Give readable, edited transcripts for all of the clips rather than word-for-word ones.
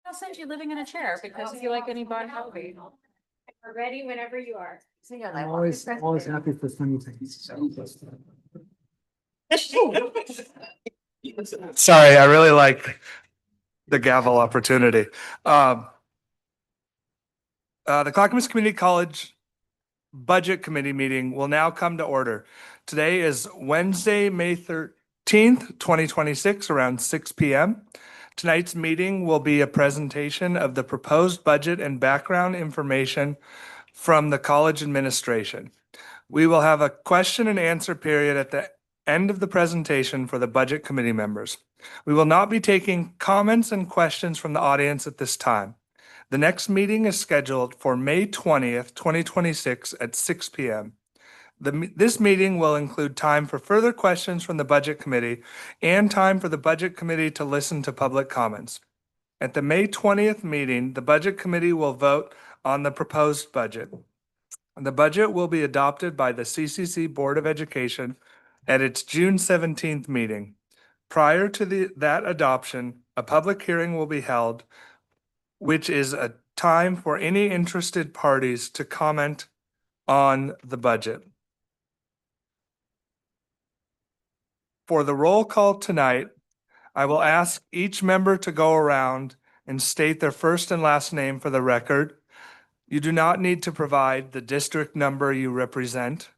I'll send you living in a chair because if you like any body hobby. We're ready whenever you are. I'm always happy for funny things. Sorry, I really like the gavel opportunity. The Clackamas Community College Budget Committee meeting will now come to order. Today is Wednesday, May 13th, 2026, around 6 p.m. Tonight's meeting will be a presentation of the proposed budget and background information from the college administration. We will have a question and answer period at the end of the presentation for the budget committee members. We will not be taking comments and questions from the audience at this time. The next meeting is scheduled for May 20th, 2026 at 6 p.m. This meeting will include time for further questions from the budget committee and time for the budget committee to listen to public comments. At the May 20th meeting, the budget committee will vote on the proposed budget. The budget will be adopted by the CCC Board of Education at its June 17th meeting. Prior to that adoption, a public hearing will be held, which is a time for any interested parties to comment on the budget. For the roll call tonight, I will ask each member to go around and state their first and last name for the record. You do not need to provide the district number you represent.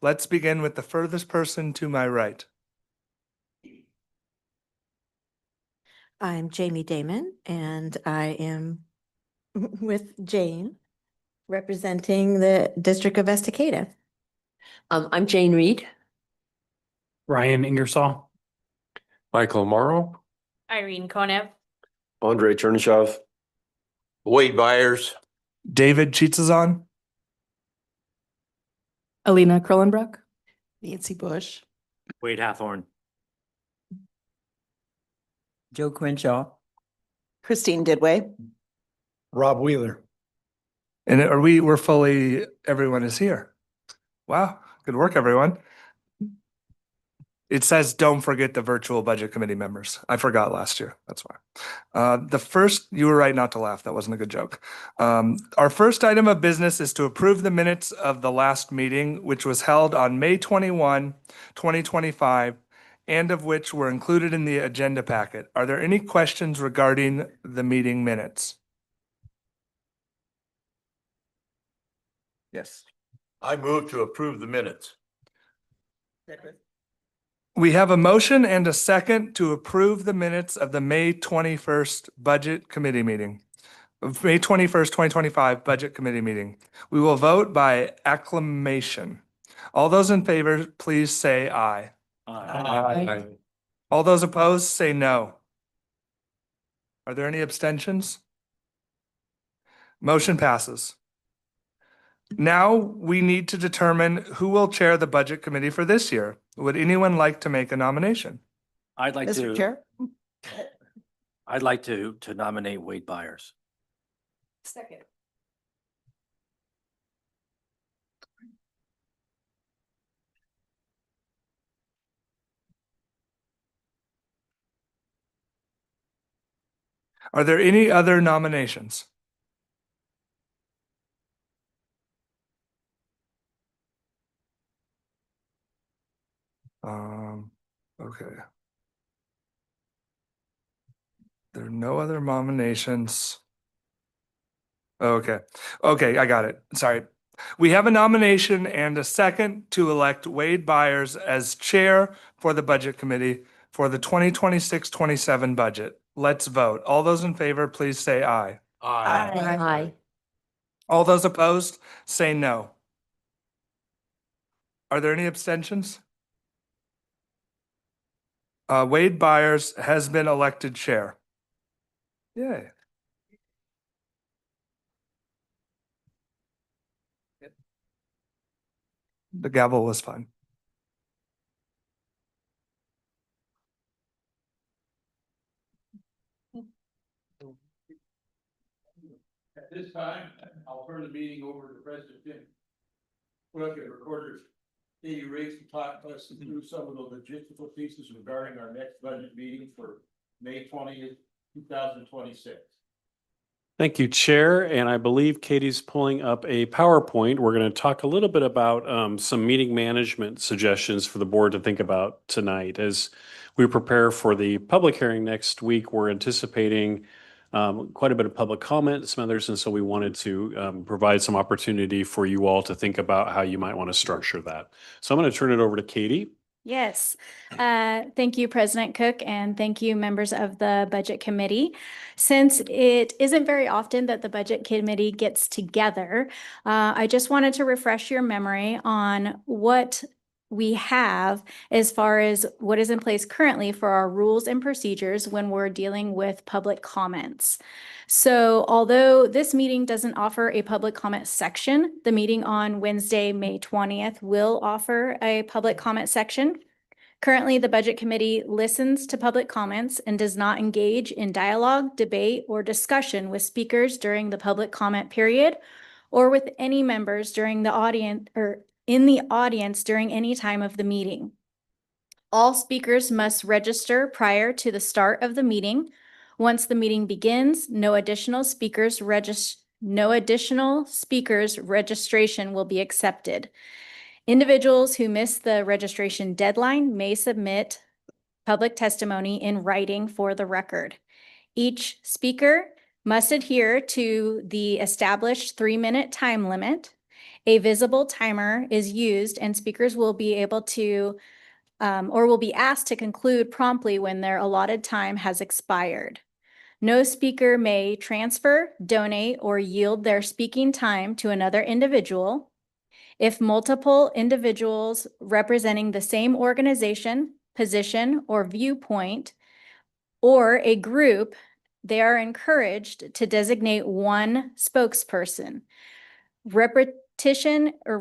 Let's begin with the furthest person to my right. I'm Jamie Damon, and I am with Jane, representing the District of Estacada. I'm Jane Reed. Ryan Ingersoll. Michael Morrow. Irene Konev. Andre Chernyshov. Wade Byers. David Cheatzazon. Alina Krillenbrook. Nancy Bush. Wade Hathorn. Joe Crenshaw. Christine Didway. Rob Wheeler. And everyone is here. Wow, good work, everyone. It says, don't forget the virtual budget committee members. I forgot last year, that's why. You were right not to laugh, that wasn't a good joke. Our first item of business is to approve the minutes of the last meeting, which was held on May 21, 2025, and of which were included in the agenda packet. Are there any questions regarding the meeting minutes? Yes. I move to approve the minutes. We have a motion and a second to approve the minutes of the May 21st Budget Committee meeting. May 21st, 2025 Budget Committee meeting. We will vote by acclamation. All those in favor, please say aye. Aye. All those opposed, say no. Are there any abstentions? Motion passes. Now we need to determine who will chair the Budget Committee for this year. Would anyone like to make a nomination? I'd like Mr. Chair. to nominate Wade Byers. Second. Are there any other nominations? Okay. There are no other nominations. Okay, I got it. Sorry. We have a nomination and a second to elect Wade Byers as chair for the Budget Committee for the 2026-27 budget. Let's vote. All those in favor, please say aye. Aye. All those opposed, say no. Are there any abstentions? Wade Byers has been elected chair. Yay. The gavel was fun. At this time, I'll turn the meeting over to President Jim. Look at recorders. He raised the talk us through some of the logistical pieces regarding our next budget meeting for May 20th, 2026. Thank you, Chair. And I believe Katie's pulling up a PowerPoint. We're going to talk a little bit about some meeting management suggestions for the board to think about tonight. As we prepare for the public hearing next week, we're anticipating quite a bit of public comment, and some others, and so we wanted to provide some opportunity for you all to think about how you might want to structure that. So I'm going to turn it over to Katie. Yes. Thank you, President Cook, and thank you, members of the Budget Committee. Since it isn't very often that the Budget Committee gets together, I just wanted to refresh your memory on what we have as far as what is in place currently for our rules and procedures when we're dealing with public comments. So although this meeting doesn't offer a public comment section, the meeting on Wednesday, May 20th will offer a public comment section. Currently, the Budget Committee listens to public comments and does not engage in dialogue, debate, or discussion with speakers during the public comment period or with any members during the audience or in the audience during any time of the meeting. All speakers must register prior to the start of the meeting. Once the meeting begins, no additional speakers registration will be accepted. Individuals who miss the registration deadline may submit public testimony in writing for the record. Each speaker must adhere to the established 3-minute time limit. A visible timer is used and speakers will be able to or will be asked to conclude promptly when their allotted time has expired. No speaker may transfer, donate, or yield their speaking time to another individual. If multiple individuals representing the same organization, position, or viewpoint, or a group, they are encouraged to designate one spokesperson. Repetition or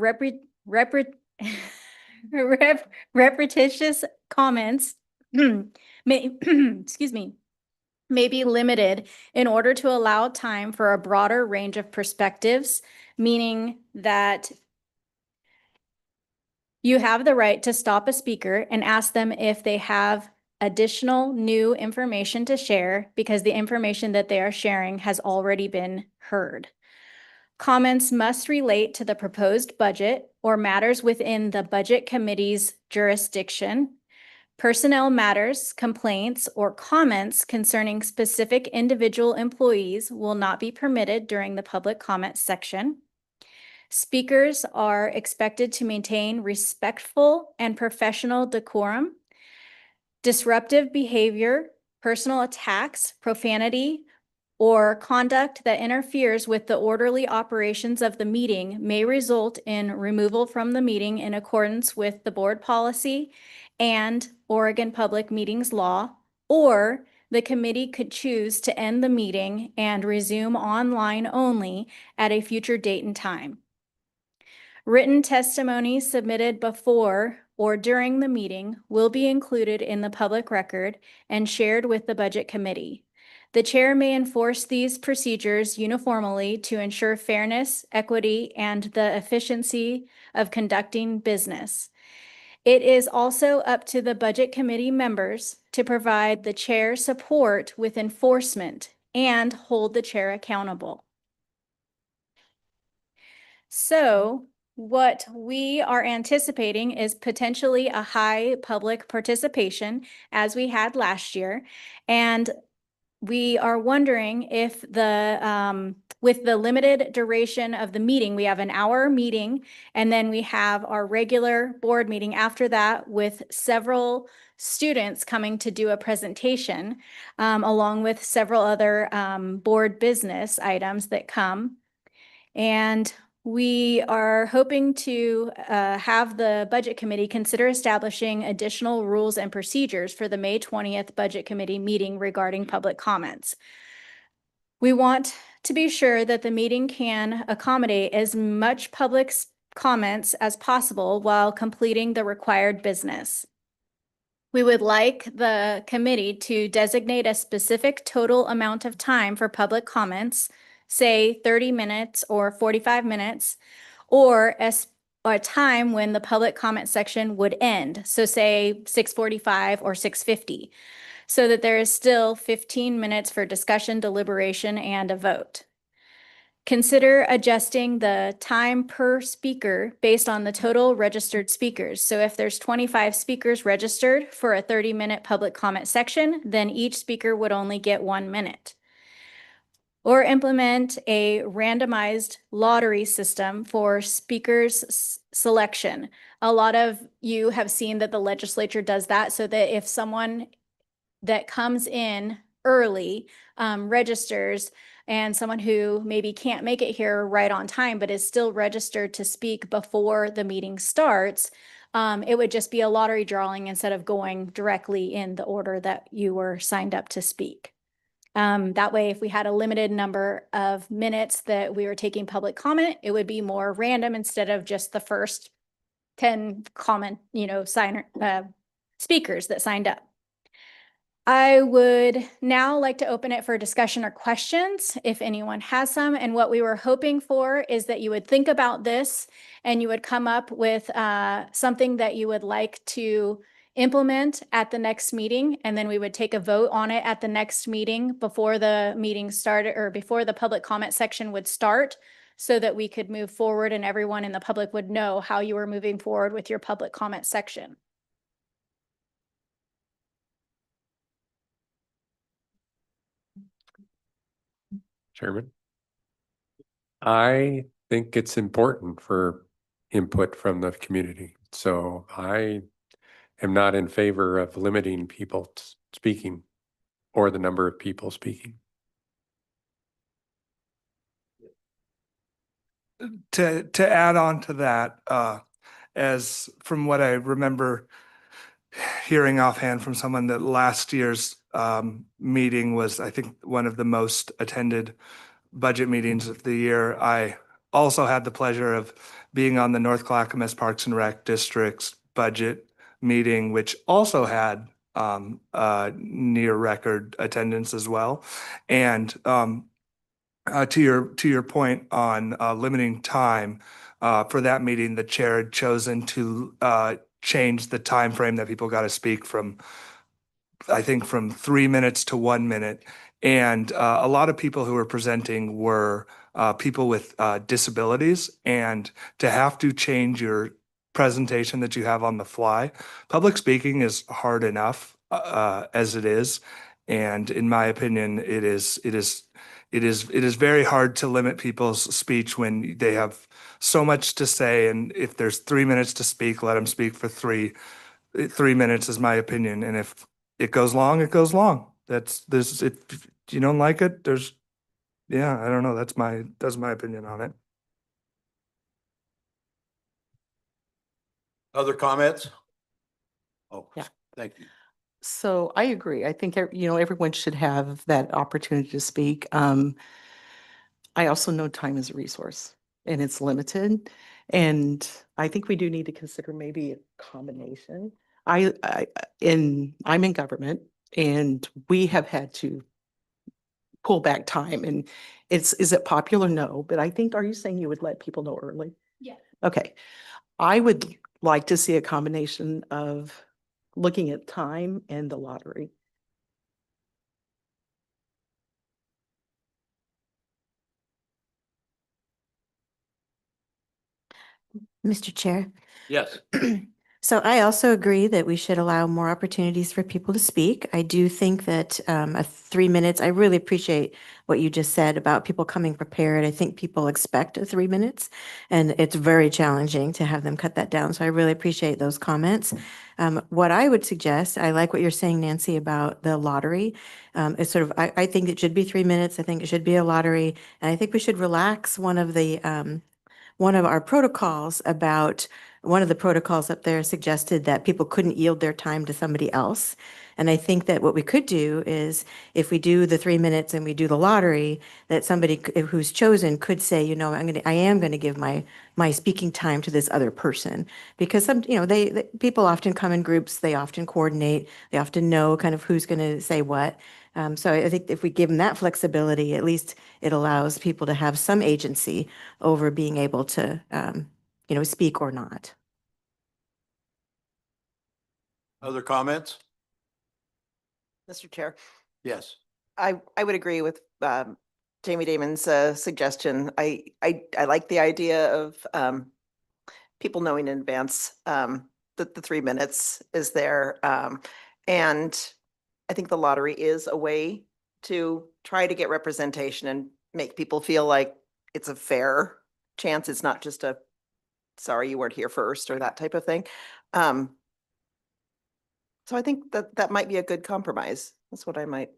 repetitious comments may, excuse me, may be limited in order to allow time for a broader range of perspectives, meaning that you have the right to stop a speaker and ask them if they have additional new information to share because the information that they are sharing has already been heard. Comments must relate to the proposed budget or matters within the Budget Committee's jurisdiction. Personnel matters, complaints, or comments concerning specific individual employees will not be permitted during the public comment section. Speakers are expected to maintain respectful and professional decorum. Disruptive behavior, personal attacks, profanity, or conduct that interferes with the orderly operations of the meeting may result in removal from the meeting in accordance with the board policy and Oregon Public Meetings Law, or the committee could choose to end the meeting and resume online only at a future date and time. Written testimony submitted before or during the meeting will be included in the public record and shared with the Budget Committee. The chair may enforce these procedures uniformly to ensure fairness, equity, and the efficiency of conducting business. It is also up to the Budget Committee members to provide the chair support with enforcement and hold the chair accountable. So, what we are anticipating is potentially a high public participation as we had last year. And we are wondering if with the limited duration of the meeting, we have an hour meeting, and then we have our regular board meeting after that with several students coming to do a presentation, along with several other board business items that come. And we are hoping to have the Budget Committee consider establishing additional rules and procedures for the May 20th Budget Committee meeting regarding public comments. We want to be sure that the meeting can accommodate as much public comments as possible while completing the required business. We would like the committee to designate a specific total amount of time for public comments, say 30 minutes or 45 minutes, or a time when the public comment section would end. So say 6:45 or 6:50. so that there is still 15 minutes for discussion, deliberation, and a vote. Consider adjusting the time per speaker based on the total registered speakers. So if there's 25 speakers registered for a 30-minute public comment section, then each speaker would only get 1 minute. Or implement a randomized lottery system for speakers selection. A lot of you have seen that the legislature does that, so that if someone that comes in early registers, and someone who maybe can't make it here right on time, but is still registered to speak before the meeting starts, it would just be a lottery drawing instead of going directly in the order that you were signed up to speak. That way, if we had a limited number of minutes that we were taking public comment, it would be more random instead of just the first 10 speakers that signed up. I would now like to open it for discussion or questions if anyone has some. And what we were hoping for is that you would think about this and you would come up with something that you would like to implement at the next meeting. And then we would take a vote on it at the next meeting before the meeting started, or before the public comment section would start, so that we could move forward and everyone in the public would know how you were moving forward with your public comment section. Chairman. I think it's important for input from the community. So I am not in favor of limiting people speaking or the number of people speaking. To add on to that, as from what I remember hearing offhand from someone, that last year's meeting was, I think, one of the most attended budget meetings of the year. I also had the pleasure of being on the North Clackamas Parks and Rec District's budget meeting, which also had near record attendance as well. And to your point on limiting time for that meeting, the chair had chosen to change the time frame that people got to speak from, I think, from 3 minutes to 1 minute. And a lot of people who were presenting were people with disabilities, and to have to change your presentation that you have on the fly, public speaking is hard enough as it is. And in my opinion, it is very hard to limit people's speech when they have so much to say. And if there's 3 minutes to speak, let them speak for 3 minutes is my opinion. And if it goes long, it goes long. If you don't like it, I don't know. That's my opinion on it. Other comments? Oh, Yeah. thank you. So I agree. I think, everyone should have that opportunity to speak. I also know time is a resource and it's limited. And I think we do need to consider maybe a combination. I'm in government, and we have had to pull back time, and is it popular? No, but I think, are you saying you would let people know early? Yeah. Okay. I would like to see a combination of looking at time and the lottery. Mr. Chair. Yes. So I also agree that we should allow more opportunities for people to speak. I do think that a 3 minutes, I really appreciate what you just said about people coming prepared. I think people expect 3 minutes, and it's very challenging to have them cut that down. So I really appreciate those comments. What I would suggest, I like what you're saying, Nancy, about the lottery. It's sort of, I think it should be 3 minutes. I think it should be a lottery. And I think we should relax one of our protocols about, one of the protocols up there suggested that people couldn't yield their time to somebody else. And I think that what we could do is, if we do the 3 minutes and we do the lottery, that somebody who's chosen could say, I am going to give my speaking time to this other person. Because people often come in groups, they often coordinate, they often know kind of who's going to say what. So I think if we give them that flexibility, at least it allows people to have some agency over being able to, speak or not. Other comments? Mr. Chair, Yes. I would agree with Jamie Damon's suggestion. I like the idea of people knowing in advance that the 3 minutes is there. And I think the lottery is a way to try to get representation and make people feel like it's a fair chance. It's not just a, sorry, you weren't here first or that type of thing. So I think that that might be a good compromise. That's what I might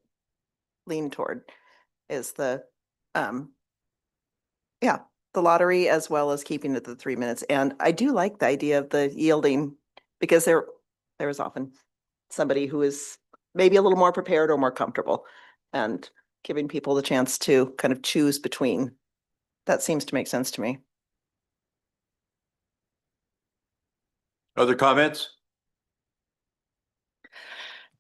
lean toward, is the, yeah, the lottery as well as keeping it to the 3 minutes. And I do like the idea of the yielding, because there is often somebody who is maybe a little more prepared or more comfortable, and giving people the chance to kind of choose between. That seems to make sense to me. Other comments?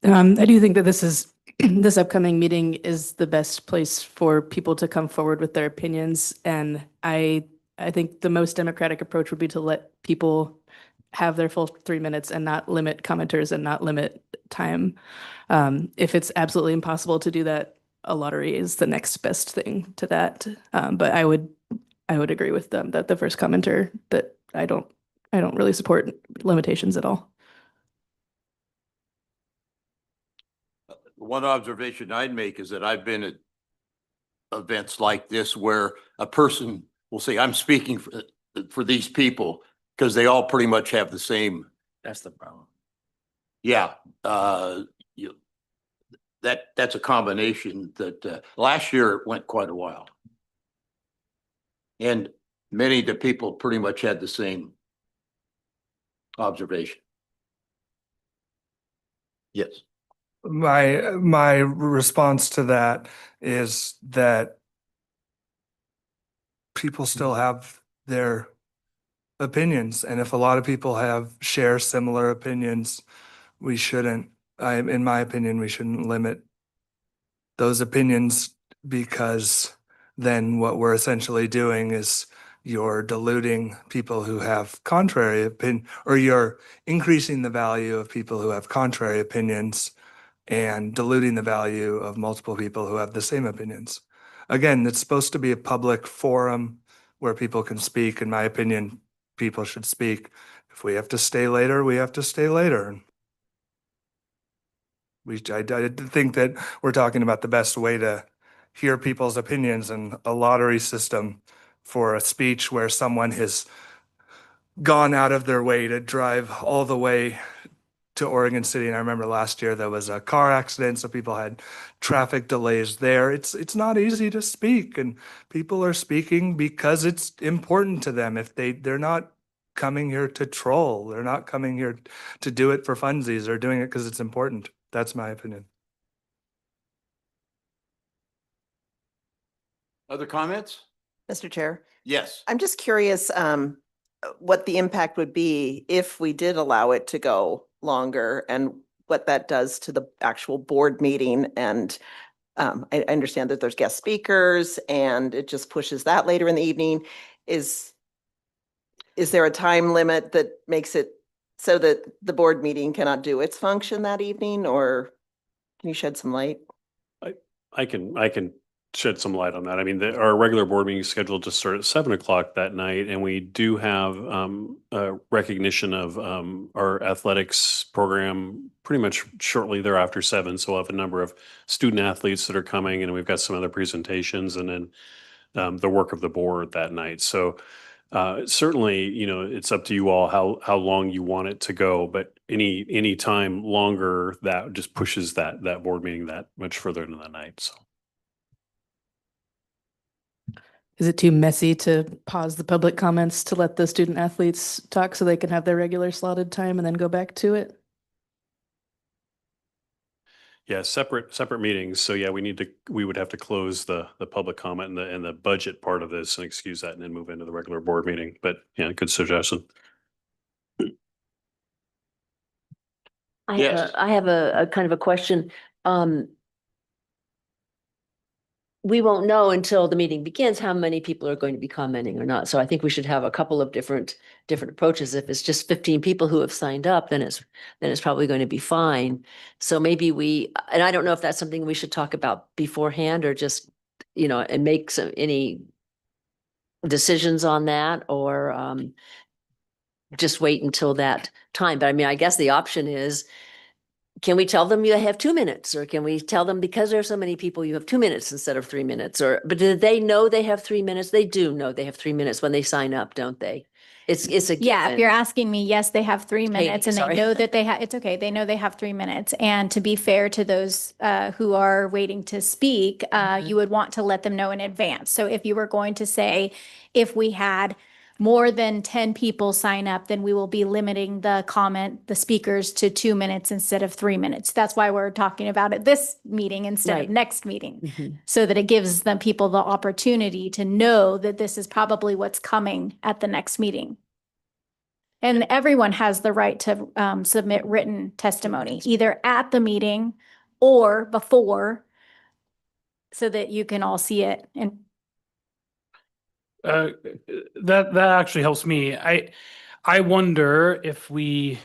I do think that this is, this upcoming meeting is the best place for people to come forward with their opinions. And I think the most democratic approach would be to let people have their full 3 minutes and not limit commenters and not limit time. If it's absolutely impossible to do that, a lottery is the next best thing to that. But I would agree with them that the first commenter, that I don't really support limitations at all. One observation I'd make is that I've been at events like this where a person will say, I'm speaking for these people, because they all pretty much have the same. That's the problem. Yeah, that's a combination that last year it went quite a while. And many of the people pretty much had the same observation. Yes. My response to that is that people still have their opinions, and if a lot of people share similar opinions, we shouldn't, in my opinion, we shouldn't limit those opinions, because then what we're essentially doing is you're diluting people who have contrary opinion, or you're increasing the value of people who have contrary opinions and diluting the value of multiple people who have the same opinions. Again, it's supposed to be a public forum where people can speak. In my opinion, people should speak. If we have to stay later, we have to stay later. I think that we're talking about the best way to hear people's opinions, and a lottery system for a speech where someone has gone out of their way to drive all the way to Oregon City. And I remember last year there was a car accident, so people had traffic delays there. It's not easy to speak, and people are speaking because it's important to them. If they're not coming here to troll, they're not coming here to do it for funsies, they're doing it because it's important. That's my opinion. Other comments? Mr. Chair, Yes. I'm just curious what the impact would be if we did allow it to go longer, and what that does to the actual board meeting. And I understand that there's guest speakers and it just pushes that later in the evening. Is there a time limit that makes it so that the board meeting cannot do its function that evening, or can you shed some light? I can shed some light on that. I mean, our regular board meeting is scheduled to start at 7 o'clock that night, and we do have a recognition of our athletics program pretty much shortly thereafter 7. So we'll have a number of student athletes that are coming, and we've got some other presentations, and then the work of the board that night. So certainly, it's up to you all how long you want it to go, but any time longer, that just pushes that board meeting that much further into the night. So. Is it too messy to pause the public comments to let the student athletes talk so they can have their regular slotted time and then go back to it? Yeah, separate meetings. So yeah, we would have to close the public comment and the budget part of this and excuse that, and then move into the regular board meeting. But yeah, good suggestion. Yes. I have a kind of a question. we won't know until the meeting begins how many people are going to be commenting or not. So I think we should have a couple of different approaches. If it's just 15 people who have signed up, then it's probably going to be fine. So maybe and I don't know if that's something we should talk about beforehand or just, and make any decisions on that, or just wait until that time. But I mean, I guess the option is, can we tell them you have 2 minutes, or can we tell them because there are so many people, you have 2 minutes instead of 3 minutes? But do they know they have 3 minutes? They do know they have 3 minutes when they sign up, don't they? It's a Yeah, if given. you're asking me, yes, they have 3 Katie, minutes and they sorry. know that it's okay. They know they have 3 minutes. And to be fair to those who are waiting to speak, you would want to let them know in advance. So if you were going to say, if we had more than 10 people sign up, then we will be limiting the speakers to 2 minutes instead of 3 minutes. That's why we're talking about it this meeting instead Right. of next meeting, Mhm. so that it gives the people the opportunity to know that this is probably what's coming at the next meeting. And everyone has the right to submit written testimony, either at the meeting or before, so that you can all see it. And That actually helps me. I wonder if we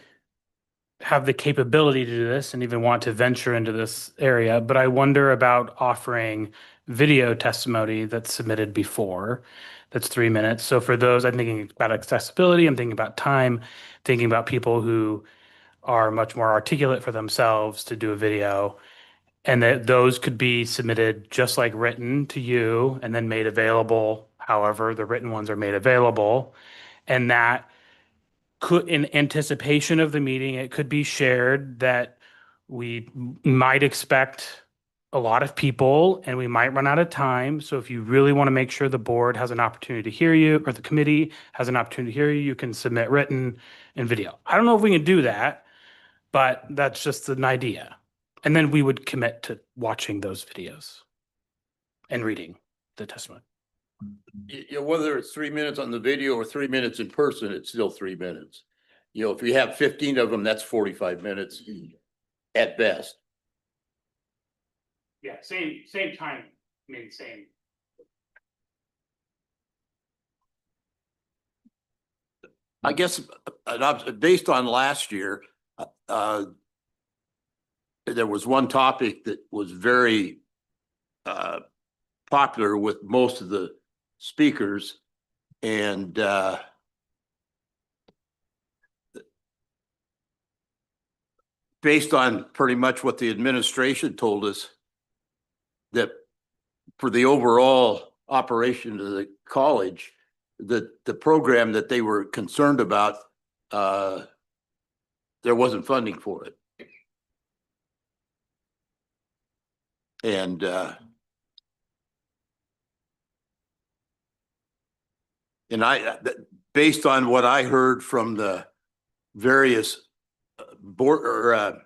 have the capability to do this and even want to venture into this area, but I wonder about offering video testimony that's submitted before. That's 3 minutes. So for those, I'm thinking about accessibility, I'm thinking about time, thinking about people who are much more articulate for themselves to do a video. And that those could be submitted just like written to you and then made available, however the written ones are made available. And that could, in anticipation of the meeting, it could be shared that we might expect a lot of people and we might run out of time. So if you really want to make sure the board has an opportunity to hear you, or the committee has an opportunity to hear you, you can submit written and video. I don't know if we can do that, but that's just an idea. And then we would commit to watching those videos and reading the testimony. Whether it's 3 minutes on the video or 3 minutes in person, it's still 3 minutes. If you have 15 of them, that's 45 minutes at best. Yeah, same time, same. I guess, based on last year, there was one topic that was very popular with most of the speakers, and based on pretty much what the administration told us, that for the overall operation of the college, that the program that they were concerned about, there wasn't funding for it. And based on what I heard from the various board or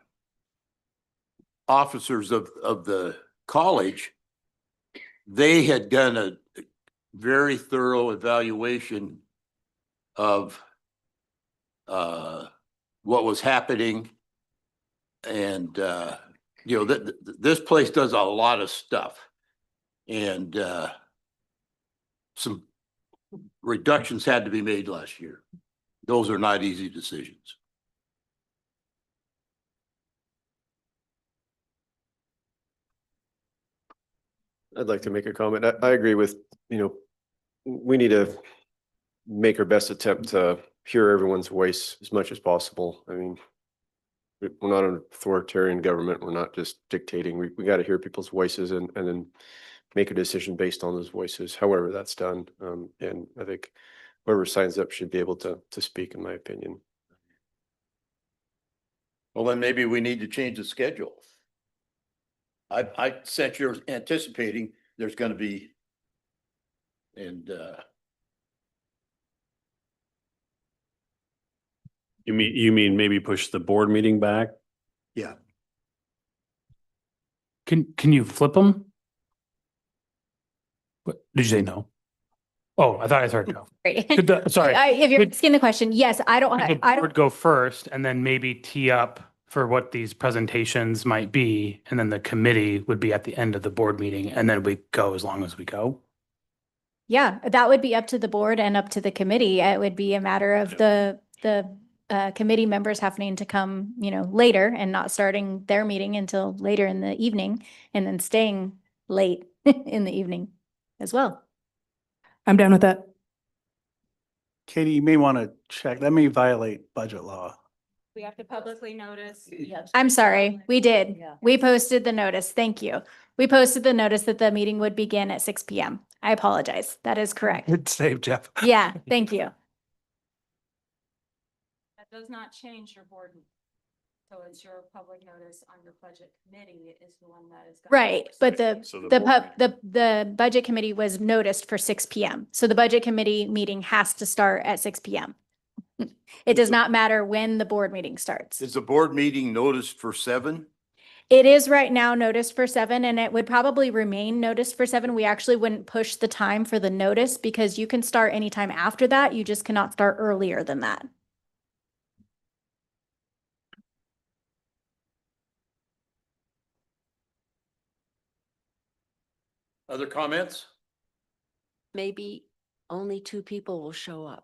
officers of the college, they had done a very thorough evaluation of what was happening. And this place does a lot of stuff, and some reductions had to be made last year. Those are not easy decisions. I'd like to make a comment. I agree with, we need to make our best attempt to hear everyone's voice as much as possible. I mean, we're not an authoritarian government. We're not just dictating. We got to hear people's voices and then make a decision based on those voices, however that's done. And I think whoever signs up should be able to speak, in my opinion. Well, then maybe we need to change the schedule. I sense you're anticipating there's going to be, and You mean maybe push the board meeting back? yeah. Can you flip them? What, did you say no? Oh, I thought I heard no. Great. Sorry. If you're Could- asking the question, yes, I Could the board go first and then maybe tee up for what these presentations might be, and then the committee would be at the end of the board meeting, and then we go as long as we go. Yeah, that would be up to the board and up to the committee. It would be a matter of the committee members having to come, later and not starting their meeting until later in the evening and then staying late in the evening as well. I'm down with that. Katie, you may want to check, that may violate budget law. We have to publicly notice. I'm sorry, we did. Yeah. We posted the notice. Thank you. We posted the notice that the meeting would begin at 6 p.m. I apologize. That is correct. Good save, Jeff. Yeah, thank you. That does not change your board. So it's your public notice on your budget committee is the one that is. Right, but So the the board the budget committee was noticed for 6 p.m. So the budget committee meeting has to start at 6 p.m. It does not matter when the board meeting starts. Is the board meeting noticed for 7? It is right now noticed for 7, and it would probably remain noticed for 7. We actually wouldn't push the time for the notice because you can start anytime after that. You just cannot start earlier than that. Other comments? Maybe only 2 people will show up.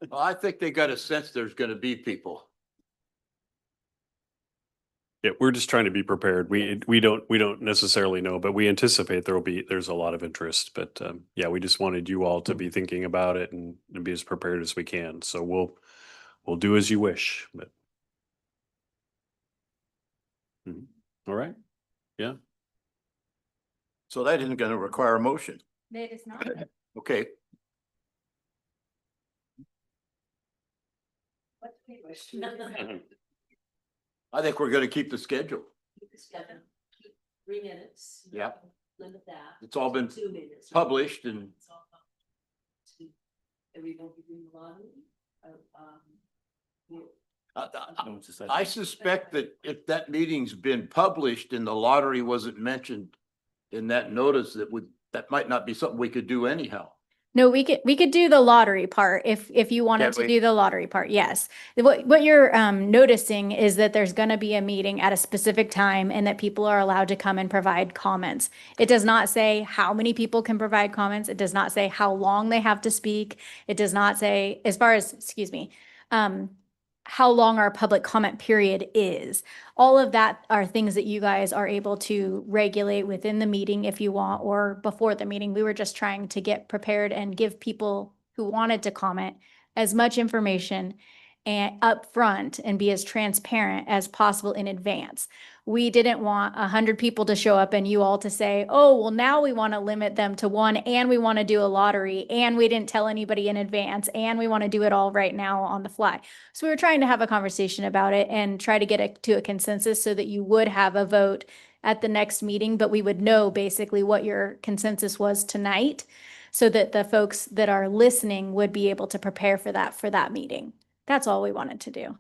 Well, I think they got a sense there's gonna be people. Yeah, we're just trying to be prepared. We don't necessarily know, but we anticipate there's a lot of interest. But yeah, we just wanted you all to be thinking about it and be as prepared as we can. So we'll do as you wish. But all right, yeah. So that isn't gonna require a motion. It is not. Okay. I think we're gonna keep the schedule. 3 minutes. Yep. Limit that. It's all been 2 minutes. published and Are we going to be doing the lottery? I suspect that if that meeting's been published and the lottery wasn't mentioned in that notice, that might not be something we could do anyhow. No, we could do the lottery part if you wanted Can to we? do the lottery part. Yes. What you're noticing is that there's going to be a meeting at a specific time and that people are allowed to come and provide comments. It does not say how many people can provide comments. It does not say how long they have to speak. It does not say, as far as, excuse me, how long our public comment period is. All of that are things that you guys are able to regulate within the meeting if you want, or before the meeting. We were just trying to get prepared and give people who wanted to comment as much information and upfront and be as transparent as possible in advance. We didn't want 100 people to show up and you all to say, oh, well, now we want to limit them to 1 and we want to do a lottery and we didn't tell anybody in advance and we want to do it all right now on the fly. So we were trying to have a conversation about it and try to get to a consensus so that you would have a vote at the next meeting, but we would know basically what your consensus was tonight so that the folks that are listening would be able to prepare for that meeting. That's all we wanted to do.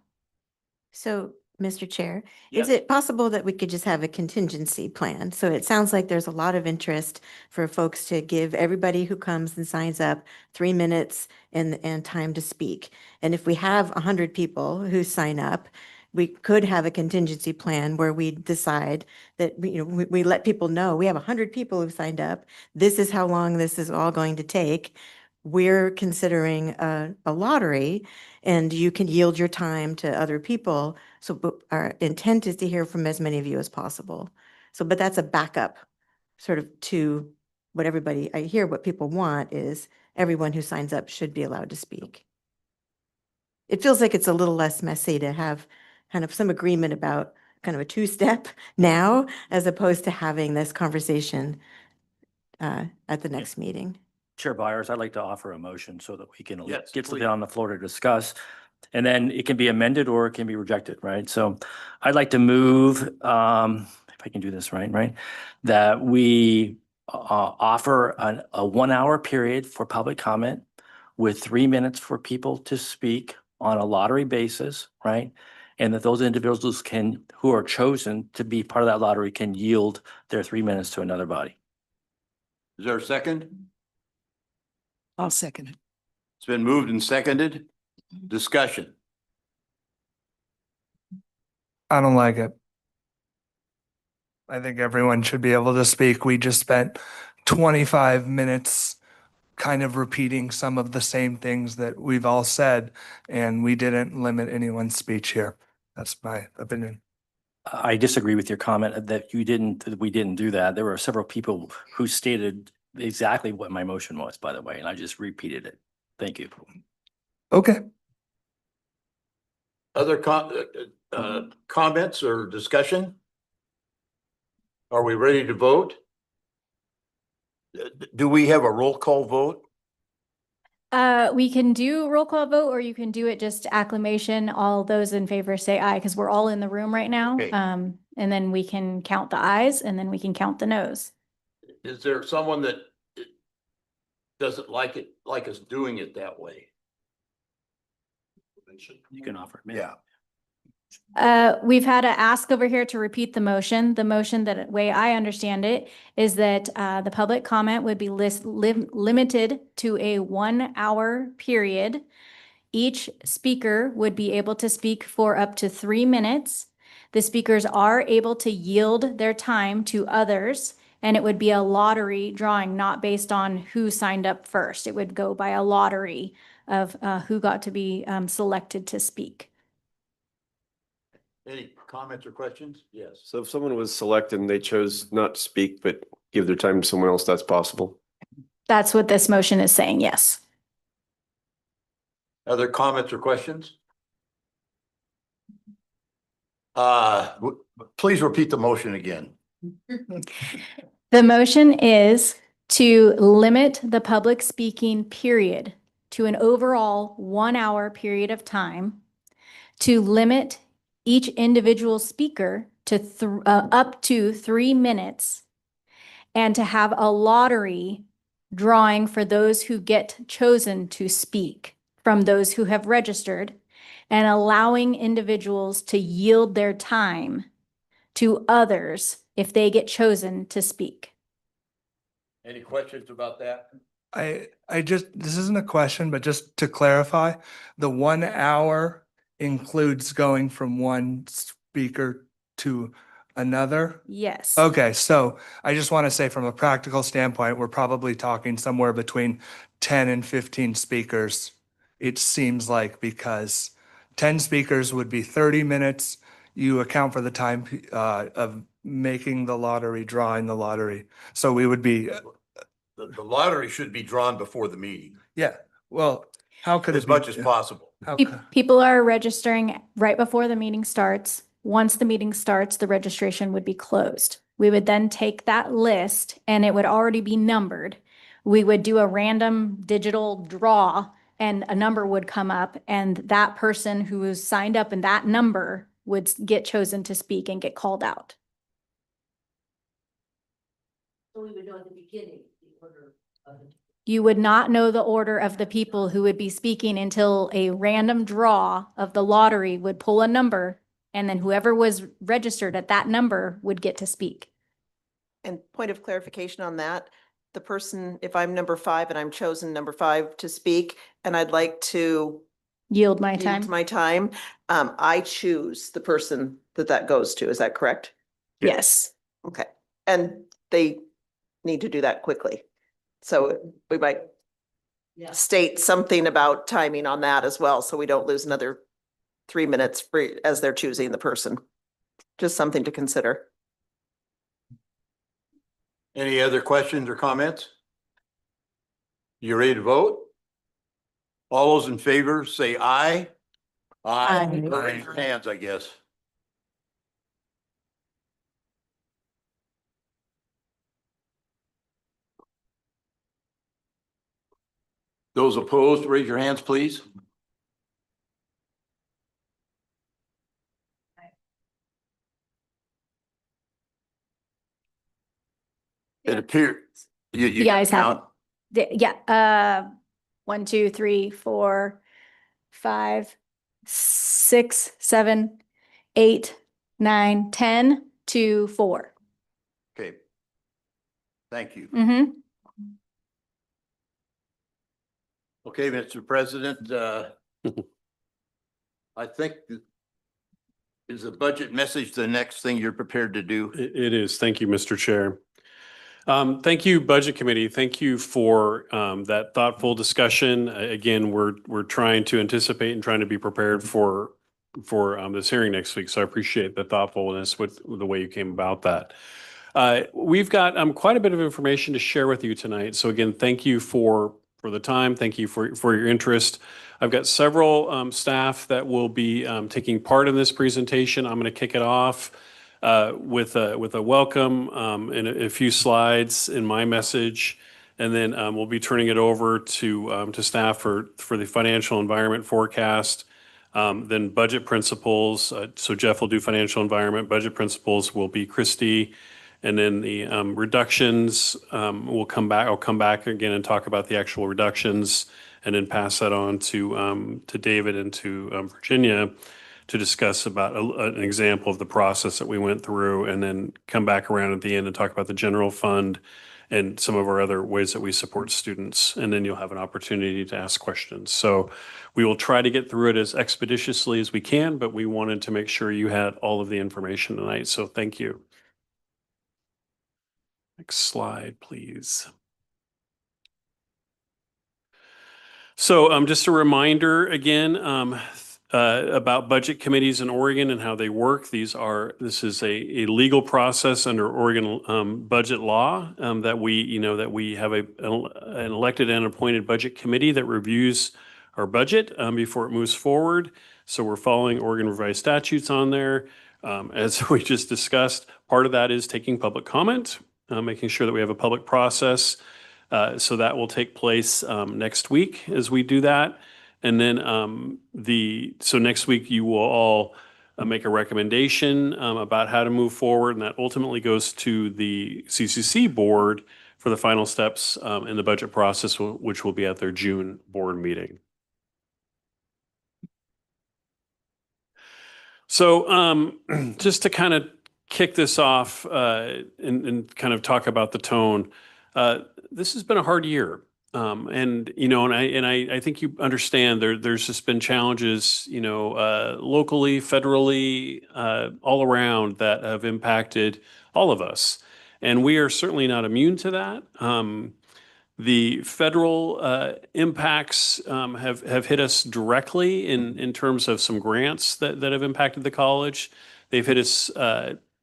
So, Mr. Chair, Yes. is it possible that we could just have a contingency plan? So it sounds like there's a lot of interest for folks to give everybody who comes and signs up 3 minutes and time to speak. And if we have 100 people who sign up, we could have a contingency plan where we decide that, we let people know, we have 100 people who've signed up. This is how long this is all going to take. We're considering a lottery and you can yield your time to other people. So but our intent is to hear from as many of you as possible. So, but that's a backup sort of to what everybody, I hear what people want is everyone who signs up should be allowed to speak. It feels like it's a little less messy to have kind of some agreement about kind of a 2-step now, as opposed to having this conversation at the next meeting. Chair Byers, I'd like to offer a motion so that we can Yes, get please. something on the floor to discuss. And then it can be amended or it can be rejected, right? So I'd like to move, if I can do this right, that we offer a 1-hour period for public comment with 3 minutes for people to speak on a lottery basis, right? And that those individuals who are chosen to be part of that lottery can yield their 3 minutes to another body. Is there a second? I'll second it. It's been moved and seconded. Discussion. I don't like it. I think everyone should be able to speak. We just spent 25 minutes kind of repeating some of the same things that we've all said, and we didn't limit anyone's speech here. That's my opinion. I disagree with your comment that we didn't do that. There were several people who stated exactly what my motion was, by the way, and I just repeated it. Thank you. Okay. Other comments or discussion? Are we ready to vote? Do we have a roll call vote? We can do roll call vote, or you can do it just acclamation. All those in favor say aye, because we're all in the room right now. Okay. And then we can count the ayes, and then we can count the noes. Is there someone that doesn't like us doing it that way? You can offer it. Yeah. We've had to ask over here to repeat the motion. The motion, that way I understand it, is that the public comment would be limited to a 1 hour period. Each speaker would be able to speak for up to 3 minutes. The speakers are able to yield their time to others, and it would be a lottery drawing, not based on who signed up first. It would go by a lottery of who got to be selected to speak. Any comments or questions? Yes. So if someone was selected and they chose not to speak, but give their time to someone else, that's possible. That's what this motion is saying, yes. Other comments or questions? Please repeat the motion again. The motion is to limit the public speaking period to an overall 1 hour period of time, to limit each individual speaker to up to 3 minutes, and to have a lottery drawing for those who get chosen to speak from those who have registered, and allowing individuals to yield their time to others if they get chosen to speak. Any questions about that? This isn't a question, but just to clarify, the 1 hour includes going from one speaker to another? Yes. Okay, so I just want to say from a practical standpoint, we're probably talking somewhere between 10 and 15 speakers. It seems like, because 10 speakers would be 30 minutes. You account for the time of making the lottery, drawing the lottery. So we would be, The lottery should be drawn before the meeting, yeah, well, how could it as be? much as possible. How People are registering right before the meeting starts. Once the meeting starts, the registration would be closed. We would then take that list, and it would already be numbered. We would do a random digital draw, and a number would come up, and that person who was signed up in that number would get chosen to speak and get called out. So we would know at the beginning the order of it. You would not know the order of the people who would be speaking until a random draw of the lottery would pull a number, and then whoever was registered at that number would get to speak. And point of clarification on that, the person, if I'm number 5 and I'm chosen number 5 to speak, and I'd like to Yield my yield time. my time, I choose the person that goes to. Is that correct? Yes. Okay. And they need to do that quickly. So we might Yeah. state something about timing on that as well, so we don't lose another 3 minutes free as they're choosing the person. Just something to consider. Any other questions or comments? You ready to vote? All those in favor say aye. Aye. Raise your hands, I guess. Those opposed, raise your hands, please. It appears. You guys have, yeah, 1, 2, 3, 4, 5, 6, 7, 8, 9, 10 to 4. Okay. Thank you. Mm-hmm. Okay, Mr. President, I think Is the budget message the next thing you're prepared to do? It is. Thank you, Mr. Chair. Thank you, Budget Committee. Thank you for that thoughtful discussion. Again, we're trying to anticipate and trying to be prepared for this hearing next week. So I appreciate the thoughtfulness with the way you came about that. We've got quite a bit of information to share with you tonight. So again, thank you for the time. Thank you for your interest. I've got several staff that will be taking part in this presentation. I'm going to kick it off with a welcome and a few slides in my message, and then we'll be turning it over to staff for the financial environment forecast. Then budget principles. So Jeff will do financial environment. Budget principles will be Christy. And then the reductions will come back. I'll come back again and talk about the actual reductions, and then pass that on to David and to Virginia to discuss about an example of the process that we went through, and then come back around at the end and talk about the general fund and some of our other ways that we support students. And then you'll have an opportunity to ask questions. So we will try to get through it as expeditiously as we can, but we wanted to make sure you had all of the information tonight. So thank you. Next slide, please. So just a reminder again about budget committees in Oregon and how they work. This is a legal process under Oregon budget law that we have an elected and appointed budget committee that reviews our budget before it moves forward. So we're following Oregon revised statutes on there. As we just discussed, part of that is taking public comment, making sure that we have a public process. So that will take place next week as we do that. And then so next week you will all make a recommendation about how to move forward, and that ultimately goes to the CCC board for the final steps in the budget process, which will be at their June board meeting. So just to kind of kick this off and kind of talk about the tone, this has been a hard year. And I think you understand there's just been challenges, locally, federally, all around that have impacted all of us. And we are certainly not immune to that. The federal impacts have hit us directly in terms of some grants that have impacted the college. They've hit us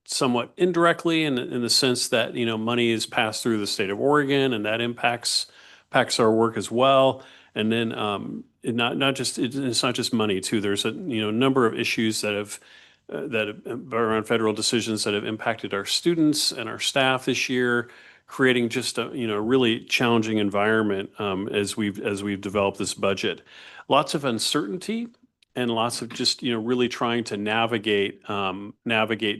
somewhat indirectly in the sense that money is passed through the state of Oregon, and that impacts our work as well. And then it's not just money too. There's a number of issues that are around federal decisions that have impacted our students and our staff this year, creating just a really challenging environment as we've developed this budget. Lots of uncertainty and lots of just really trying to navigate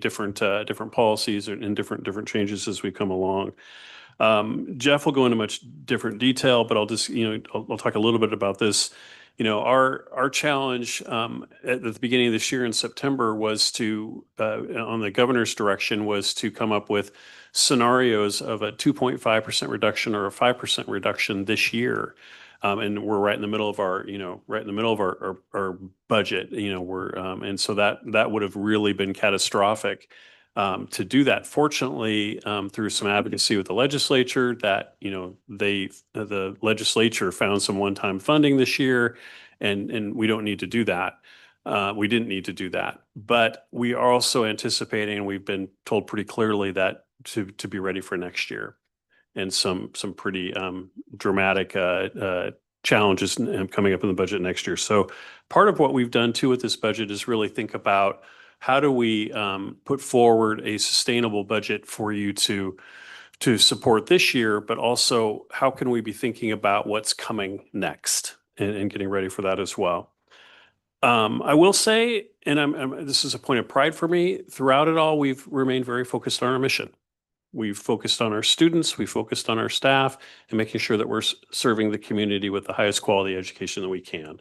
different policies and different changes as we come along. Jeff will go into much different detail, but I'll just I'll talk a little bit about this. Our challenge at the beginning of this year in September was to, on the governor's direction, was to come up with scenarios of a 2.5% reduction or a 5% reduction this year. And we're right in the middle of our budget, and so that would have really been catastrophic to do that. Fortunately, through some advocacy with the legislature, that the legislature found some one-time funding this year, and we don't need to do that. We didn't need to do that, but we are also anticipating, and we've been told pretty clearly that to be ready for next year, and some pretty dramatic challenges coming up in the budget next year. So part of what we've done too with this budget is really think about how do we put forward a sustainable budget for you to support this year, but also how can we be thinking about what's coming next and getting ready for that as well. I will say, and this is a point of pride for me, throughout it all, we've remained very focused on our mission. We've focused on our students, we focused on our staff, and making sure that we're serving the community with the highest quality education that we can.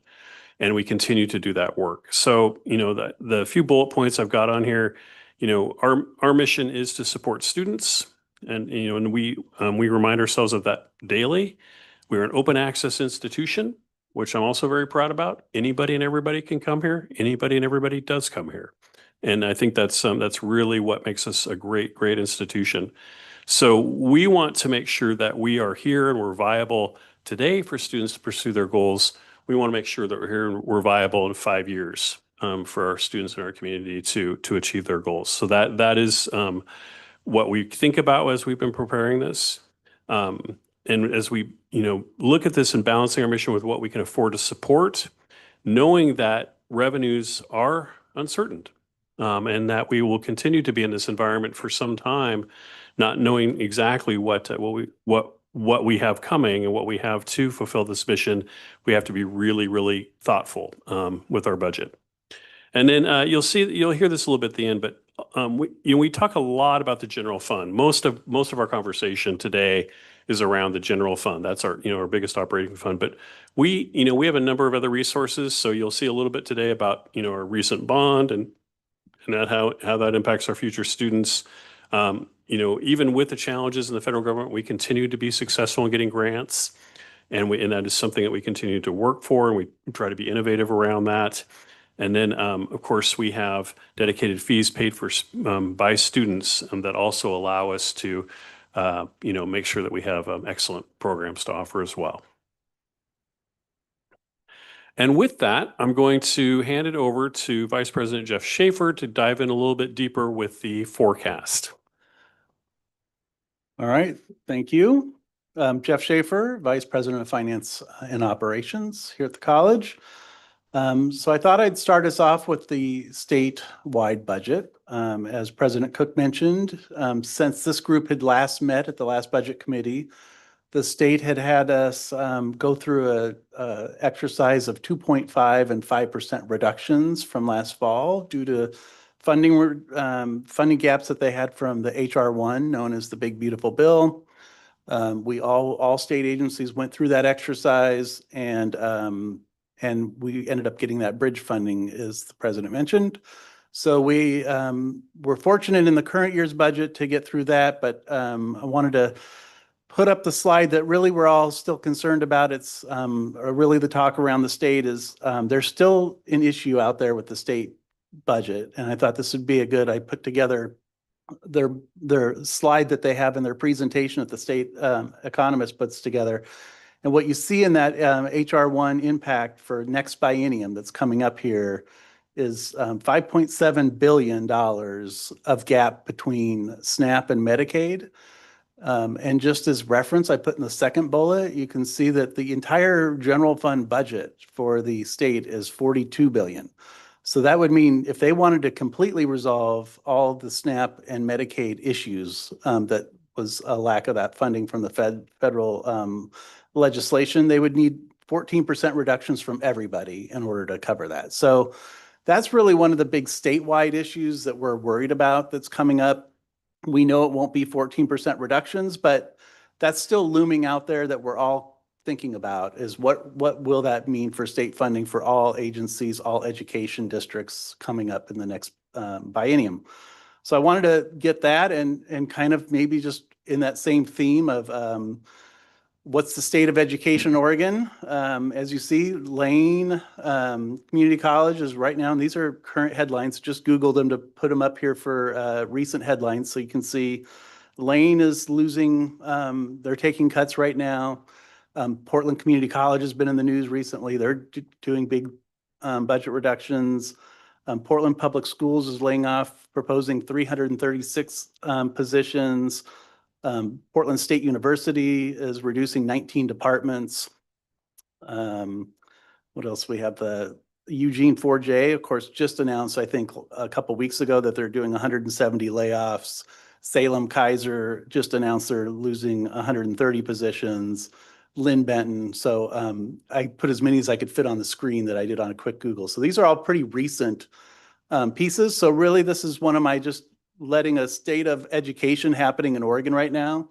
And we continue to do that work. So, the few bullet points I've got on here, our mission is to support students, and we remind ourselves of that daily. We're an open access institution, which I'm also very proud about. Anybody and everybody can come here. Anybody and everybody does come here. And I think that's really what makes us a great, great institution. So we want to make sure that we are here and we're viable today for students to pursue their goals. We want to make sure that we're here and we're viable in 5 years for our students in our community to achieve their goals. So that is what we think about as we've been preparing this. And as we, look at this and balancing our mission with what we can afford to support, knowing that revenues are uncertain, and that we will continue to be in this environment for some time, not knowing exactly what we have coming and what we have to fulfill this mission. We have to be really, really thoughtful with our budget. And then you'll hear this a little bit at the end, but we talk a lot about the general fund. Most of our conversation today is around the general fund. That's our biggest operating fund. But we have a number of other resources. So you'll see a little bit today about our recent bond and that how that impacts our future students. Even with the challenges in the federal government, we continue to be successful in getting grants, and that is something that we continue to work for, and we try to be innovative around that. And then, of course, we have dedicated fees paid for by students that also allow us to, make sure that we have excellent programs to offer as well. And with that, I'm going to hand it over to Vice President Jeff Schaefer to dive in a little bit deeper with the forecast. All right, thank you. Jeff Schaefer, Vice President of Finance and Operations here at the college. So I thought I'd start us off with the statewide budget. As President Cook mentioned, since this group had last met at the last budget committee, the state had us go through a exercise of 2.5 and 5% reductions from last fall due to funding gaps that they had from the HR1, known as the Big Beautiful Bill. We all state agencies went through that exercise, and we ended up getting that bridge funding, as the president mentioned. So we were fortunate in the current year's budget to get through that, but I wanted to put up the slide that really we're all still concerned about. It's really the talk around the state is there's still an issue out there with the state budget, and I thought this would be I put together their slide that they have in their presentation that the state economist puts together. And what you see in that HR1 impact for next biennium that's coming up here is $5.7 billion of gap between SNAP and Medicaid. And just as reference, I put in the second bullet, you can see that the entire general fund budget for the state is $42 billion. So that would mean if they wanted to completely resolve all the SNAP and Medicaid issues, that was a lack of that funding from the federal legislation, they would need 14% reductions from everybody in order to cover that. So that's really one of the big statewide issues that we're worried about that's coming up. We know it won't be 14% reductions, but that's still looming out there that we're all thinking about is what will that mean for state funding for all agencies, all education districts coming up in the next biennium. So I wanted to get that and kind of maybe just in that same theme of what's the state of education in Oregon. As you see, Lane Community College is right now, and these are current headlines, just Googled them to put them up here for recent headlines. So you can see Lane is losing, they're taking cuts right now. Portland Community College has been in the news recently. They're doing big budget reductions. Portland Public Schools is laying off, proposing 336 positions. Portland State University is reducing 19 departments. What else we have? The Eugene 4J, of course, just announced, I think, a couple weeks ago that they're doing 170 layoffs. Salem Kaiser just announced they're losing 130 positions. Lynn Benton. So I put as many as I could fit on the screen that I did on a quick Google. So these are all pretty recent pieces. So really, this is one of my just letting a state of education happening in Oregon right now.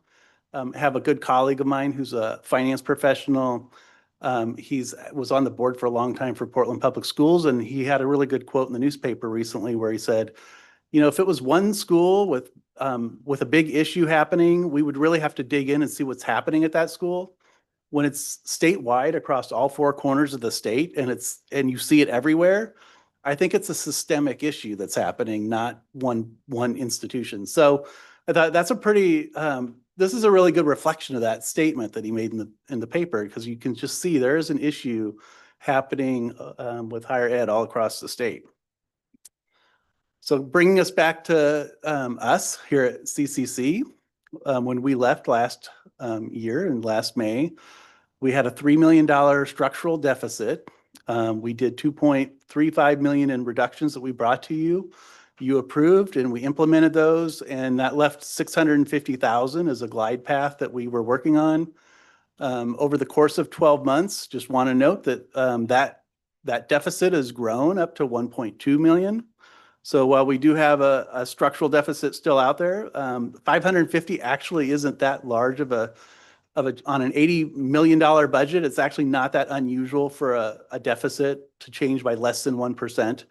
Have a good colleague of mine who's a finance professional. Was on the board for a long time for Portland Public Schools, and he had a really good quote in the newspaper recently where he said, if it was one school with a big issue happening, we would really have to dig in and see what's happening at that school. When it's statewide across all four corners of the state and you see it everywhere, I think it's a systemic issue that's happening, not one institution. So I thought that's a pretty, this is a really good reflection of that statement that he made in the paper, because you can just see there is an issue happening with higher ed all across the state. So bringing us back to us here at CCC, when we left last year in last May, we had a $3 million structural deficit. We did 2.35 million in reductions that we brought to you. You approved and we implemented those, and that left 650,000 as a glide path that we were working on. Over the course of 12 months, just want to note that that deficit has grown up to 1.2 million. So while we do have a structural deficit still out there, 550 actually isn't that large of a on an $80 million budget. It's actually not that unusual for a deficit to change by less than 1%.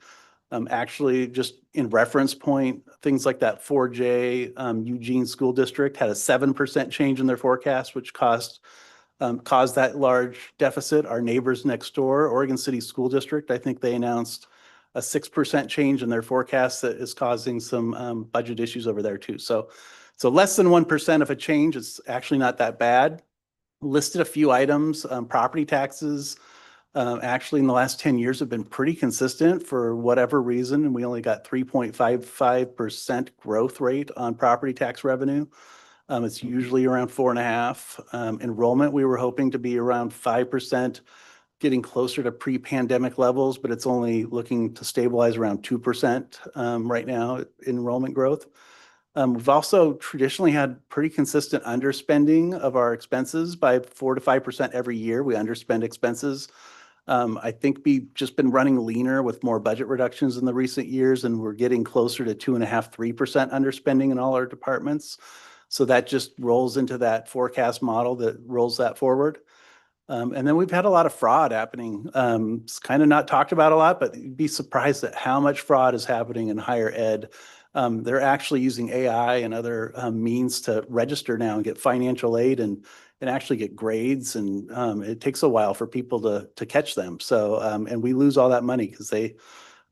Actually, just in reference point, things like that 4J Eugene School District had a 7% change in their forecast, which caused that large deficit. Our neighbors next door, Oregon City School District, I think they announced a 6% change in their forecast that is causing some budget issues over there too. So less than 1% of a change is actually not that bad. Listed a few items, property taxes, actually in the last 10 years have been pretty consistent for whatever reason, and we only got 3.55% growth rate on property tax revenue. It's usually around 4.5%. Enrollment, we were hoping to be around 5%, getting closer to pre-pandemic levels, but it's only looking to stabilize around 2% right now, enrollment growth. We've also traditionally had pretty consistent underspending of our expenses by 4 to 5% every year. We underspend expenses. I think we've just been running leaner with more budget reductions in the recent years, and we're getting closer to 2.5%, 3% underspending in all our departments. So that just rolls into that forecast model that rolls that forward. And then we've had a lot of fraud happening. It's kind of not talked about a lot, but you'd be surprised at how much fraud is happening in higher ed. They're actually using AI and other means to register now and get financial aid and actually get grades. And it takes a while for people to catch them. So, and we lose all that money because they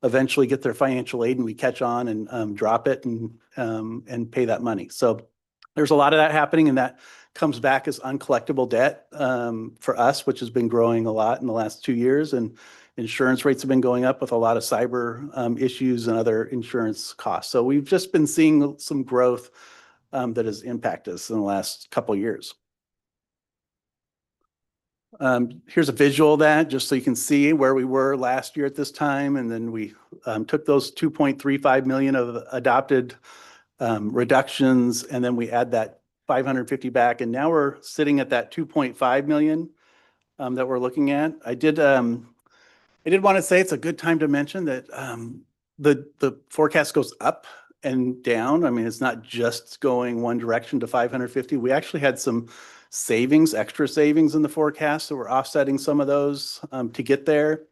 eventually get their financial aid and we catch on and drop it and pay that money. So there's a lot of that happening, and that comes back as uncollectible debt for us, which has been growing a lot in the last 2 years. And insurance rates have been going up with a lot of cyber issues and other insurance costs. So we've just been seeing some growth that has impacted us in the last couple of years. Here's a visual of that, just so you can see where we were last year at this time. And then we took those 2.35 million of adopted reductions, and then we add that 550 back. And now we're sitting at that 2.5 million that we're looking at. I did want to say it's a good time to mention that the forecast goes up and down. I mean, it's not just going one direction to 550. We actually had some savings, extra savings in the forecast, so we're offsetting some of those to get there.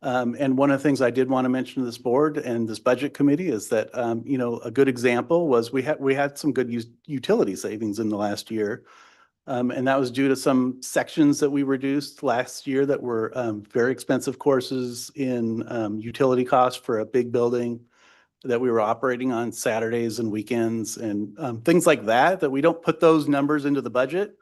And one of the things I did want to mention to this board and this budget committee is that, you know, a good example was we had some good utility savings in the last year. And that was due to some sections that we reduced last year that were very expensive courses in utility costs for a big building that we were operating on Saturdays and weekends and things like that we don't put those numbers into the budget,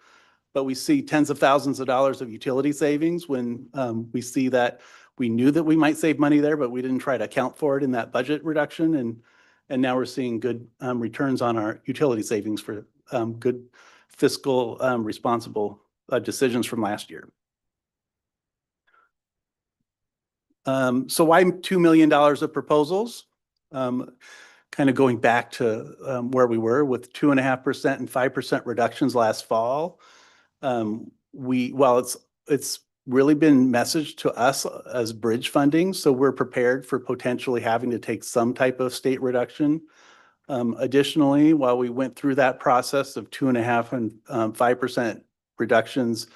but we see tens of thousands of dollars of utility savings when we see that. We knew that we might save money there, but we didn't try to account for it in that budget reduction. And now we're seeing good returns on our utility savings for good fiscal responsible decisions from last year. So why $2 million of proposals? Kind of going back to where we were with 2.5% and 5% reductions last fall. While it's really been messaged to us as bridge funding, so we're prepared for potentially having to take some type of state reduction. Additionally, while we went through that process of 2.5% and 5% reductions,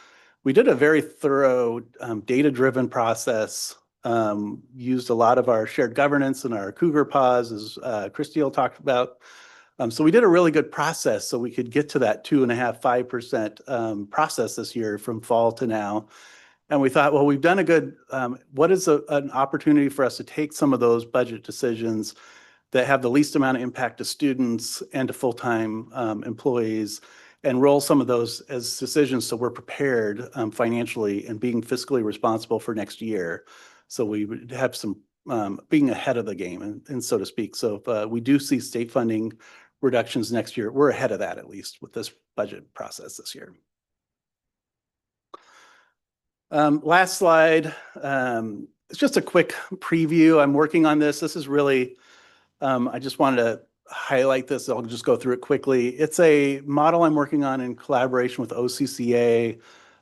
we did a very thorough data-driven process, used a lot of our shared governance and our Cougar pause, as Christy talked about. So we did a really good process so we could get to that 2.5%, 5% process this year from fall to now. And we thought, well, we've done a good, what is an opportunity for us to take some of those budget decisions that have the least amount of impact to students and to full-time employees and roll some of those as decisions so we're prepared financially and being fiscally responsible for next year. So we would have some being ahead of the game and so to speak. So if we do see state funding reductions next year, we're ahead of that at least with this budget process this year. Last slide. It's just a quick preview. I'm working on this. This is really, I just wanted to highlight this. I'll just go through it quickly. It's a model I'm working on in collaboration with OCCA,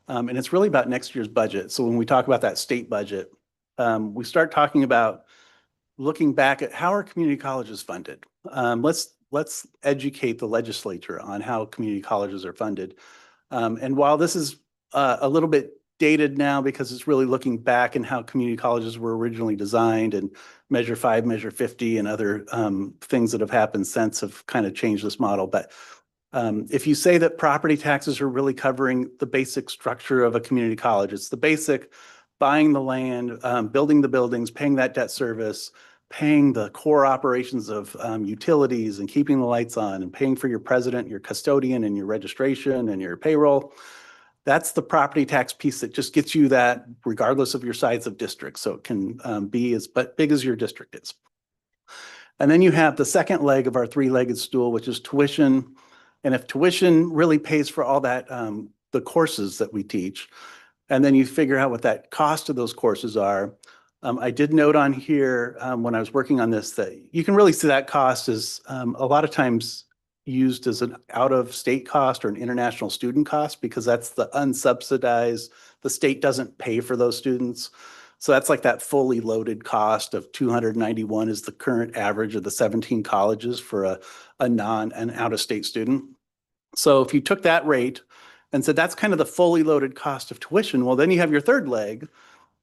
and it's really about next year's budget. So when we talk about that state budget, we start talking about looking back at how are community colleges funded. Let's educate the legislature on how community colleges are funded. And while this is a little bit dated now because it's really looking back and how community colleges were originally designed, and Measure 5, Measure 50 and other things that have happened since have kind of changed this model. But if you say that property taxes are really covering the basic structure of a community college, it's the basic buying the land, building the buildings, paying that debt service, paying the core operations of utilities and keeping the lights on and paying for your president, your custodian and your registration and your payroll. That's the property tax piece that just gets you that regardless of your size of district. So it can be as big as your district is. And then you have the second leg of our three-legged stool, which is tuition. And if tuition really pays for all that, the courses that we teach, and then you figure out what that cost of those courses are. I did note on here when I was working on this that you can really see that cost is a lot of times used as an out-of-state cost or an international student cost because that's the unsubsidized. The state doesn't pay for those students. So that's like that fully loaded cost of 291 is the current average of the 17 colleges for an out-of-state student. So if you took that rate and said that's kind of the fully loaded cost of tuition, well, then you have your third leg,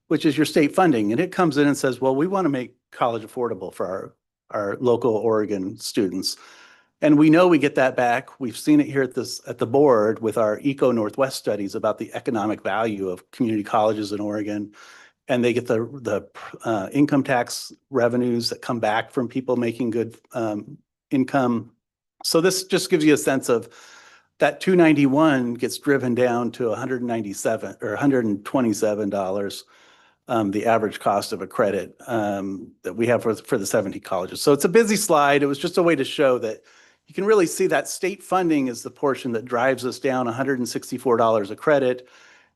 which is your state funding. And it comes in and says, well, we want to make college affordable for our local Oregon students. And we know we get that back. We've seen it here at the board with our Eco Northwest studies about the economic value of community colleges in Oregon. And they get the income tax revenues that come back from people making good income. So this just gives you a sense of that 291 gets driven down to 197 or $127. The average cost of a credit that we have for the 70 colleges. So it's a busy slide. It was just a way to show that you can really see that state funding is the portion that drives us down $164 a credit,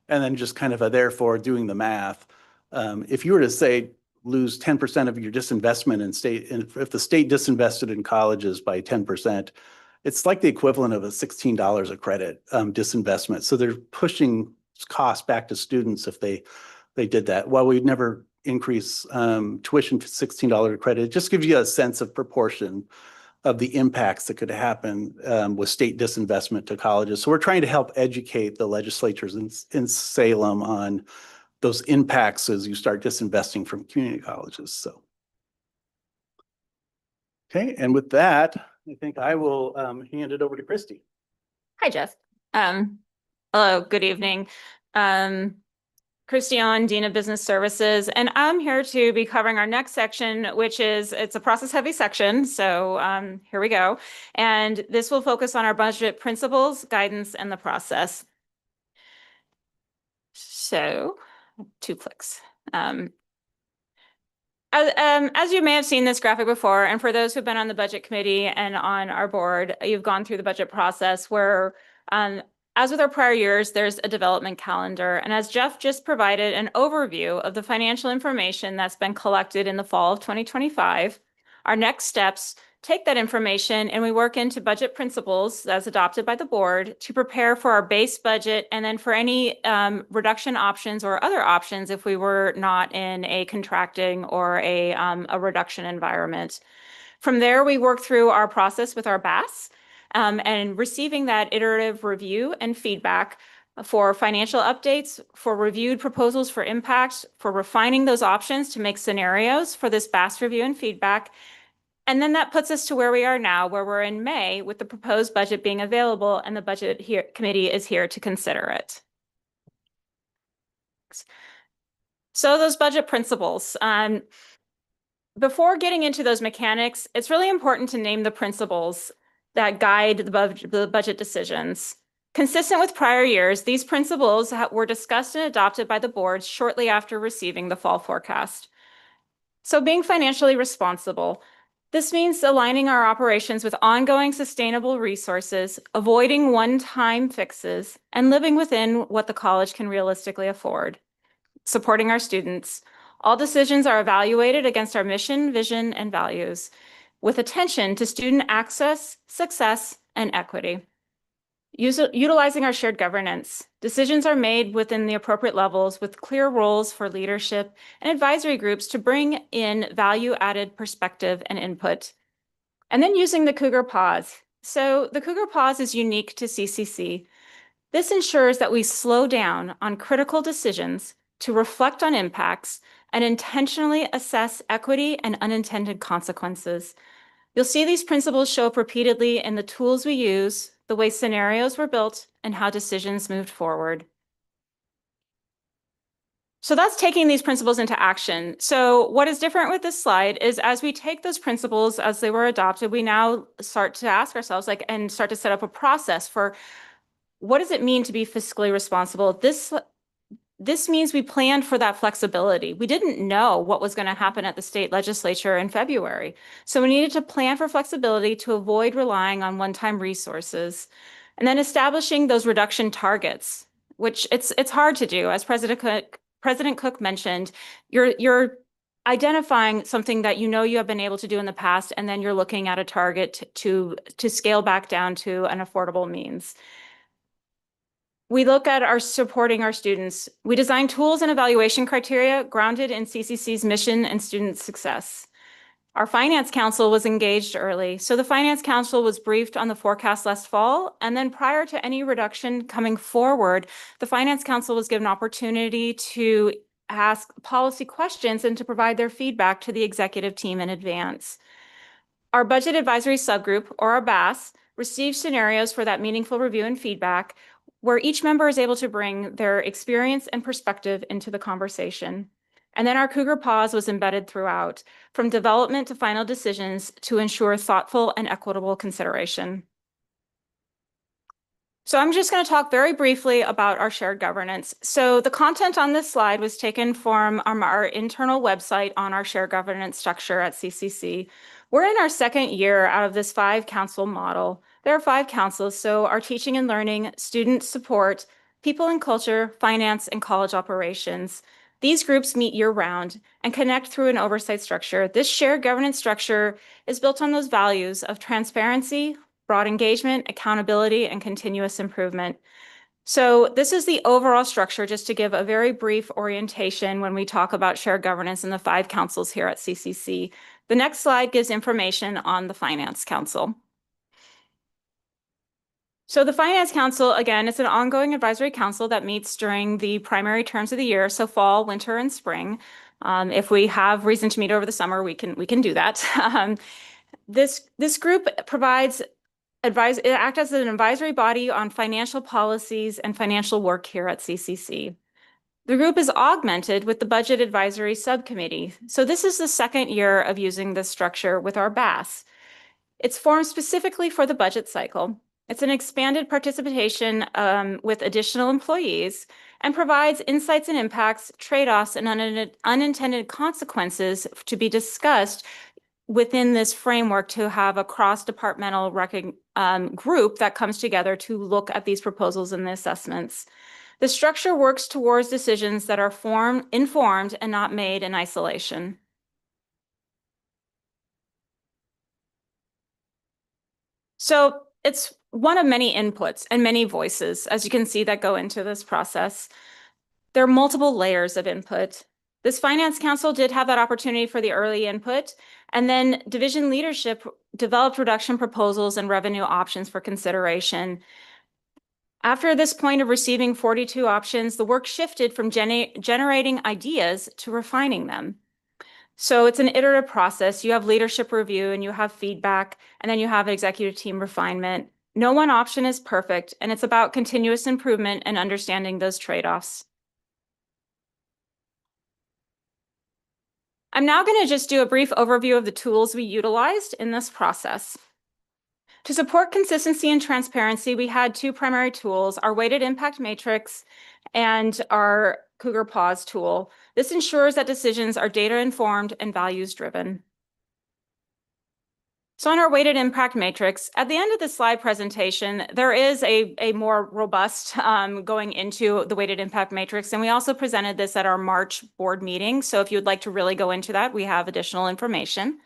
and then just kind of therefore doing the math. If you were to say lose 10% of your disinvestment in state, and if the state disinvested in colleges by 10%, it's like the equivalent of a $16 a credit disinvestment. So they're pushing costs back to students if they did that. While we'd never increase tuition to $16 a credit, it just gives you a sense of proportion of the impacts that could happen with state disinvestment to colleges. So we're trying to help educate the legislatures in Salem on those impacts as you start disinvesting from community colleges. So, okay, and with that, I think I will hand it over to Christy. Hi, Jeff. Hello, good evening. Christiane, Dean of Business Services, and I'm here to be covering our next section, which is, it's a process-heavy section, so here we go. And this will focus on our budget principles, guidance, and the process. So, 2 clicks. As you may have seen this graphic before, and for those who've been on the budget committee and on our board, you've gone through the budget process where as with our prior years, there's a development calendar. And as Jeff just provided an overview of the financial information that's been collected in the fall of 2025, our next steps take that information and we work into budget principles that's adopted by the board to prepare for our base budget and then for any reduction options or other options if we were not in a contracting or a reduction environment. From there, we work through our process with our BAS. And receiving that iterative review and feedback for financial updates, for reviewed proposals for impact, for refining those options to make scenarios for this BAS review and feedback. And then that puts us to where we are now, where we're in May with the proposed budget being available and the budget committee is here to consider it. So those budget principles. Before getting into those mechanics, it's really important to name the principles that guide the budget decisions. Consistent with prior years, these principles were discussed and adopted by the board shortly after receiving the fall forecast. So being financially responsible. This means aligning our operations with ongoing sustainable resources, avoiding one-time fixes, and living within what the college can realistically afford. Supporting our students. All decisions are evaluated against our mission, vision, and values, with attention to student access, success, and equity. Utilizing our shared governance. Decisions are made within the appropriate levels with clear roles for leadership and advisory groups to bring in value-added perspective and input. And then using the Cougar Pause. So the Cougar Pause is unique to CCC. This ensures that we slow down on critical decisions to reflect on impacts and intentionally assess equity and unintended consequences. You'll see these principles show up repeatedly in the tools we use, the way scenarios were built, and how decisions moved forward. So that's taking these principles into action. So what is different with this slide is as we take those principles as they were adopted, we now start to ask ourselves and start to set up a process for what does it mean to be fiscally responsible? This means we planned for that flexibility. We didn't know what was going to happen at the state legislature in February. So we needed to plan for flexibility to avoid relying on one-time resources. And then establishing those reduction targets, which it's hard to do. As President Cook mentioned, you're identifying something that you know you have been able to do in the past, and then you're looking at a target to scale back down to an affordable means. We look at supporting our students. We design tools and evaluation criteria grounded in CCC's mission and student success. Our Finance Council was engaged early. So the Finance Council was briefed on the forecast last fall. And then prior to any reduction coming forward, the Finance Council was given opportunity to ask policy questions and to provide their feedback to the executive team in advance. Our Budget Advisory Subgroup, or our BAS, receives scenarios for that meaningful review and feedback, where each member is able to bring their experience and perspective into the conversation. And then our Cougar Pause was embedded throughout, from development to final decisions to ensure thoughtful and equitable consideration. So I'm just going to talk very briefly about our shared governance. So the content on this slide was taken from our internal website on our shared governance structure at CCC. We're in our second year out of this 5-council model. There are 5 councils, so our teaching and learning, student support, people and culture, finance, and college operations. These groups meet year-round and connect through an oversight structure. This shared governance structure is built on those values of transparency, broad engagement, accountability, and continuous improvement. So this is the overall structure, just to give a very brief orientation when we talk about shared governance in the 5 councils here at CCC. The next slide gives information on the Finance Council. So the Finance Council, again, is an ongoing advisory council that meets during the primary terms of the year, so fall, winter, and spring. If we have reason to meet over the summer, we can do that. This group provides it acts as an advisory body on financial policies and financial work here at CCC. The group is augmented with the Budget Advisory Subcommittee. So this is the second year of using this structure with our BAS. It's formed specifically for the budget cycle. It's an expanded participation with additional employees and provides insights and impacts, trade-offs, and unintended consequences to be discussed within this framework to have a cross-departmental group that comes together to look at these proposals and the assessments. The structure works towards decisions that are informed and not made in isolation. So it's one of many inputs and many voices, as you can see, that go into this process. There are multiple layers of input. This Finance Council did have that opportunity for the early input, and then division leadership developed reduction proposals and revenue options for consideration. After this point of receiving 42 options, the work shifted from generating ideas to refining them. So it's an iterative process. You have leadership review and you have feedback, and then you have executive team refinement. No one option is perfect, and it's about continuous improvement and understanding those trade-offs. I'm now going to just do a brief overview of the tools we utilized in this process. To support consistency and transparency, we had two primary tools, our weighted impact matrix and our Cougar Pause tool. This ensures that decisions are data-informed and values-driven. So on our weighted impact matrix, at the end of the slide presentation, there is a more robust going into the weighted impact matrix. And we also presented this at our March board meeting. So if you'd like to really go into that, we have additional information.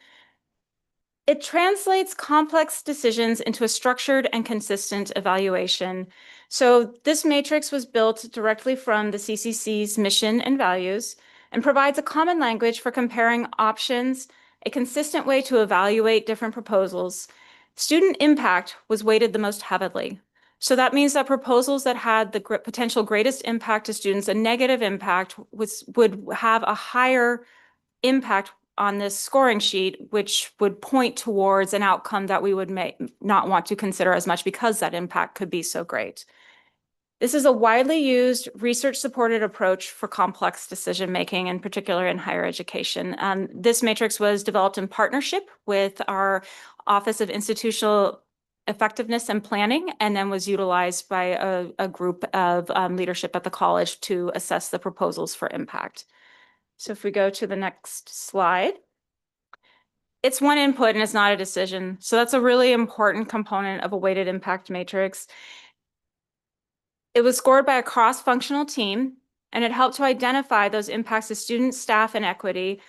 It translates complex decisions into a structured and consistent evaluation. So this matrix was built directly from the CCC's mission and values and provides a common language for comparing options, a consistent way to evaluate different proposals. Student impact was weighted the most heavily. So that means that proposals that had the potential greatest impact to students, a negative impact, would have a higher impact on this scoring sheet, which would point towards an outcome that we would not want to consider as much because that impact could be so great. This is a widely used research-supported approach for complex decision-making, in particular in higher education. This matrix was developed in partnership with our Office of Institutional Effectiveness and Planning, and then was utilized by a group of leadership at the college to assess the proposals for impact. So if we go to the next slide, it's one input and it's not a decision. So that's a really important component of a weighted impact matrix. It was scored by a cross-functional team, and it helped to identify those impacts to students, staff, and equity.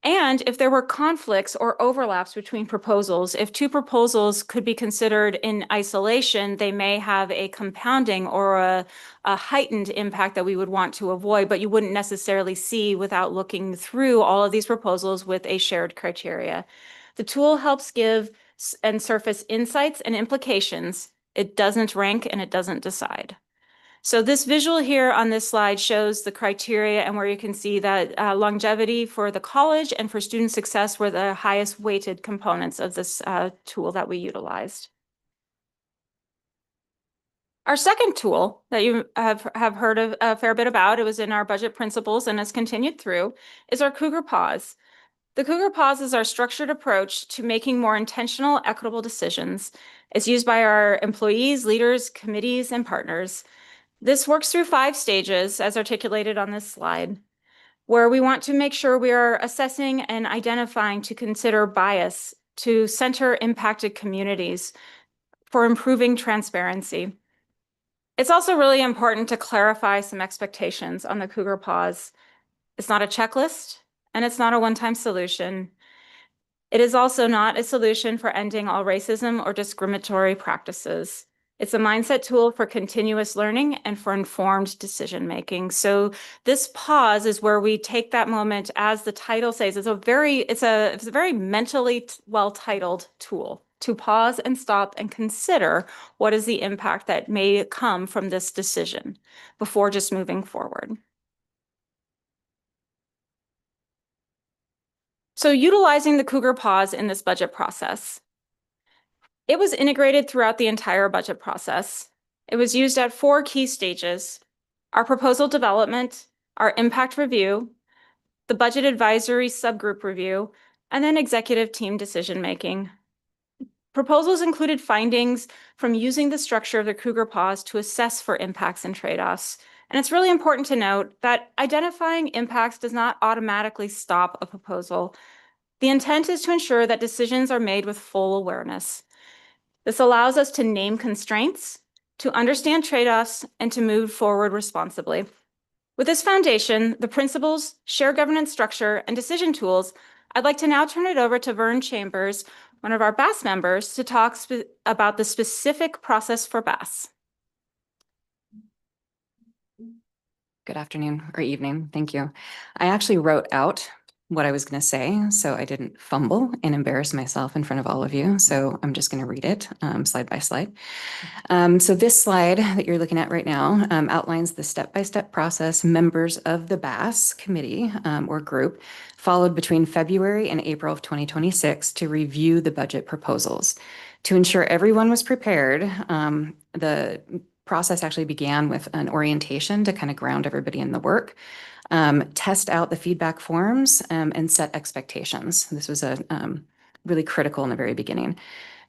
And if there were conflicts or overlaps between proposals, if two proposals could be considered in isolation, they may have a compounding or a heightened impact that we would want to avoid, but you wouldn't necessarily see without looking through all of these proposals with a shared criteria. The tool helps give and surface insights and implications. It doesn't rank and it doesn't decide. So this visual here on this slide shows the criteria and where you can see that longevity for the college and for student success were the highest weighted components of this tool that we utilized. Our second tool that you have heard of a fair bit about, it was in our budget principles and has continued through, is our Cougar Pause. The Cougar Pause is our structured approach to making more intentional, equitable decisions. It's used by our employees, leaders, committees, and partners. This works through 5 stages, as articulated on this slide, where we want to make sure we are assessing and identifying to consider bias, to center impacted communities, for improving transparency. It's also really important to clarify some expectations on the Cougar Pause. It's not a checklist, and it's not a one-time solution. It is also not a solution for ending all racism or discriminatory practices. It's a mindset tool for continuous learning and for informed decision-making. So this pause is where we take that moment, as the title says, it's a very mentally well-titled tool to pause and stop and consider what is the impact that may come from this decision before just moving forward. So utilizing the Cougar Pause in this budget process. It was integrated throughout the entire budget process. It was used at 4 key stages: our proposal development, our impact review, the budget advisory subgroup review, and then executive team decision-making. Proposals included findings from using the structure of the Cougar Pause to assess for impacts and trade-offs. And it's really important to note that identifying impacts does not automatically stop a proposal. The intent is to ensure that decisions are made with full awareness. This allows us to name constraints, to understand trade-offs, and to move forward responsibly. With this foundation, the principles, shared governance structure, and decision tools, I'd like to now turn it over to Vern Chambers, one of our BAS members, to talk about the specific process for BAS. Good afternoon or evening. Thank you. I actually wrote out what I was going to say, so I didn't fumble and embarrass myself in front of all of you. So I'm just going to read it slide by slide. So this slide that you're looking at right now outlines the step-by-step process members of the BAS committee or group followed between February and April of 2026 to review the budget proposals. To ensure everyone was prepared, the process actually began with an orientation to kind of ground everybody in the work. test out the feedback forms, and set expectations. This was a really critical in the very beginning.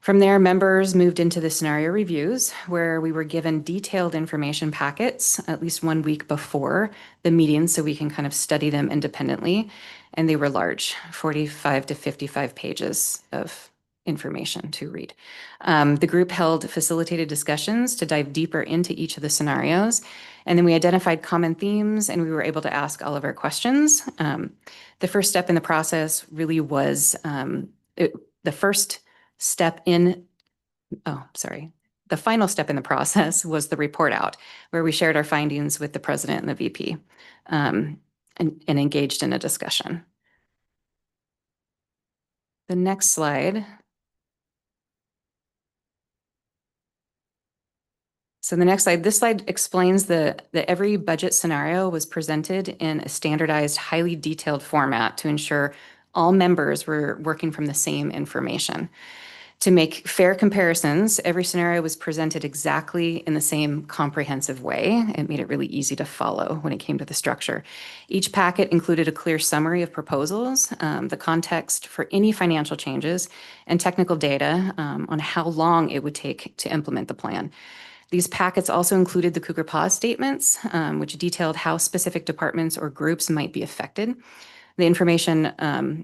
From there, members moved into the scenario reviews, where we were given detailed information packets at least 1 week before the meeting so we can kind of study them independently. And they were large, 45 to 55 pages of information to read. The group held facilitated discussions to dive deeper into each of the scenarios. And then we identified common themes and we were able to ask all of our questions. The first step in the process really was the final step in the process was the report out, where we shared our findings with the president and the VP, and engaged in a discussion. The next slide. So the next slide, this slide explains that every budget scenario was presented in a standardized, highly detailed format to ensure all members were working from the same information. To make fair comparisons, every scenario was presented exactly in the same comprehensive way. It made it really easy to follow when it came to the structure. Each packet included a clear summary of proposals, the context for any financial changes, and technical data on how long it would take to implement the plan. These packets also included the Cougar Pause statements, which detailed how specific departments or groups might be affected. The information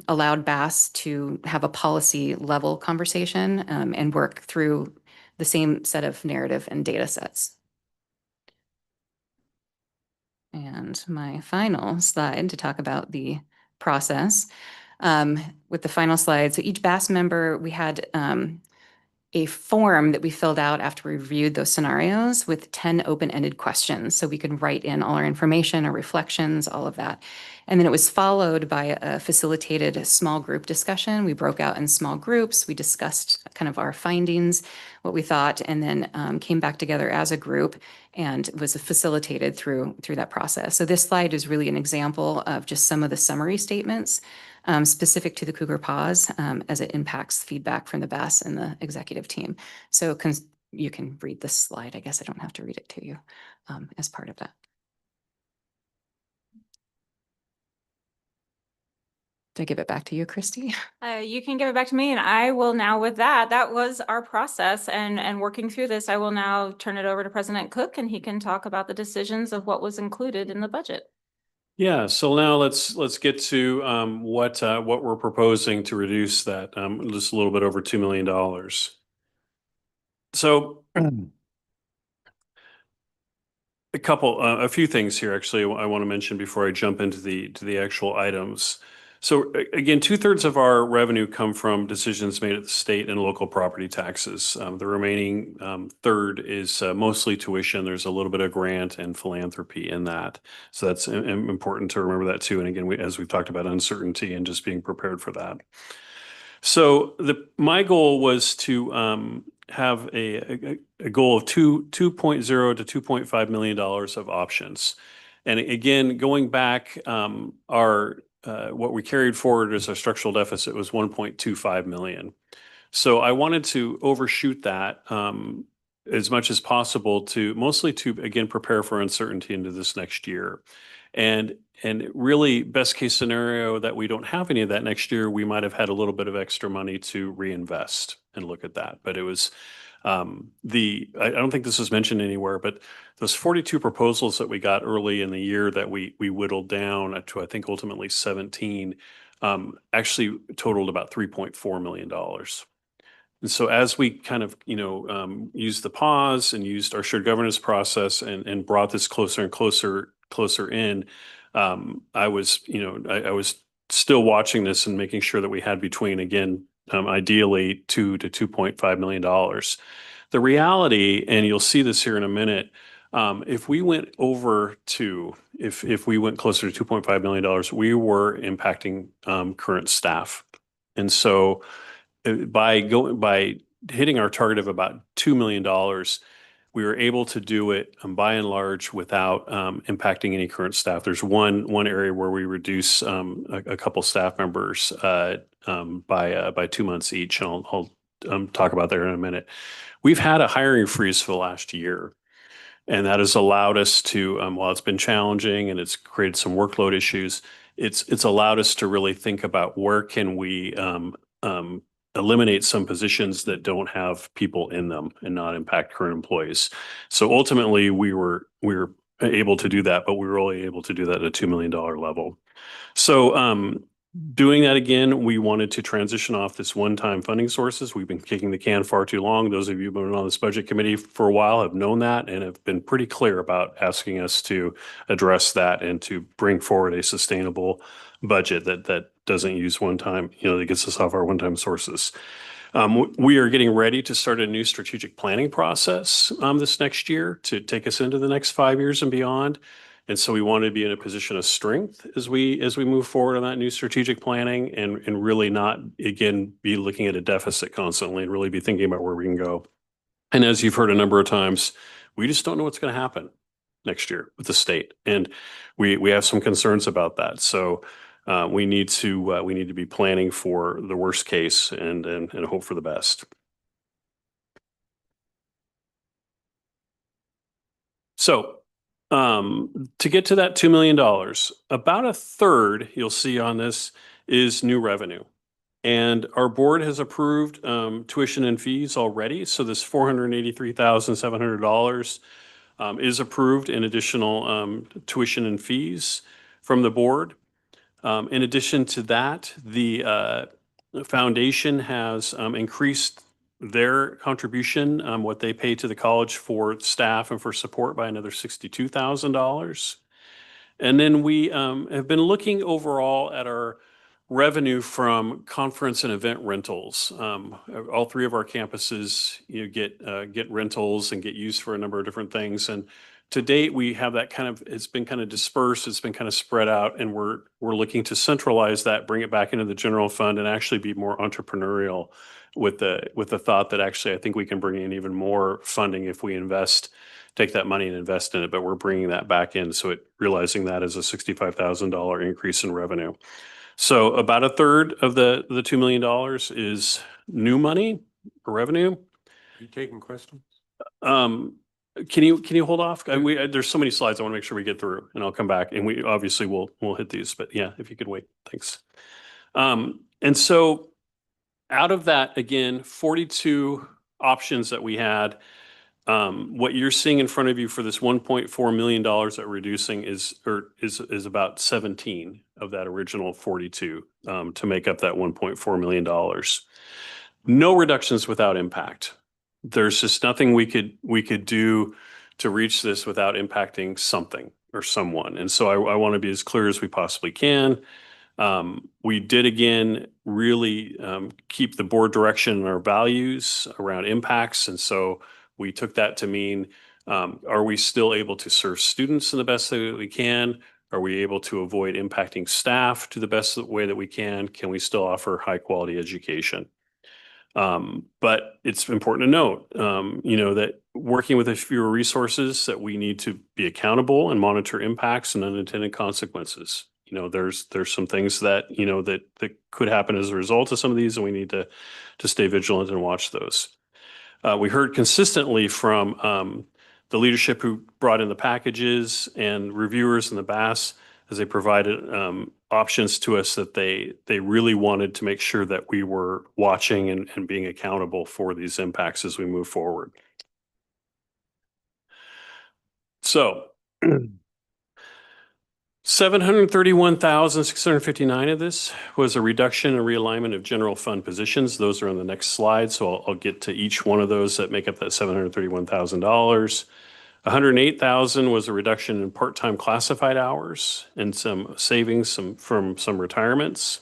allowed BAS to have a policy level conversation and work through the same set of narrative and data sets. And my final slide to talk about the process. With the final slide, so each BAS member, we had a form that we filled out after we reviewed those scenarios with 10 open-ended questions. So we could write in all our information, our reflections, all of that. And then it was followed by a facilitated small group discussion. We broke out in small groups. We discussed kind of our findings, what we thought, and then came back together as a group and was facilitated through that process. So this slide is really an example of just some of the summary statements specific to the Cougar Pause as it impacts feedback from the BAS and the executive team. So you can read this slide. I guess I don't have to read it to you as part of that. Do I give it back to you, Christy? You can give it back to me, and I will now, with that was our process, and working through this, I will now turn it over to President Cook, and he can talk about the decisions of what was included in the budget. Yeah, so now let's get to what we're proposing to reduce that just a little bit over $2 million. So a few things here actually I want to mention before I jump into the actual items. So again, 2/3 of our revenue come from decisions made at the state and local property taxes. The remaining third is mostly tuition. There's a little bit of grant and philanthropy in that. So that's important to remember that too. And again, as we've talked about uncertainty and just being prepared for that. So my goal was to have a goal of $2.0 to $2.5 million of options. And again, going back, what we carried forward as our structural deficit was 1.25 million. So I wanted to overshoot that as much as possible mostly to again prepare for uncertainty into this next year. And really best case scenario that we don't have any of that next year, we might have had a little bit of extra money to reinvest and look at that. But it was I don't think this was mentioned anywhere, but those 42 proposals that we got early in the year that we whittled down to, I think, ultimately 17, actually totaled about $3.4 million. And so as we kind of, used the pause and used our shared governance process and brought this closer and closer in, I was still watching this and making sure that we had between, again, ideally $2 to $2.5 million. The reality, and you'll see this here in a minute, if we went closer to $2.5 million, we were impacting current staff. And so by hitting our target of about $2 million, we were able to do it by and large without impacting any current staff. There's one area where we reduce a couple staff members by 2 months each. And I'll talk about that in a minute. We've had a hiring freeze for the last year. And that has allowed us to, while it's been challenging and it's created some workload issues, it's allowed us to really think about where can we eliminate some positions that don't have people in them and not impact current employees. So ultimately, we were able to do that, but we were only able to do that at a $2 million level. So doing that again, we wanted to transition off this one-time funding sources. We've been kicking the can far too long. Those of you who've been on this budget committee for a while have known that and have been pretty clear about asking us to address that and to bring forward a sustainable budget that doesn't use one-time, that gets us off our one-time sources. We are getting ready to start a new strategic planning process this next year to take us into the next 5 years and beyond. And so we want to be in a position of strength as we move forward on that new strategic planning and really not, again, be looking at a deficit constantly and really be thinking about where we can go. And as you've heard a number of times, we just don't know what's going to happen next year with the state. And we have some concerns about that. So we need to be planning for the worst case and hope for the best. So to get to that $2 million, about a third you'll see on this is new revenue. And our board has approved tuition and fees already. So this $483,700 is approved in additional tuition and fees from the board. In addition to that, the foundation has increased their contribution, what they pay to the college for staff and for support by another $62,000. And then we have been looking overall at our revenue from conference and event rentals. All three of our campuses, get rentals and get used for a number of different things. And to date, we have that it's been kind of dispersed, it's been kind of spread out, and we're looking to centralize that, bring it back into the general fund, and actually be more entrepreneurial with the thought that actually I think we can bring in even more funding if we take that money and invest in it, but we're bringing that back in. So realizing that as a $65,000 increase in revenue. So about a third of the $2 million is new money or revenue. Are you taking questions? Can you hold off? There's so many slides I want to make sure we get through, and I'll come back, and we obviously we'll hit these, but yeah, if you could wait, thanks. And so out of that, again, 42 options that we had, what you're seeing in front of you for this $1.4 million that we're reducing is about 17 of that original 42 to make up that $1.4 million. No reductions without impact. There's just nothing we could do to reach this without impacting something or someone. And so I want to be as clear as we possibly can. We did, again, really keep the board direction and our values around impacts. And so we took that to mean, are we still able to serve students in the best way that we can? Are we able to avoid impacting staff to the best way that we can? Can we still offer high quality education? But it's important to note, that working with fewer resources, that we need to be accountable and monitor impacts and unintended consequences. There's some things that that could happen as a result of some of these, and we need to stay vigilant and watch those. We heard consistently from the leadership who brought in the packages and reviewers in the BAS as they provided options to us that they really wanted to make sure that we were watching and being accountable for these impacts as we move forward. So 731,659 of this was a reduction and realignment of general fund positions. Those are on the next slide, so I'll get to each one of those that make up that $731,000. 108,000 was a reduction in part-time classified hours and some savings from some retirements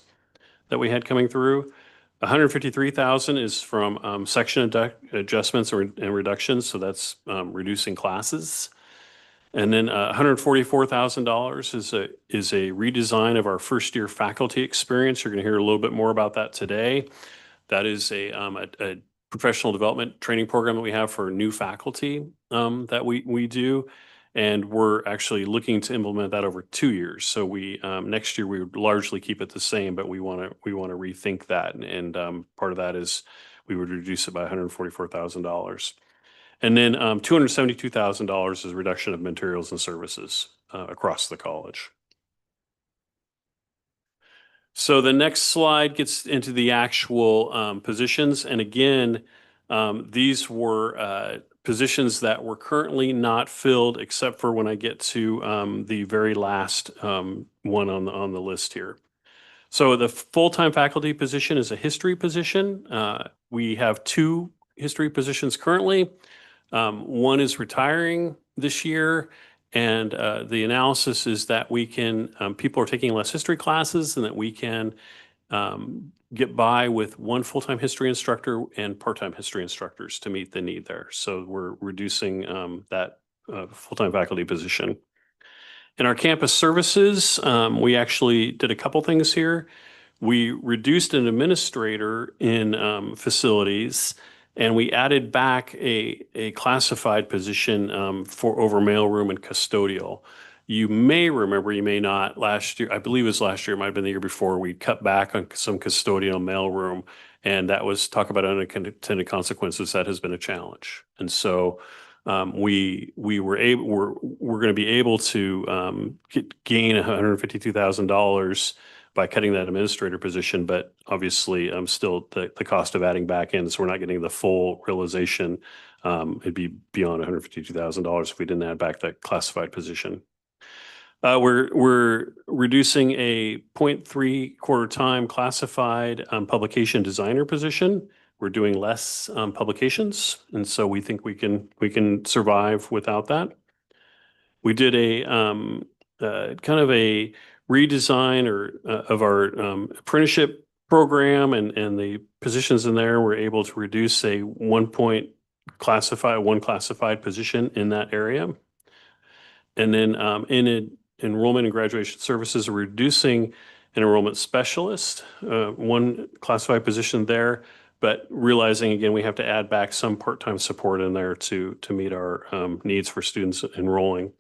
that we had coming through. 153,000 is from section adjustments and reductions, so that's reducing classes. And then $144,000 is a redesign of our first year faculty experience. You're going to hear a little bit more about that today. That is a professional development training program that we have for new faculty that we do. And we're actually looking to implement that over 2 years. So we next year we would largely keep it the same, but we want to rethink that. And part of that is we would reduce it by $144,000. And then $272,000 is reduction of materials and services across the college. So the next slide gets into the actual positions. And again, these were positions that were currently not filled, except for when I get to the very last one on the list here. So the full-time faculty position is a history position. We have 2 history positions currently. One is retiring this year, and the analysis is that we can, people are taking less history classes and that we can get by with 1 full-time history instructor and part-time history instructors to meet the need there. So we're reducing that full-time faculty position. In our campus services, we actually did a couple things here. We reduced an administrator in facilities, and we added back a classified position for over mailroom and custodial. You may remember, you may not, last year, I believe it was last year, it might have been the year before, we cut back on some custodial mailroom, and that was talk about unintended consequences. That has been a challenge. And so we're going to be able to gain $152,000 by cutting that administrator position, but obviously still the cost of adding back in, so we're not getting the full realization. It'd be beyond $152,000 if we didn't add back that classified position. We're reducing a 0.3 quarter time classified publication designer position. We're doing less publications, and so we think we can survive without that. We did a kind of a redesign of our apprenticeship program, and the positions in there. We're able to reduce a one classified position in that area. And then in enrollment and graduation services, we're reducing an enrollment specialist, 1 classified position there, but realizing again, we have to add back some part-time support in there to meet our needs for students enrolling.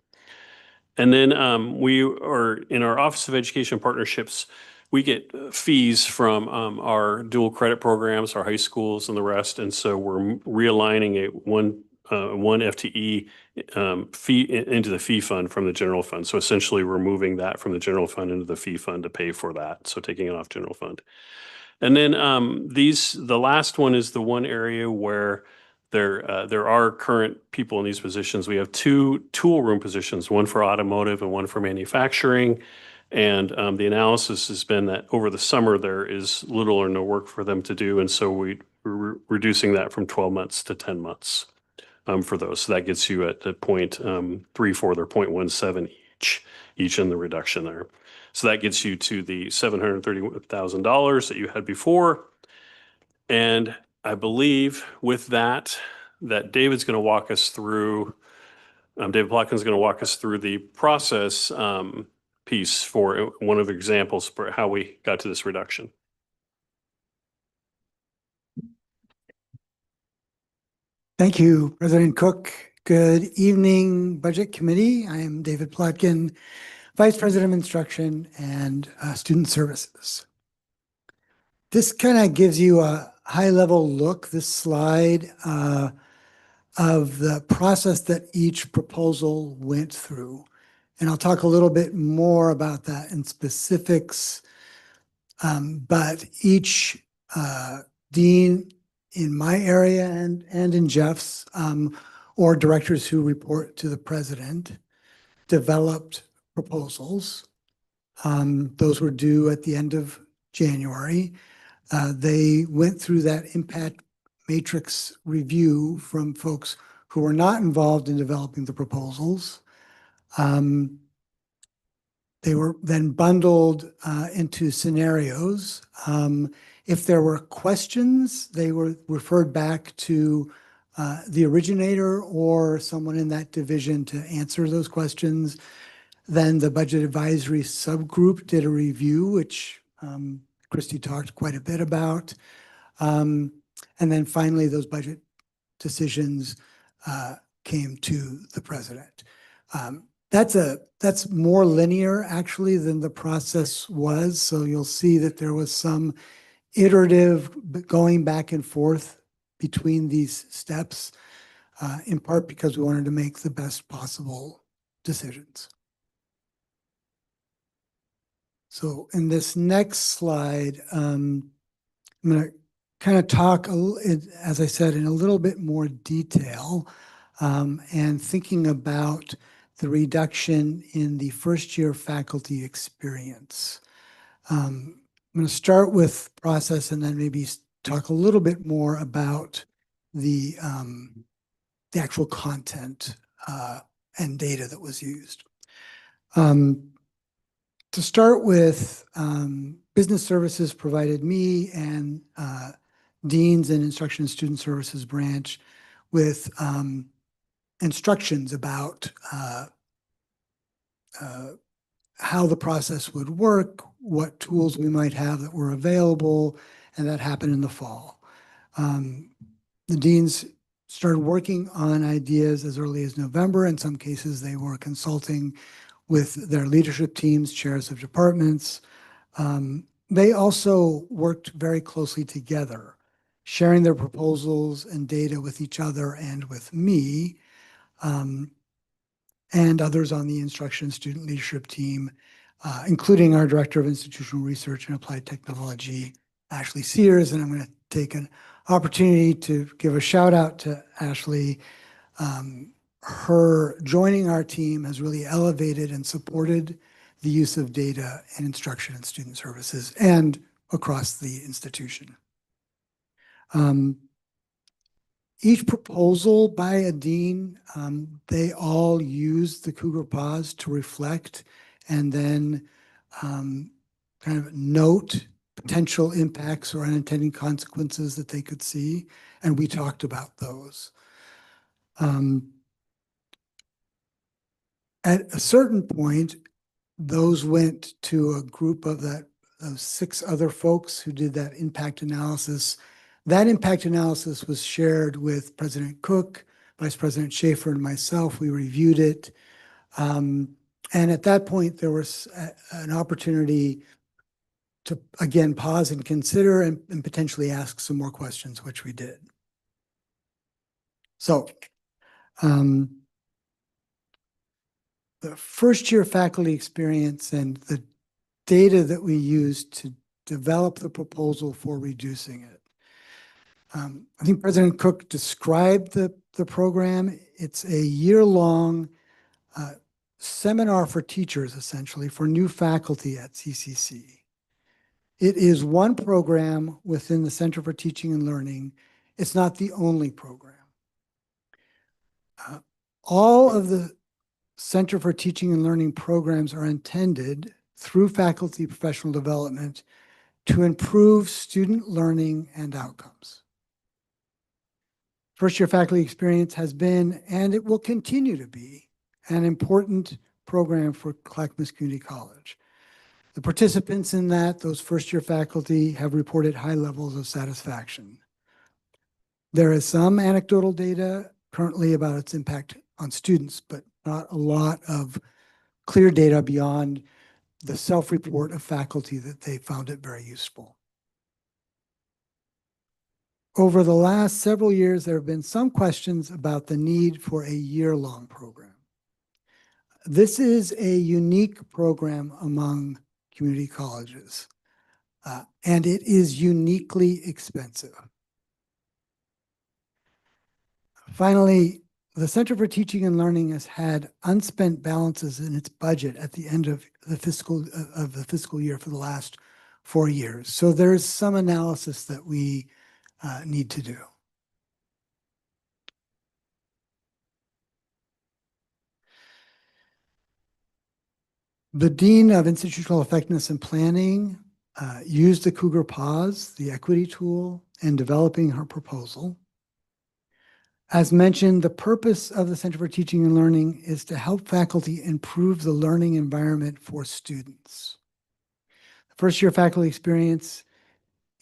And then we are in our Office of Education Partnerships, we get fees from our dual credit programs, our high schools and the rest. And so we're realigning one FTE fee into the fee fund from the general fund. So essentially we're moving that from the general fund into the fee fund to pay for that. So taking it off general fund. And then the last one is the one area where there are current people in these positions. We have 2 tool room positions, one for automotive and one for manufacturing. And the analysis has been that over the summer, there is little or no work for them to do. And so we're reducing that from 12 months to 10 months for those. So that gets you at the 0.34 or 0.17 each in the reduction there. So that gets you to the $731,000 that you had before. And I believe with that David's going to walk us through, David Plotkin's going to walk us through the process piece for one of the examples for how we got to this reduction. Thank you, President Cook. Good evening, Budget Committee. I am David Plotkin, Vice President of Instruction and Student Services. This kind of gives you a high-level look, this slide, of the process that each proposal went through. And I'll talk a little bit more about that in specifics. But each dean in my area and in Jeff's, or directors who report to the president, developed proposals. Those were due at the end of January. They went through that impact matrix review from folks who were not involved in developing the proposals. They were then bundled into scenarios. If there were questions, they were referred back to the originator or someone in that division to answer those questions. Then the budget advisory subgroup did a review, which Christy talked quite a bit about. And then finally, those budget decisions came to the president. That's more linear actually than the process was. So you'll see that there was some iterative going back and forth between these steps. in part because we wanted to make the best possible decisions. So in this next slide, I'm going to kind of talk, as I said, in a little bit more detail, and thinking about the reduction in the first year faculty experience. I'm going to start with process and then maybe talk a little bit more about the actual content and data that was used. To start with, business services provided me and deans and instruction and student services branch with instructions about how the process would work, what tools we might have that were available, and that happened in the fall. The deans started working on ideas as early as November. In some cases, they were consulting with their leadership teams, chairs of departments. They also worked very closely together, sharing their proposals and data with each other and with me, and others on the instruction student leadership team, including our Director of Institutional Research and Applied Technology, Ashley Sears. And I'm going to take an opportunity to give a shout out to Ashley. Her joining our team has really elevated and supported the use of data in instruction and student services and across the institution. Each proposal by a dean, they all use the Cougar Pause to reflect and then kind of note potential impacts or unintended consequences that they could see. And we talked about those. At a certain point, those went to a group of those 6 other folks who did that impact analysis. That impact analysis was shared with President Cook, Vice President Schaefer, and myself. We reviewed it. And at that point, there was an opportunity to, again, pause and consider and potentially ask some more questions, which we did. So, the first year faculty experience and the data that we used to develop the proposal for reducing it. I think President Cook described the program. It's a year-long seminar for teachers, essentially, for new faculty at CCC. It is one program within the Center for Teaching and Learning. It's not the only program. All of the Center for Teaching and Learning programs are intended through faculty professional development to improve student learning and outcomes. First year faculty experience has been, and it will continue to be, an important program for Clackamas Community College. The participants in that, those first year faculty, have reported high levels of satisfaction. There is some anecdotal data currently about its impact on students, but not a lot of clear data beyond the self-report of faculty that they found it very useful. Over the last several years, there have been some questions about the need for a year-long program. This is a unique program among community colleges, and it is uniquely expensive. Finally, the Center for Teaching and Learning has had unspent balances in its budget at the end of the fiscal year for the last 4 years. So there's some analysis that we need to do. The Dean of Institutional Effectiveness and Planning used the Cougar Pause, the equity tool, in developing her proposal. As mentioned, the purpose of the Center for Teaching and Learning is to help faculty improve the learning environment for students. The first year faculty experience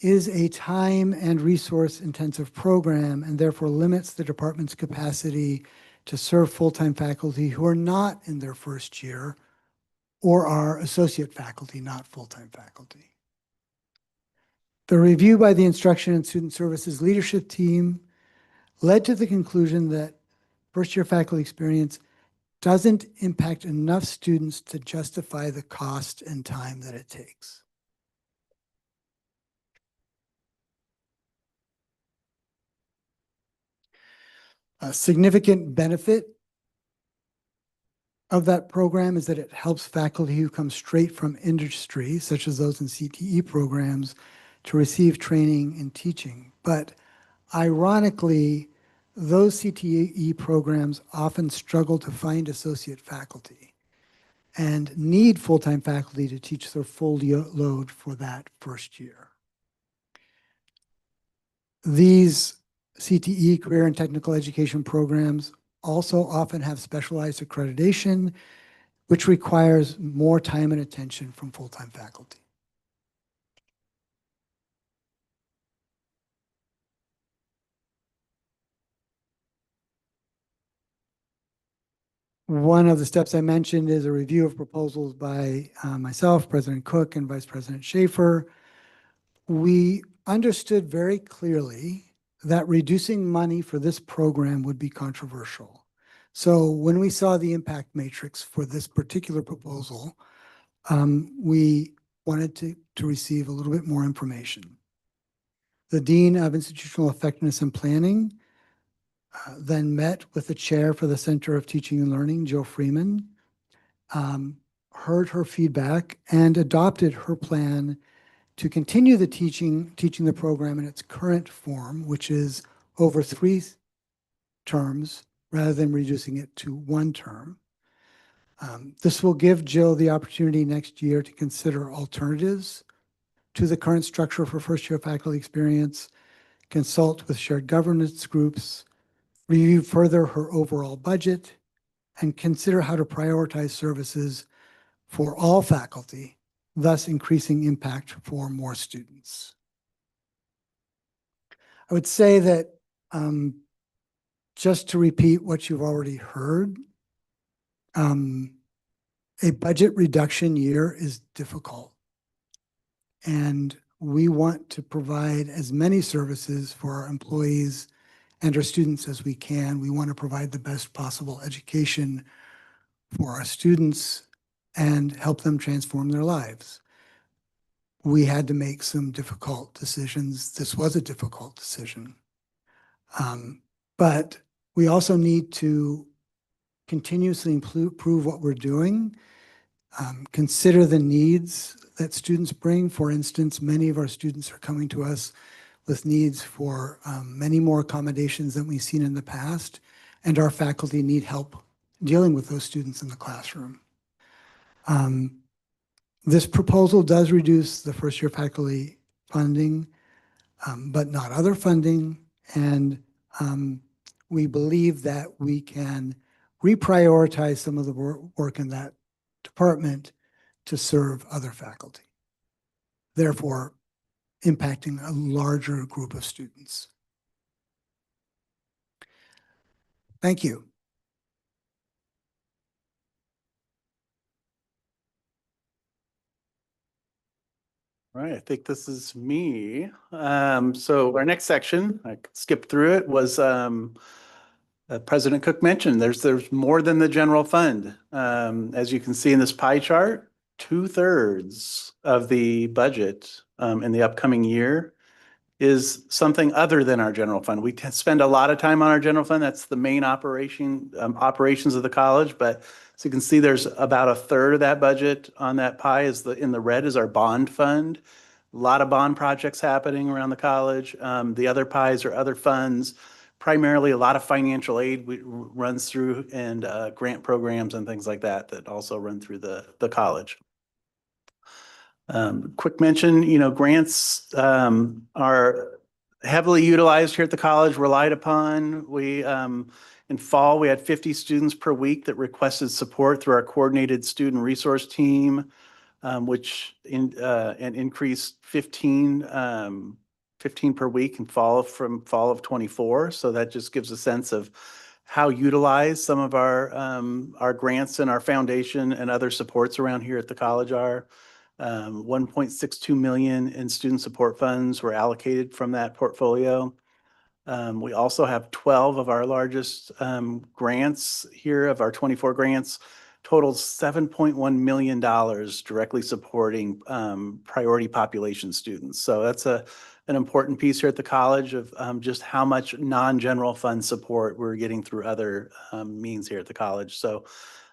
is a time and resource intensive program and therefore limits the department's capacity to serve full-time faculty who are not in their first year or are associate faculty, not full-time faculty. The review by the Instruction and Student Services leadership team led to the conclusion that first-year faculty experience doesn't impact enough students to justify the cost and time that it takes. A significant benefit of that program is that it helps faculty who come straight from industry, such as those in CTE programs, to receive training in teaching. But ironically, those CTE programs often struggle to find associate faculty and need full-time faculty to teach their full load for that first year. These CTE, career and technical education programs, also often have specialized accreditation, which requires more time and attention from full-time faculty. One of the steps I mentioned is a review of proposals by myself, President Cook, and Vice President Schaefer. We understood very clearly that reducing money for this program would be controversial. So when we saw the impact matrix for this particular proposal, we wanted to receive a little bit more information. The Dean of Institutional Effectiveness and Planning then met with the chair for the Center of Teaching and Learning, Jill Freeman, heard her feedback and adopted her plan to continue the teaching the program in its current form, which is over 3 terms rather than reducing it to 1 term. This will give Jill the opportunity next year to consider alternatives to the current structure for first-year faculty experience, consult with shared governance groups, review further her overall budget, and consider how to prioritize services for all faculty, thus increasing impact for more students. I would say that just to repeat what you've already heard, a budget reduction year is difficult. And we want to provide as many services for our employees and our students as we can. We want to provide the best possible education for our students and help them transform their lives. We had to make some difficult decisions. This was a difficult decision. But we also need to continuously improve what we're doing, consider the needs that students bring. For instance, many of our students are coming to us with needs for many more accommodations than we've seen in the past, and our faculty need help dealing with those students in the classroom. This proposal does reduce the first-year faculty funding, but not other funding, and we believe that we can reprioritize some of the work in that department to serve other faculty, therefore impacting a larger group of students. Thank you. All right, I think this is me. So our next section, I skipped through it, was President Cook mentioned there's more than the general fund. As you can see in this pie chart, 2/3 of the budget in the upcoming year is something other than our general fund. We spend a lot of time on our general fund. That's the main operations of the college. But as you can see, there's about 1/3 of that budget on that pie in the red is our bond fund. A lot of bond projects happening around the college. The other pies are other funds, primarily a lot of financial aid runs through, and grant programs and things like that also run through the college. Quick mention, grants are heavily utilized here at the college, relied upon. In fall, we had 50 students per week that requested support through our coordinated student resource team, which increased 15 per week in fall of 24. So that just gives a sense of how utilized some of our grants and our foundation and other supports around here at the college are. 1.62 million in student support funds were allocated from that portfolio. We also have 12 of our largest grants here. Of our 24 grants, totals $7.1 million directly supporting priority population students. So that's an important piece here at the college of just how much non-general fund support we're getting through other means here at the college. So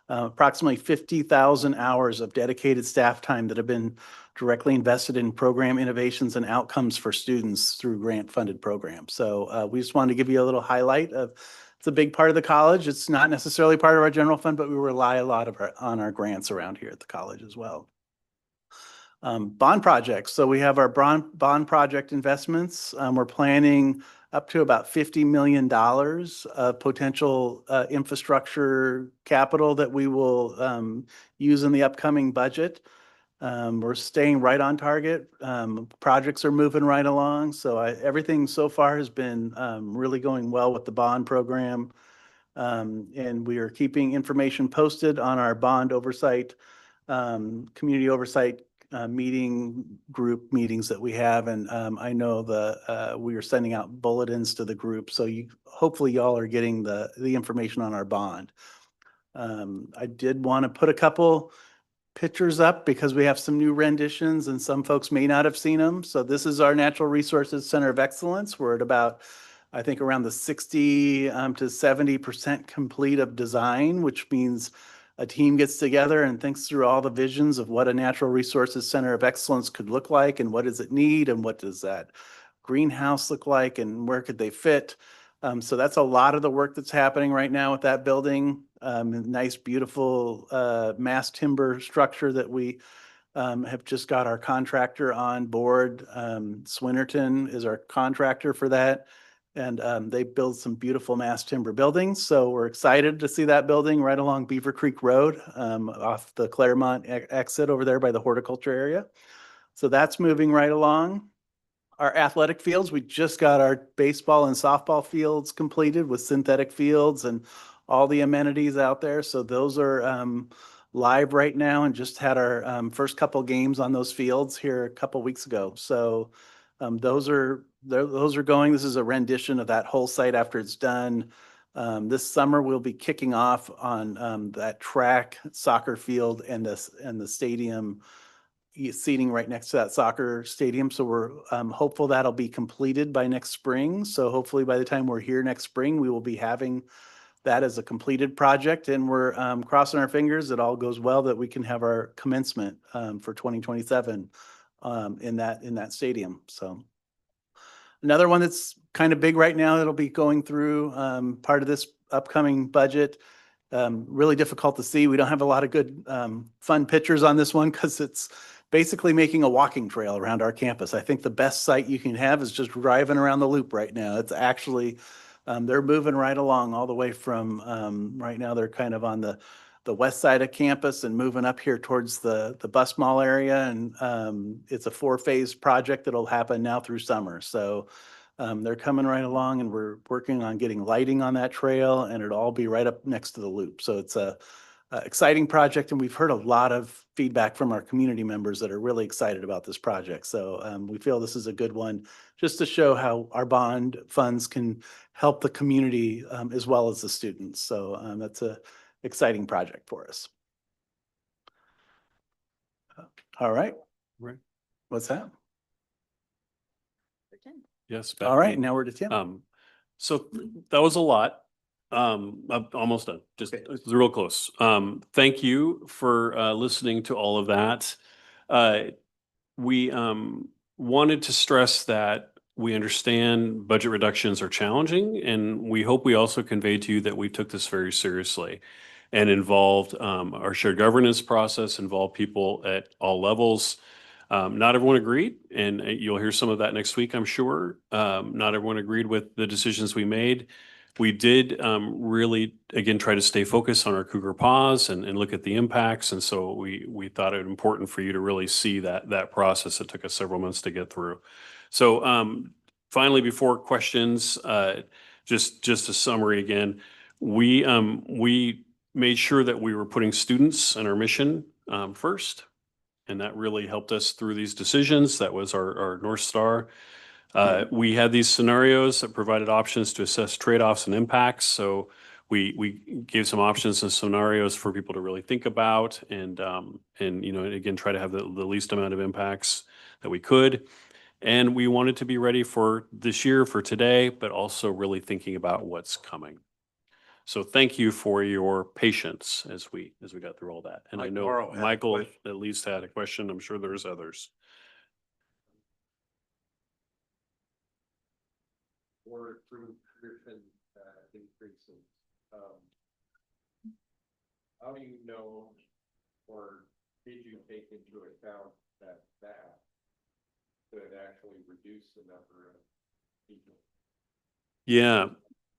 approximately 50,000 hours of dedicated staff time that have been directly invested in program innovations and outcomes for students through grant-funded programs. So we just wanted to give you a little highlight of, it's a big part of the college. It's not necessarily part of our general fund, but we rely a lot on our grants around here at the college as well. Bond projects. So we have our bond project investments. We're planning up to about $50 million of potential infrastructure capital that we will use in the upcoming budget. We're staying right on target. Projects are moving right along. So everything so far has been really going well with the bond program. And we are keeping information posted on our bond oversight, community oversight meeting group meetings that we have. And I know we are sending out bulletins to the group. So hopefully y'all are getting the information on our bond. I did want to put a couple pictures up because we have some new renditions and some folks may not have seen them. So this is our Natural Resources Center of Excellence. We're at about, I think, around the 60 to 70% complete of design, which means a team gets together and thinks through all the visions of what a Natural Resources Center of Excellence could look like and what does it need and what does that greenhouse look like and where could they fit. So that's a lot of the work that's happening right now with that building. Nice, beautiful mass timber structure that we have just got our contractor on board. Swinnerton is our contractor for that. And they build some beautiful mass timber buildings. So we're excited to see that building right along Beaver Creek Road off the Claremont exit over there by the horticulture area. So that's moving right along. Our athletic fields, we just got our baseball and softball fields completed with synthetic fields and all the amenities out there. So those are live right now and just had our first couple games on those fields here a couple weeks ago. So those are going. This is a rendition of that whole site after it's done. This summer we'll be kicking off on that track, soccer field, and the stadium seating right next to that soccer stadium. So we're hopeful that'll be completed by next spring. So hopefully by the time we're here next spring, we will be having that as a completed project. And we're crossing our fingers it all goes well that we can have our commencement for 2027 in that stadium. So another one that's kind of big right now that'll be going through part of this upcoming budget. Really difficult to see. We don't have a lot of good fun pictures on this one because it's basically making a walking trail around our campus. I think the best sight you can have is just driving around the loop right now. It's actually, they're moving right along all the way from, right now they're kind of on the west side of campus and moving up here towards the bus mall area. And it's a 4-phase project that'll happen now through summer. So they're coming right along and we're working on getting lighting on that trail and it'll all be right up next to the loop. So it's a exciting project and we've heard a lot of feedback from our community members that are really excited about this project. So we feel this is a good one just to show how our bond funds can help the community as well as the students. So that's a exciting project for us. All right. Right. What's that? Yes. All right, now we're to Tim. So that was a lot. I'm almost done. Just real close. Thank you for listening to all of that. We wanted to stress that we understand budget reductions are challenging, and we hope we also conveyed to you that we took this very seriously and involved our shared governance process, involved people at all levels. Not everyone agreed, and you'll hear some of that next week, I'm sure. Not everyone agreed with the decisions we made. We did really, again, try to stay focused on our Cougar Pause and look at the impacts. And so we thought it important for you to really see that process. It took us several months to get through. So finally, before questions, just a summary again. We made sure that we were putting students and our mission first. And that really helped us through these decisions. That was our North Star. We had these scenarios that provided options to assess trade-offs and impacts. So we gave some options and scenarios for people to really think about and again, try to have the least amount of impacts that we could. And we wanted to be ready for this year, for today, but also really thinking about what's coming. So thank you for your patience as we got through all that. And I Mike know Morrow had a Michael question. at least had a question. I'm sure there's others. Or through tuition increases. How do you know, or did you take into account that could actually reduce the number of people? Yeah.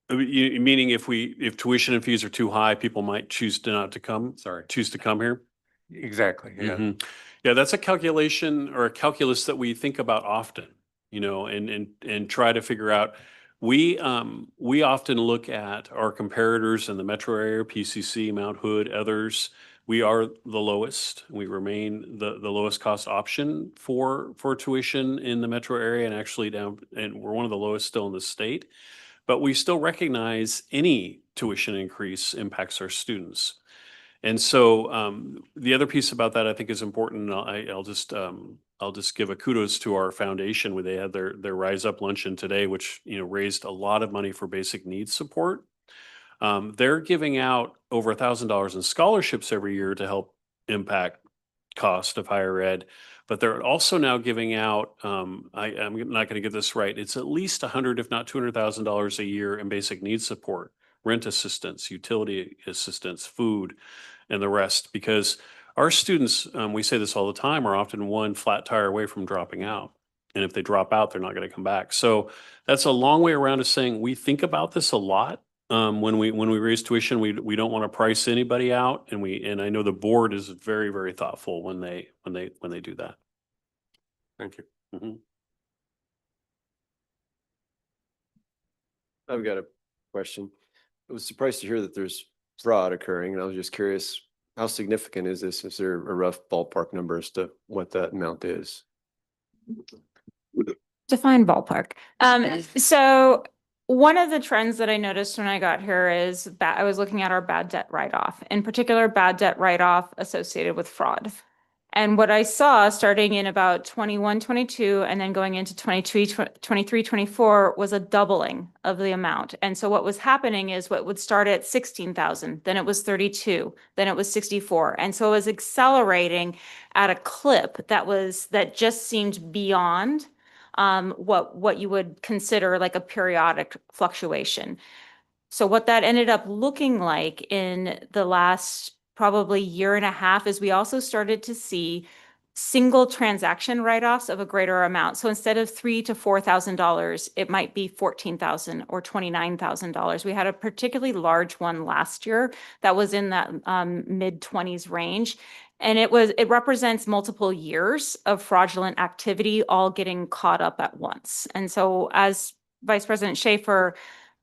Meaning if tuition and fees are too high, people might choose to not to come, choose to come here? Exactly, yeah. Mhm. Yeah, that's a calculation or a calculus that we think about often, and try to figure out. We often look at our comparators in the metro area, PCC, Mount Hood, others. We are the lowest. We remain the lowest cost option for tuition in the metro area, and actually and we're one of the lowest still in the state. But we still recognize any tuition increase impacts our students. And so the other piece about that I think is important. I'll just give a kudos to our foundation where they had their Rise Up luncheon today, which raised a lot of money for basic needs support. They're giving out over $1,000 in scholarships every year to help impact cost of higher ed. But they're also now giving out, I'm not going to get this right, it's at least $100,000, if not $200,000 a year in basic needs support, rent assistance, utility assistance, food, and the rest. Because our students, we say this all the time, are often one flat tire away from dropping out. And if they drop out, they're not going to come back. So that's a long way around of saying we think about this a lot. When we raise tuition, we don't want to price anybody out, and I know the board is very, very thoughtful when they do that. Thank you. Mhm. I've got a question. I was surprised to hear that there's fraud occurring, and I was just curious, how significant is this? Is there a rough ballpark number as to what that amount is? Define ballpark. So one of the trends that I noticed when I got here is I was looking at our bad debt write-off, in particular, bad debt write-off associated with fraud. And what I saw starting in about 21, 22, and then going into 23, 24 was a doubling of the amount. And so what was happening is what would start at 16,000, then it was 32, then it was 64. And so it was accelerating at a clip that just seemed beyond what you would consider like a periodic fluctuation. So what that ended up looking like in the last probably year and a half is we also started to see single transaction write-offs of a greater amount. So instead of $3,000 to $4,000, it might be $14,000 or $29,000. We had a particularly large one last year that was in that mid-20s range. And it represents multiple years of fraudulent activity all getting caught up at once. And so as Vice President Schaefer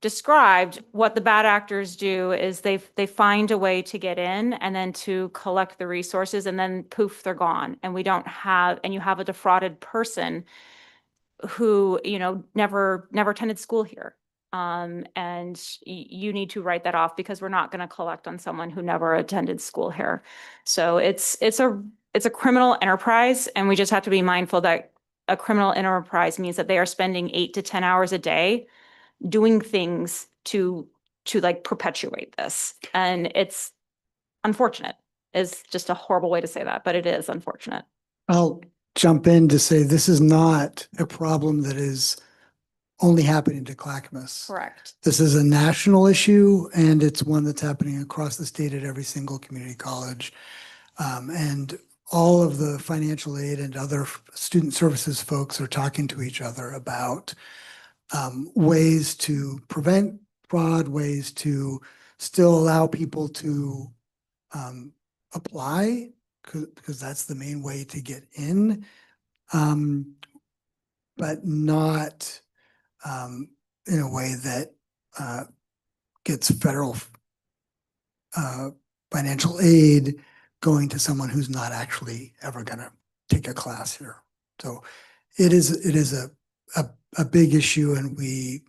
described, what the bad actors do is they find a way to get in and then to collect the resources, and then poof, they're gone. And you have a defrauded person who, never attended school here. And you need to write that off because we're not going to collect on someone who never attended school here. So it's a criminal enterprise, and we just have to be mindful that a criminal enterprise means that they are spending 8 to 10 hours a day doing things to like perpetuate this. And it's unfortunate. Is just a horrible way to say that, but it is unfortunate. I'll jump in to say this is not a problem that is only happening to Clackamas. Correct. This is a national issue, and it's one that's happening across the state at every single community college. And all of the financial aid and other student services folks are talking to each other about ways to prevent fraud, ways to still allow people to apply, because that's the main way to get in, but not in a way that gets federal financial aid going to someone who's not actually ever going to take a class here. So it is a a big issue, and we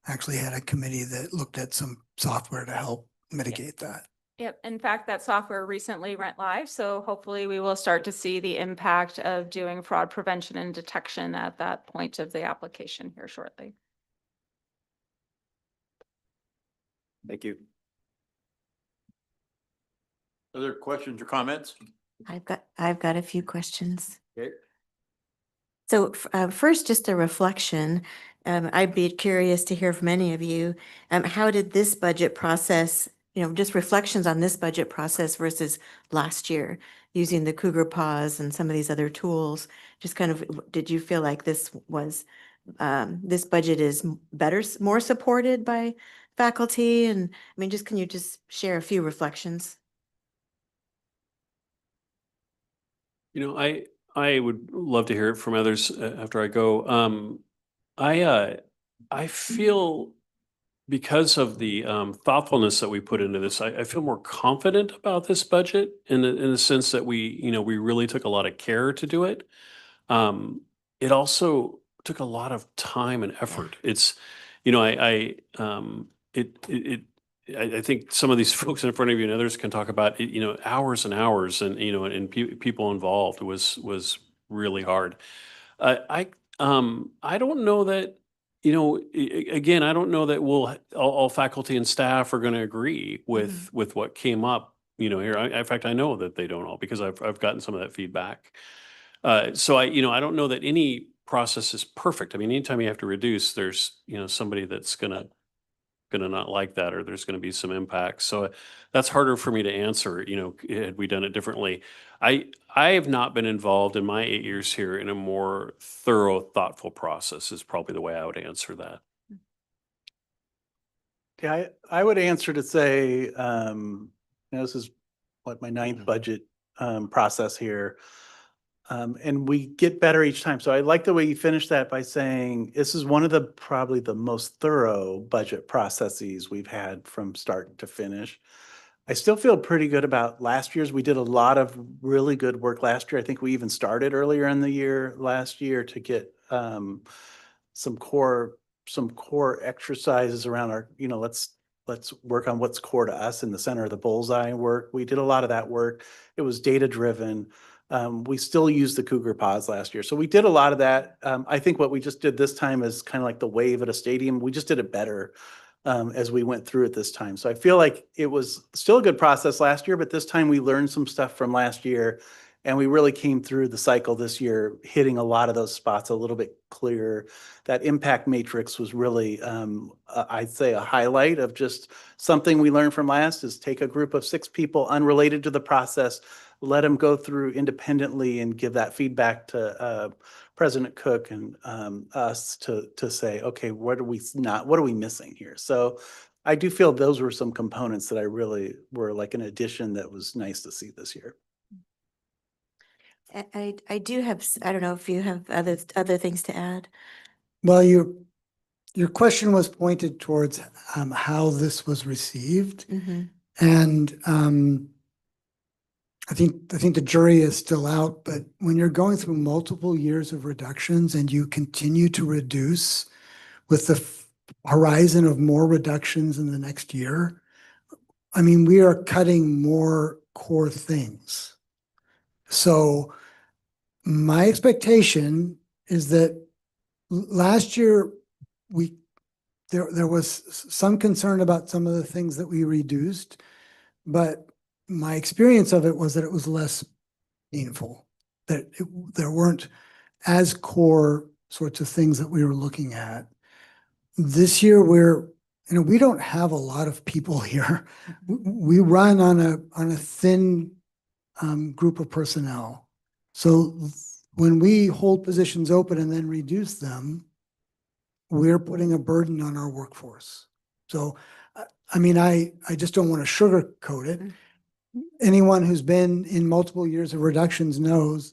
actually had a committee that looked at some software to help mitigate that. Yep. In fact, that software recently went live, so hopefully we will start to see the impact of doing fraud prevention and detection at that point of the application here shortly. Thank you. Other questions or comments? I've got a few questions. Okay. So first, just a reflection. I'd be curious to hear from any of you. How did this budget process, just reflections on this budget process versus last year, using the Cougar Pause and some of these other tools? Just kind of, did you feel like this budget is better, more supported by faculty? And I mean, can you just share a few reflections? I would love to hear it from others after I go. I feel because of the thoughtfulness that we put into this, I feel more confident about this budget in the sense that we really took a lot of care to do it. It also took a lot of time and effort. It's, I think some of these folks in front of you and others can talk about, hours and hours and people involved was really hard. I don't know that, again, I don't know that all faculty and staff are going to agree with what came up, here. In fact, I know that they don't all because I've gotten some of that feedback. So I don't know that any process is perfect. I mean, anytime you have to reduce, there's, somebody that's gonna not like that, or there's gonna be some impact. So that's harder for me to answer, had we done it differently. I have not been involved in my 8 years here in a more thorough, thoughtful process is probably the way I would answer that. Yeah, I would answer to say, this is what my ninth budget process here. And we get better each time. So I like the way you finished that by saying this is one of probably the most thorough budget processes we've had from start to finish. I still feel pretty good about last year's. We did a lot of really good work last year. I think we even started earlier in the year last year to get some core exercises around our, let's work on what's core to us in the center of the bullseye work. We did a lot of that work. It was data driven. We still used the Cougar Pause last year. So we did a lot of that. I think what we just did this time is kind of like the wave at a stadium. We just did it better as we went through it this time. So I feel like it was still a good process last year, but this time we learned some stuff from last year and we really came through the cycle this year, hitting a lot of those spots a little bit clearer. That impact matrix was really, I'd say, a highlight of just something we learned from last is take a group of 6 people unrelated to the process, let them go through independently and give that feedback to President Cook and us to say, okay, what are we missing here? So I do feel those were some components that I really were like an addition that was nice to see this year. I do have, I don't know if you have other things to add. Well, your question was pointed towards how this was received. And I think the jury is still out, but when you're going through multiple years of reductions and you continue to reduce with the horizon of more reductions in the next year, I mean, we are cutting more core things. So my expectation is that last year there was some concern about some of the things that we reduced, but my experience of it was that it was less painful, that there weren't as core sorts of things that we were looking at. This year we don't have a lot of people here. We run on a thin group of personnel. So when we hold positions open and then reduce them, we're putting a burden on our workforce. So, I mean, I just don't want to sugarcoat it. Anyone who's been in multiple years of reductions knows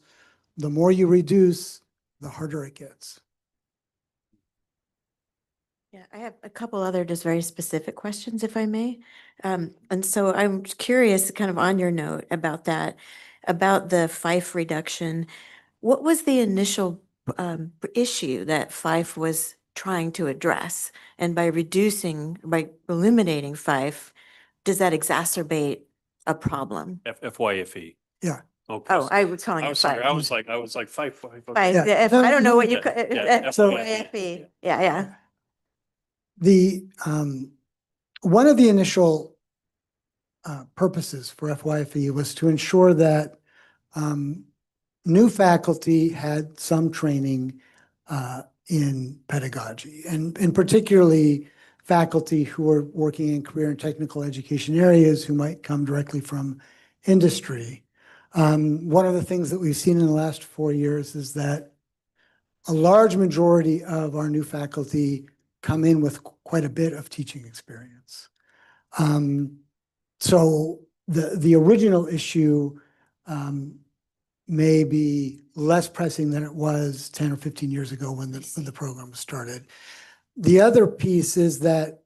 the more you reduce, the harder it gets. Yeah, I have a couple other just very specific questions, if I may. And so I'm curious, kind of on your note about that, about the FIFE reduction. What was the initial issue that FIFE was trying to address? And by by eliminating 5, does that exacerbate a problem? FYFE. Yeah. Okay. Oh, I was calling I it was sorry, 5. I was like 5. Okay. 5, Yeah. yeah, I don't know what you, So- FYFE, yeah. The, one of the initial purposes for FYFE was to ensure that new faculty had some training in pedagogy, and particularly faculty who are working in career and technical education areas who might come directly from industry. One of the things that we've seen in the last 4 years is that a large majority of our new faculty come in with quite a bit of teaching experience. So the original issue may be less pressing than it was 10 or 15 years ago when the program was started. The other piece is that,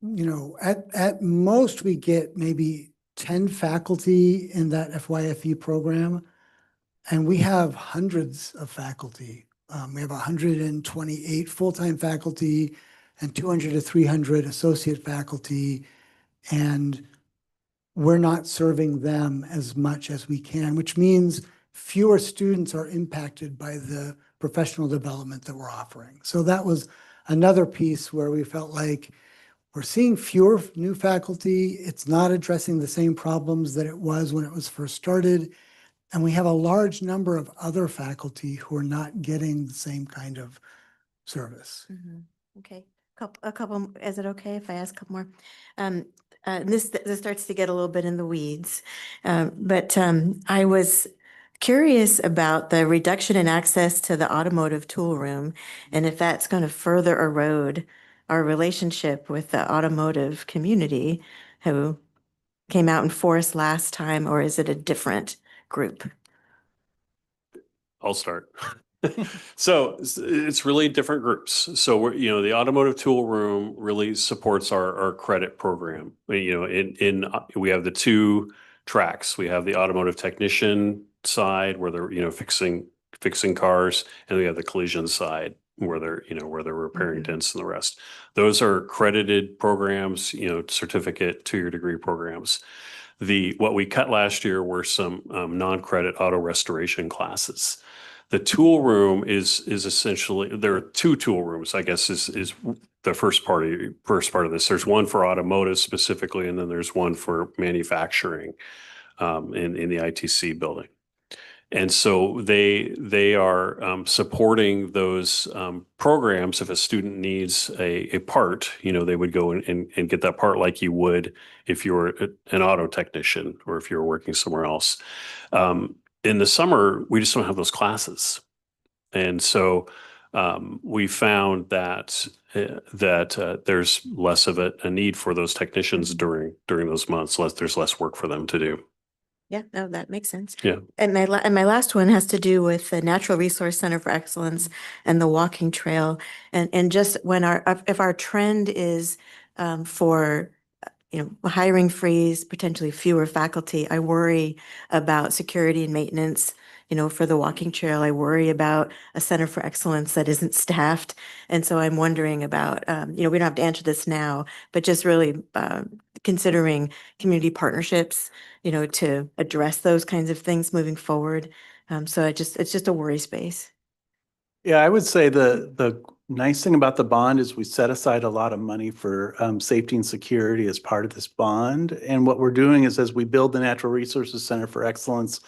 you know, at most we get maybe 10 faculty in that FYFE program, and we have hundreds of faculty. We have 128 full-time faculty and 200 to 300 associate faculty, and we're not serving them as much as we can, which means fewer students are impacted by the professional development that we're offering. So that was another piece where we felt like we're seeing fewer new faculty. It's not addressing the same problems that it was when it was first started. And we have a large number of other faculty who are not getting the same kind of service. Okay, a couple, is it okay if I ask a couple more? This starts to get a little bit in the weeds, but I was curious about the reduction in access to the automotive tool room, and if that's going to further erode our relationship with the automotive community who came out in force last time, or is it a different group? I'll start. So it's really different groups. So we're, you know, the automotive tool room really supports our credit program. You know, we have the 2 tracks. We have the automotive technician side where they're, you know, fixing cars, and we have the collision side where they're, you know, where they're repairing dents and the rest. Those are credited programs, you know, certificate 2-year degree programs. What we cut last year were some non-credit auto restoration classes. The tool room is essentially, there are 2 tool rooms, I guess is the first part of this. There's one for automotive specifically, and then there's one for manufacturing in the ITC building. And so they are supporting those programs. If a student needs a part, you know, they would go and get that part like you would if you were an auto technician or if you were working somewhere else. In the summer, we just don't have those classes. And so we found that there's less of a need for those technicians during those months. There's less work for them to do. Yeah, no, that makes sense. Yeah. And my last one has to do with the Natural Resource Center for Excellence and the walking trail. And just when if our trend is for you know, hiring freeze, potentially fewer faculty, I worry about security and maintenance, you know, for the walking trail. I worry about a center for excellence that isn't staffed. And so I'm wondering about, you know, we don't have to answer this now, but just really considering community partnerships, you know, to address those kinds of things moving forward. So it's just a worry space. Yeah, I would say the nice thing about the bond is we set aside a lot of money for safety and security as part of this bond. And what we're doing is as we build the Natural Resources Center for Excellence,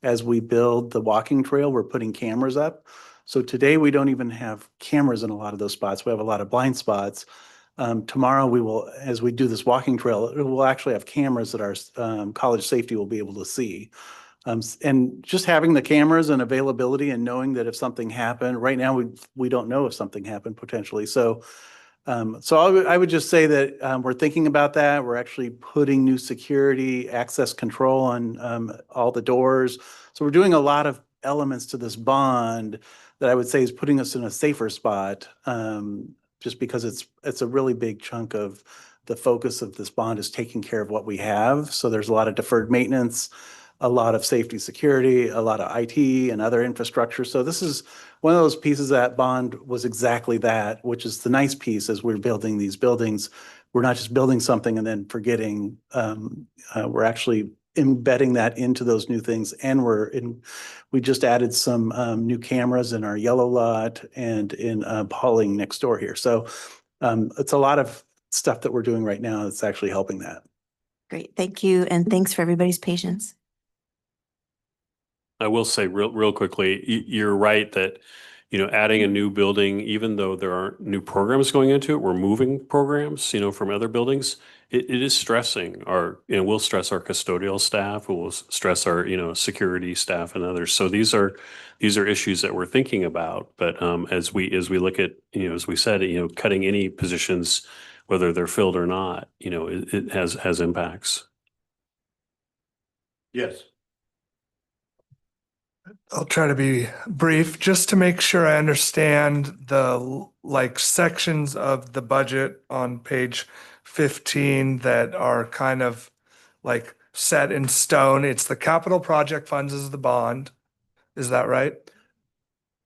as we build the walking trail, we're putting cameras up. So today we don't even have cameras in a lot of those spots. We have a lot of blind spots. Tomorrow we will, as we do this walking trail, we'll actually have cameras that our college safety will be able to see. And just having the cameras and availability and knowing that if something happened, right now we don't know if something happened potentially. So I would just say that we're thinking about that. We're actually putting new security access control on all the doors. So we're doing a lot of elements to this bond that I would say is putting us in a safer spot. Just because it's a really big chunk of the focus of this bond is taking care of what we have. So there's a lot of deferred maintenance. a lot of safety security, a lot of IT and other infrastructure. So this is one of those pieces that bond was exactly that, which is the nice piece as we're building these buildings. We're not just building something and then forgetting, we're actually embedding that into those new things. And we just added some new cameras in our yellow lot and in Pauling next door here. So it's a lot of stuff that we're doing right now that's actually helping that. Great, thank you, and thanks for everybody's patience. I will say real quickly, you're right that, adding a new building, even though there aren't new programs going into it, we're moving programs, from other buildings. It is stressing we'll stress our custodial staff, we'll stress our, security staff and others. So these are issues that we're thinking about. But as we look at, as we said, cutting any positions, whether they're filled or not, it has impacts. Yes. I'll try to be brief, just to make sure I understand the sections of the budget on page 15 that are kind of like set in stone. It's the capital project funds is the bond. Is that right?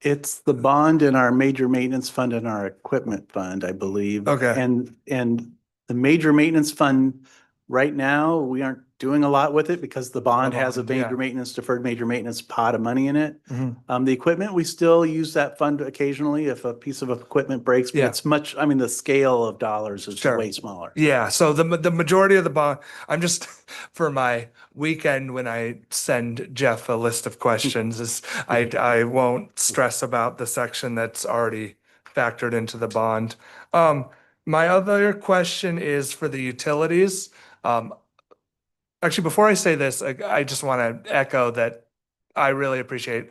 It's the bond in our major maintenance fund and our equipment fund, I believe. Okay. And the major maintenance fund, right now, we aren't doing a lot with it because the bond has a bond, yeah. major maintenance, deferred major maintenance pot of money in it. Mhm. The equipment, we still use that fund occasionally if a piece of equipment breaks, but Yeah. it's much, the scale of dollars is Sure. way smaller. Yeah, so the majority of the bond, I'm just, for my weekend when I send Jeff a list of questions, I won't stress about the section that's already factored into the bond. My other question is for the utilities. Actually, before I say this, I just want to echo that I really appreciate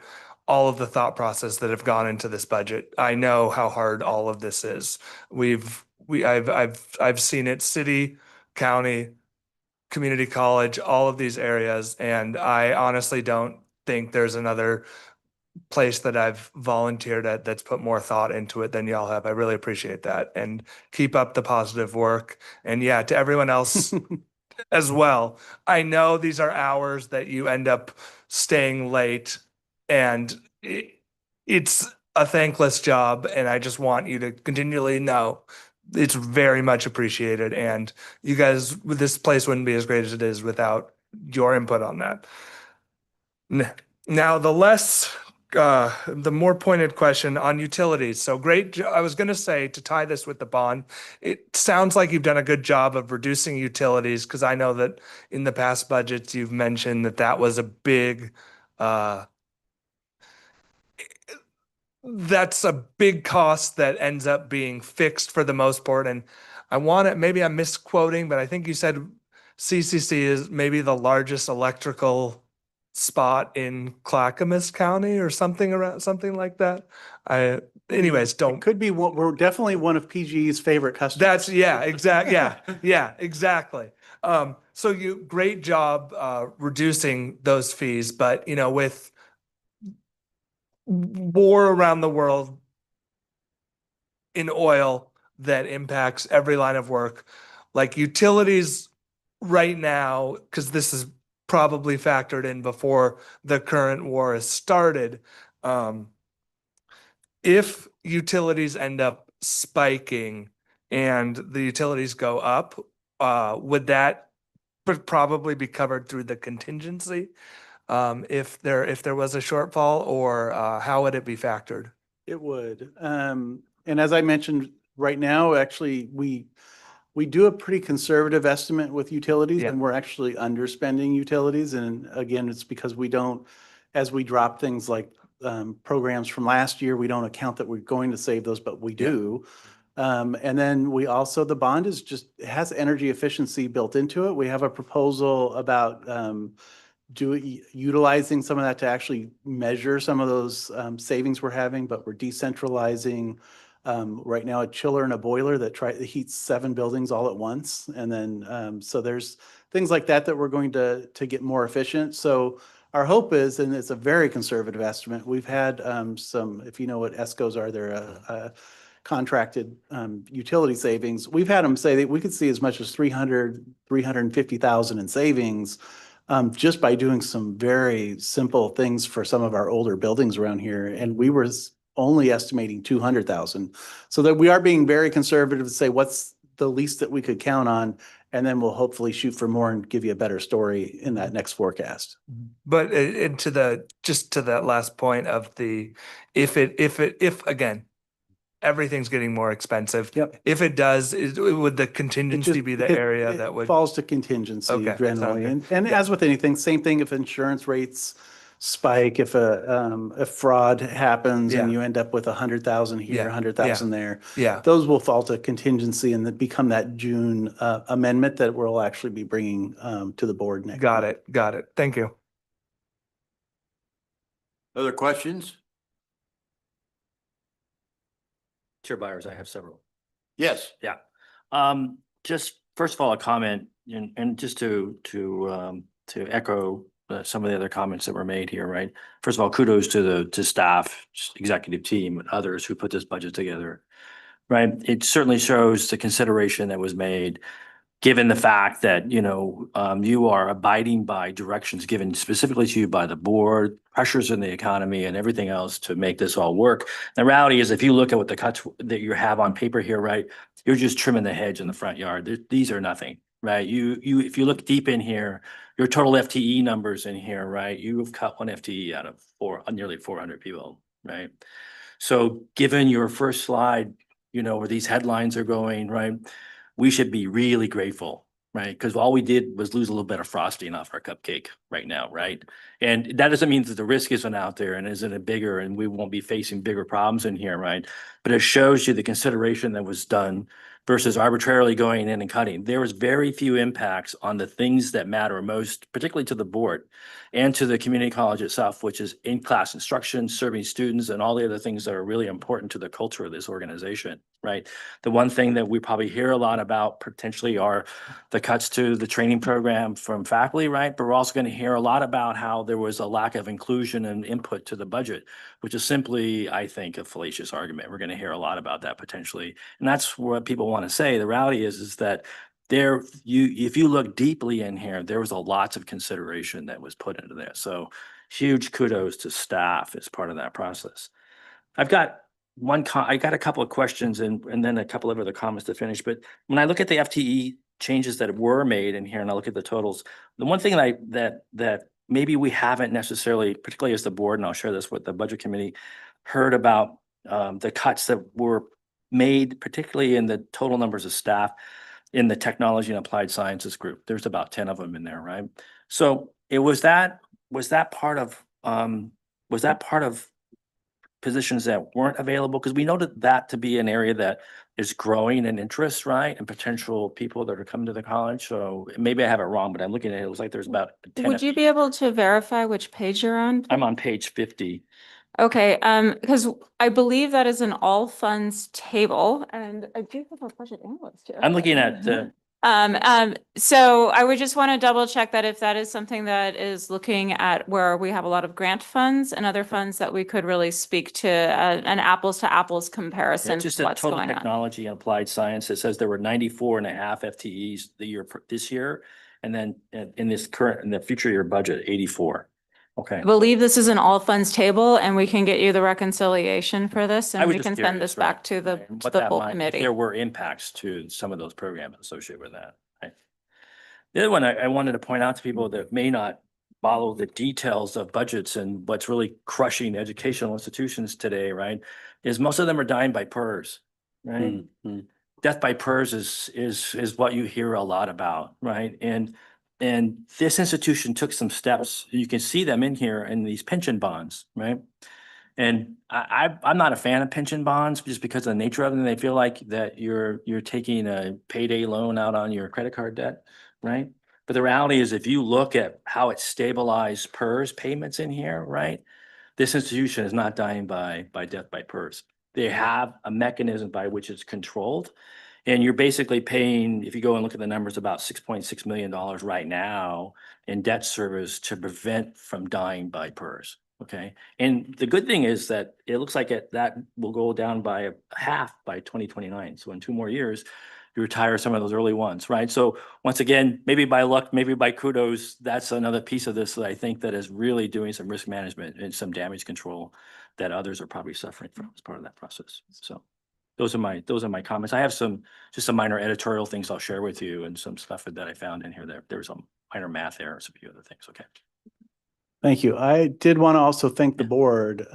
all of the thought process that have gone into this budget. I know how hard all of this is. I've seen it city, county, community college, all of these areas, and I honestly don't think there's another place that I've volunteered at that's put more thought into it than y'all have. I really appreciate that, and keep up the positive work. And yeah, to everyone else as well, I know these are hours that you end up staying late, and it's a thankless job, and I just want you to continually know it's very much appreciated, and you guys, this place wouldn't be as great as it is without your input on that. Now, the more pointed question on utilities. So great, I was going to say, to tie this with the bond, it sounds like you've done a good job of reducing utilities, because I know that in the past budgets, you've mentioned that was a big, that's a big cost that ends up being fixed for the most part. And maybe I'm misquoting, but I think you said CCC is maybe the largest electrical spot in Clackamas County or something like that. Anyways, It could be we're definitely one of PG's favorite customers. Yeah, exactly. So great job reducing those fees, but with war around the world in oil that impacts every line of work, like utilities right now, because this is probably factored in before the current war has started. If utilities end up spiking and the utilities go up, would that probably be covered through the contingency? If there was a shortfall, or how would it be factored? It would. And as I mentioned, right now, actually, we do a pretty conservative estimate with utilities, and we're actually underspending utilities. And again, it's because as we drop things like programs from last year, we don't account that we're going to save those, but we do. And then the bond it has energy efficiency built into it. We have a proposal about utilizing some of that to actually measure some of those savings we're having, but we're decentralizing right now a chiller and a boiler that heats 7 buildings all at once. And then so there's things like that we're going to get more efficient. So our hope is, and it's a very conservative estimate, we've had if you know what ESCOs are, they're a contracted utility savings. We've had them say that we could see as much as 350,000 in savings just by doing some very simple things for some of our older buildings around here. And we were only estimating 200,000. So that we are being very conservative to say what's the least that we could count on. And then we'll hopefully shoot for more and give you a better story in that next forecast. But just to that last point of the, if again, everything's getting more expensive. Yep. If it does, would the contingency be the area It that would? falls to contingency Okay, generally. sounds And as with anything, same thing if insurance rates spike, if a fraud happens and Yeah. you end up with 100,000 here, Yeah, 100,000 there. Yeah, Those will fall to contingency and then become that June amendment that we'll actually be bringing to the board next. got it. Thank you. Other questions? Chair Byers, I have several. Yes. Yeah. Just first of all, a comment and just to echo some of the other comments that were made here, right? First of all, kudos to staff, executive team and others who put this budget together, right? It certainly shows the consideration that was made, given the fact that, you are abiding by directions given specifically to you by the board, pressures in the economy and everything else to make this all work. The reality is, if you look at what the cuts that you have on paper here, right, you're just trimming the hedge in the front yard. These are nothing, right? If you look deep in here, your total FTE numbers in here, right, you've cut one FTE out of nearly 400 people, right? So given your first slide, where these headlines are going, right, we should be really grateful, right? Because all we did was lose a little bit of frosting off our cupcake right now, right? And that doesn't mean that the risk isn't out there and isn't it bigger and we won't be facing bigger problems in here, right? But it shows you the consideration that was done versus arbitrarily going in and cutting. There was very few impacts on the things that matter most, particularly to the board and to the community college itself, which is in-class instruction, serving students, and all the other things that are really important to the culture of this organization, right? The one thing that we probably hear a lot about potentially are the cuts to the training program from faculty, right? But we're also going to hear a lot about how there was a lack of inclusion and input to the budget, which is simply, I think, a fallacious argument. We're going to hear a lot about that potentially. And that's what people want to say. The reality is that if you look deeply in here, there was a lots of consideration that was put into there. So huge kudos to staff as part of that process. I've got I got a couple of questions and then a couple of other comments to finish. But when I look at the FTE changes that were made in here and I look at the totals, the one thing that maybe we haven't necessarily, particularly as the board, and I'll share this with the budget committee, heard about the cuts that were made, particularly in the total numbers of staff in the technology and applied sciences group. There's about 10 of them in there, right? So was that part of positions that weren't available? Because we noted that to be an area that is growing in interest, right? And potential people that are coming to the college. So maybe I have it wrong, but I'm looking at it. It looks like there's about 10. Would you be able to verify which page you're on? I'm on page 50. Okay, because I believe that is an all funds table and I do have a budget analyst here. I'm looking at So I would just want to double check that if that is something that is looking at where we have a lot of grant funds and other funds that we could really speak to an apples to apples comparison. Just of a what's total going on. technology and applied science. It says there were 94 and a half FTEs this year. And then in the future year budget, 84. Okay. I believe this is an all funds table and we can get you the reconciliation for this I and was we just can curious, send this right, back to the right, and to what the that full might- if committee. There were impacts to some of those programs associated with that. Right? The other one I wanted to point out to people that may not follow the details of budgets and what's really crushing educational institutions today, right, is most of them are dying by PERS, right? Death by PERS is what you hear a lot about, right? And this institution took some steps. You can see them in here in these pension bonds, right? And I'm not a fan of pension bonds just because of the nature of them. They feel like that you're taking a payday loan out on your credit card debt, right? But the reality is, if you look at how it stabilized PERS payments in here, right? This institution is not dying by death by PERS. They have a mechanism by which it's controlled. And you're basically paying, if you go and look at the numbers, about $6.6 million right now in debt service to prevent from dying by PERS. Okay. And the good thing is that it looks like that will go down by half by 2029. So in 2 more years, you retire some of those early ones, right? So once again, maybe by luck, maybe by kudos, that's another piece of this that I think that is really doing some risk management and some damage control that others are probably suffering from as part of that process. So those are my comments. I have just some minor editorial things I'll share with you and some stuff that I found in here. There was some minor math errors, a few other things. Okay. Thank you. I did want to also thank the board.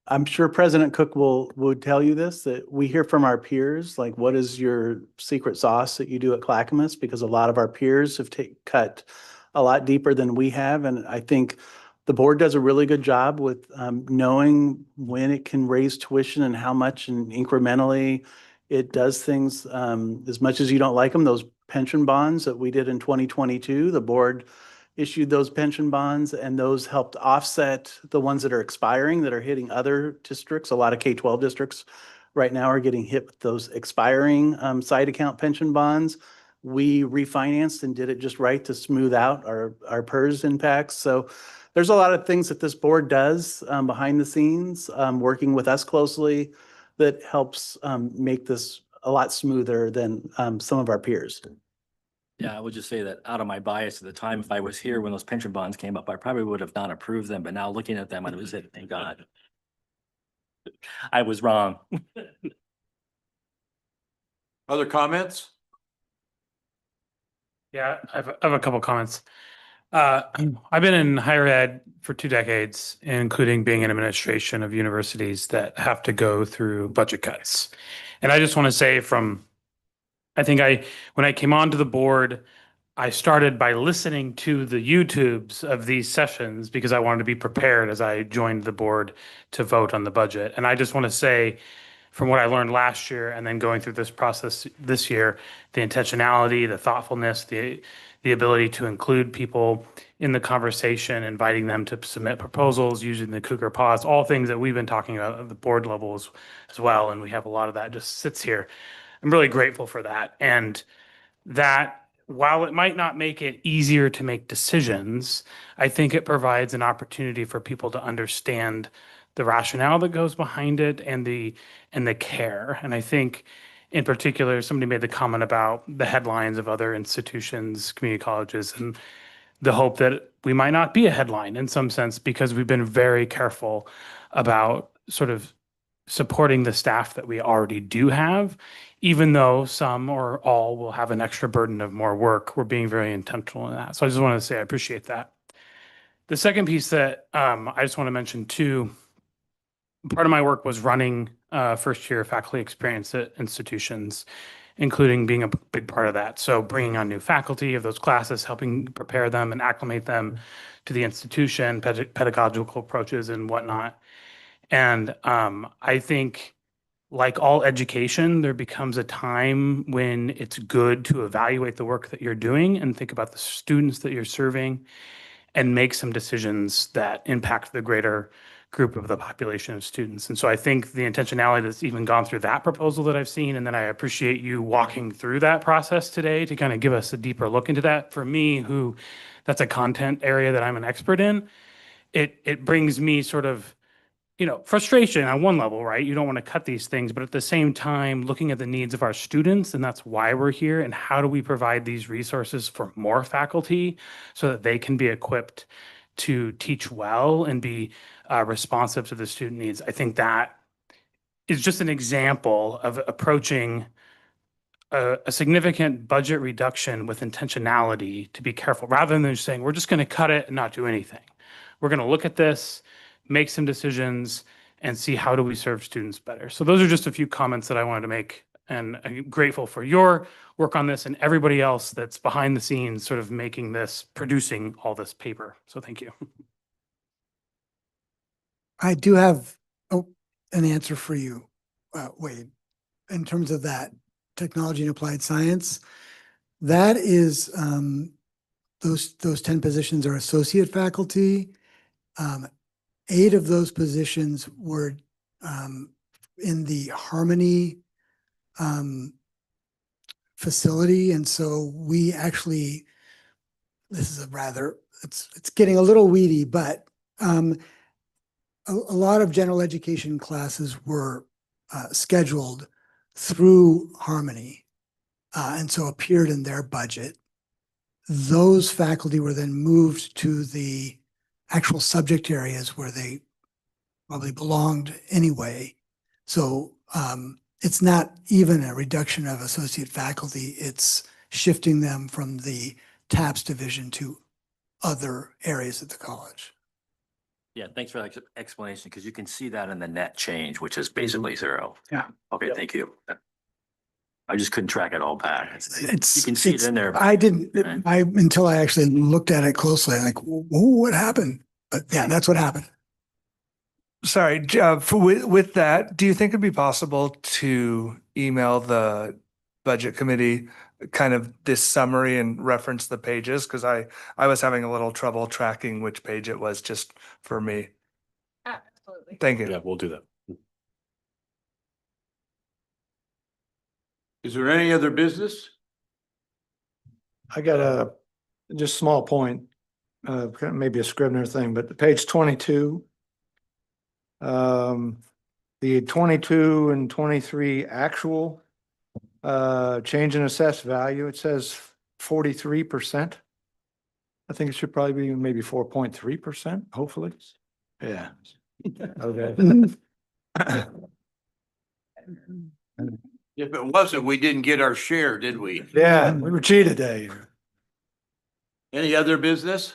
I'm sure President Cook would tell you this, that we hear from our peers, like, what is your secret sauce that you do at Clackamas? Because a lot of our peers have cut a lot deeper than we have. And I think the board does a really good job with knowing when it can raise tuition and how much, and incrementally it does things. As much as you don't like them, those pension bonds that we did in 2022, the board issued those pension bonds, and those helped offset the ones that are expiring, that are hitting other districts. A lot of K-12 districts right now are getting hit with those expiring side account pension bonds. We refinanced and did it just right to smooth out our PERS impacts. So there's a lot of things that this board does behind the scenes, working with us closely, that helps make this a lot smoother than some of our peers. Yeah, I would just say that out of my bias at the time, if I was here when those pension bonds came up, I probably would have not approved them, but now looking at them, I was it, thank God. I was wrong. Other comments? Yeah, I have a couple comments. I've been in higher ed for 2 decades, including being in administration of universities that have to go through budget cuts. And I just want to say when I came onto the board, I started by listening to the YouTubes of these sessions because I wanted to be prepared as I joined the board to vote on the budget. And I just want to say, from what I learned last year and then going through this process this year, the intentionality, the thoughtfulness, the ability to include people in the conversation, inviting them to submit proposals, using the Cougar pause, all things that we've been talking about at the board level as well. And we have a lot of that just sits here. I'm really grateful for that. And that, while it might not make it easier to make decisions, I think it provides an opportunity for people to understand the rationale that goes behind it and the care. And I think in particular, somebody made the comment about the headlines of other institutions, community colleges, and the hope that we might not be a headline in some sense, because we've been very careful about sort of supporting the staff that we already do have, even though some or all will have an extra burden of more work. We're being very intentional in that. So I just want to say I appreciate that. The second piece that I just want to mention too, part of my work was running first year faculty experience at institutions, including being a big part of that. So bringing on new faculty of those classes, helping prepare them and acclimate them to the institution, pedagogical approaches and whatnot. And I think, like all education, there becomes a time when it's good to evaluate the work that you're doing and think about the students that you're serving and make some decisions that impact the greater group of the population of students. And so I think the intentionality that's even gone through that proposal that I've seen, and then I appreciate you walking through that process today to kind of give us a deeper look into that. For me, that's a content area that I'm an expert in, it brings me sort of, frustration on one level, right? You don't want to cut these things, but at the same time, looking at the needs of our students, and that's why we're here, and how do we provide these resources for more faculty so that they can be equipped to teach well and be responsive to the student needs. I think that is just an example of approaching a significant budget reduction with intentionality to be careful, rather than just saying, we're just going to cut it and not do anything. We're going to look at this, make some decisions, and see how do we serve students better. So those are just a few comments that I wanted to make, and I'm grateful for your work on this and everybody else that's behind the scenes sort of making this, producing all this paper. So thank you. I do have an answer for you, Wade, in terms of that technology and applied science. That is, those 10 positions are associate faculty. 8 of those positions were in the Harmony facility. And so we actually, this is it's getting a little weedy, but a lot of general education classes were scheduled through Harmony. and so appeared in their budget. Those faculty were then moved to the actual subject areas where they probably belonged anyway. So it's not even a reduction of associate faculty, it's shifting them from the TAPS division to other areas of the college. Yeah, thanks for that explanation, because you can see that in the net change, which is basically zero. Yeah. Okay, thank you. I just couldn't track it all back. You It's, can see it in there. I didn't, Right. until I actually looked at it closely, like, whoa, what happened? But yeah, that's what happened. Sorry, with that, do you think it'd be possible to email the budget committee kind of this summary and reference the pages? Because I was having a little trouble tracking which page it was just for me. Absolutely. Thank you. Yeah, we'll do that. Is there any other business? I got a just small point, maybe a Scrivener thing, but the page 22. The 22 and 23 actual change in assessed value, it says 43%. I think it should probably be maybe 4.3%, hopefully. Yeah. Okay. If it wasn't, we didn't get our share, did we? Yeah, we were cheated, Dave. Any other business?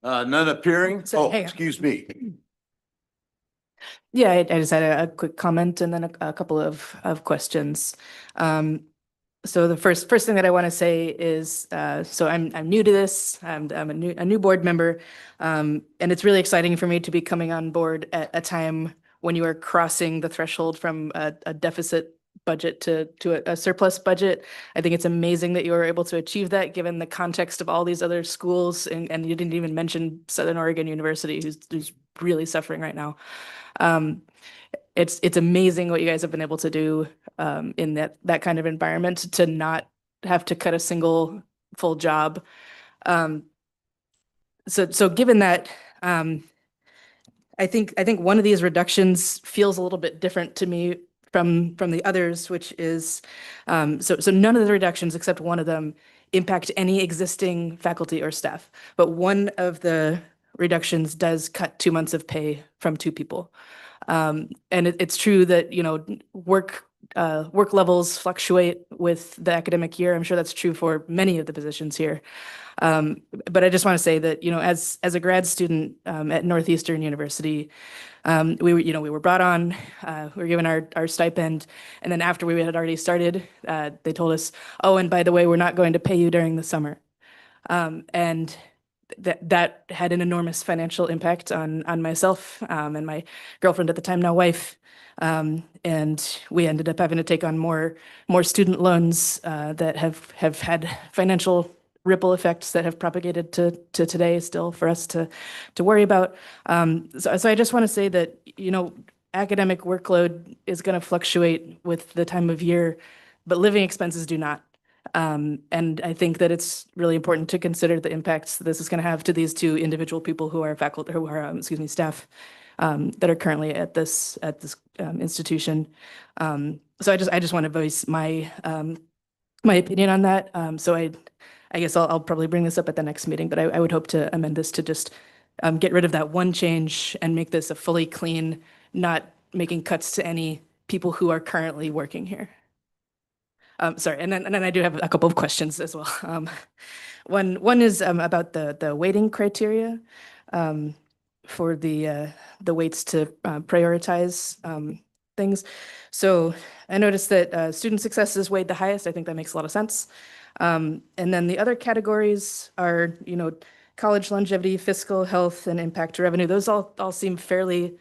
None appearing? So, Oh, hey. excuse me. Yeah, I just had a quick comment and then a couple of questions. So the first thing that I want to say is, so I'm new to this. I'm a new board member, and it's really exciting for me to be coming on board at a time when you are crossing the threshold from a deficit budget to a surplus budget. I think it's amazing that you were able to achieve that given the context of all these other schools, and you didn't even mention Southern Oregon University, who's really suffering right now. It's amazing what you guys have been able to do in that kind of environment to not have to cut a single full job. So given that, I think one of these reductions feels a little bit different to me from the others, which is so none of the reductions except one of them impact any existing faculty or staff, but one of the reductions does cut 2 months of pay from 2 people. And it's true that, work levels fluctuate with the academic year. I'm sure that's true for many of the positions here. But I just want to say that, as a grad student at Northeastern University, we were brought on, we were given our stipend, and then after we had already started, they told us, oh, and by the way, we're not going to pay you during the summer. And that had an enormous financial impact on myself and my girlfriend at the time, now wife. And we ended up having to take on more student loans that have had financial ripple effects that have propagated to today still for us to worry about. So I just want to say that, academic workload is going to fluctuate with the time of year, but living expenses do not. And I think that it's really important to consider the impacts this is going to have to these 2 individual people who are faculty, who are, staff, that are currently at this institution. So I just want to voice my opinion on that. So I guess I'll probably bring this up at the next meeting, but I would hope to amend this to just get rid of that one change and make this a fully clean, not making cuts to any people who are currently working here. Sorry, and then I do have a couple of questions as well. One is about the weighting criteria for the weights to prioritize things. So I noticed that student success is weighed the highest. I think that makes a lot of sense. And then the other categories are, college longevity, fiscal health, and impact to revenue. Those all seem fairly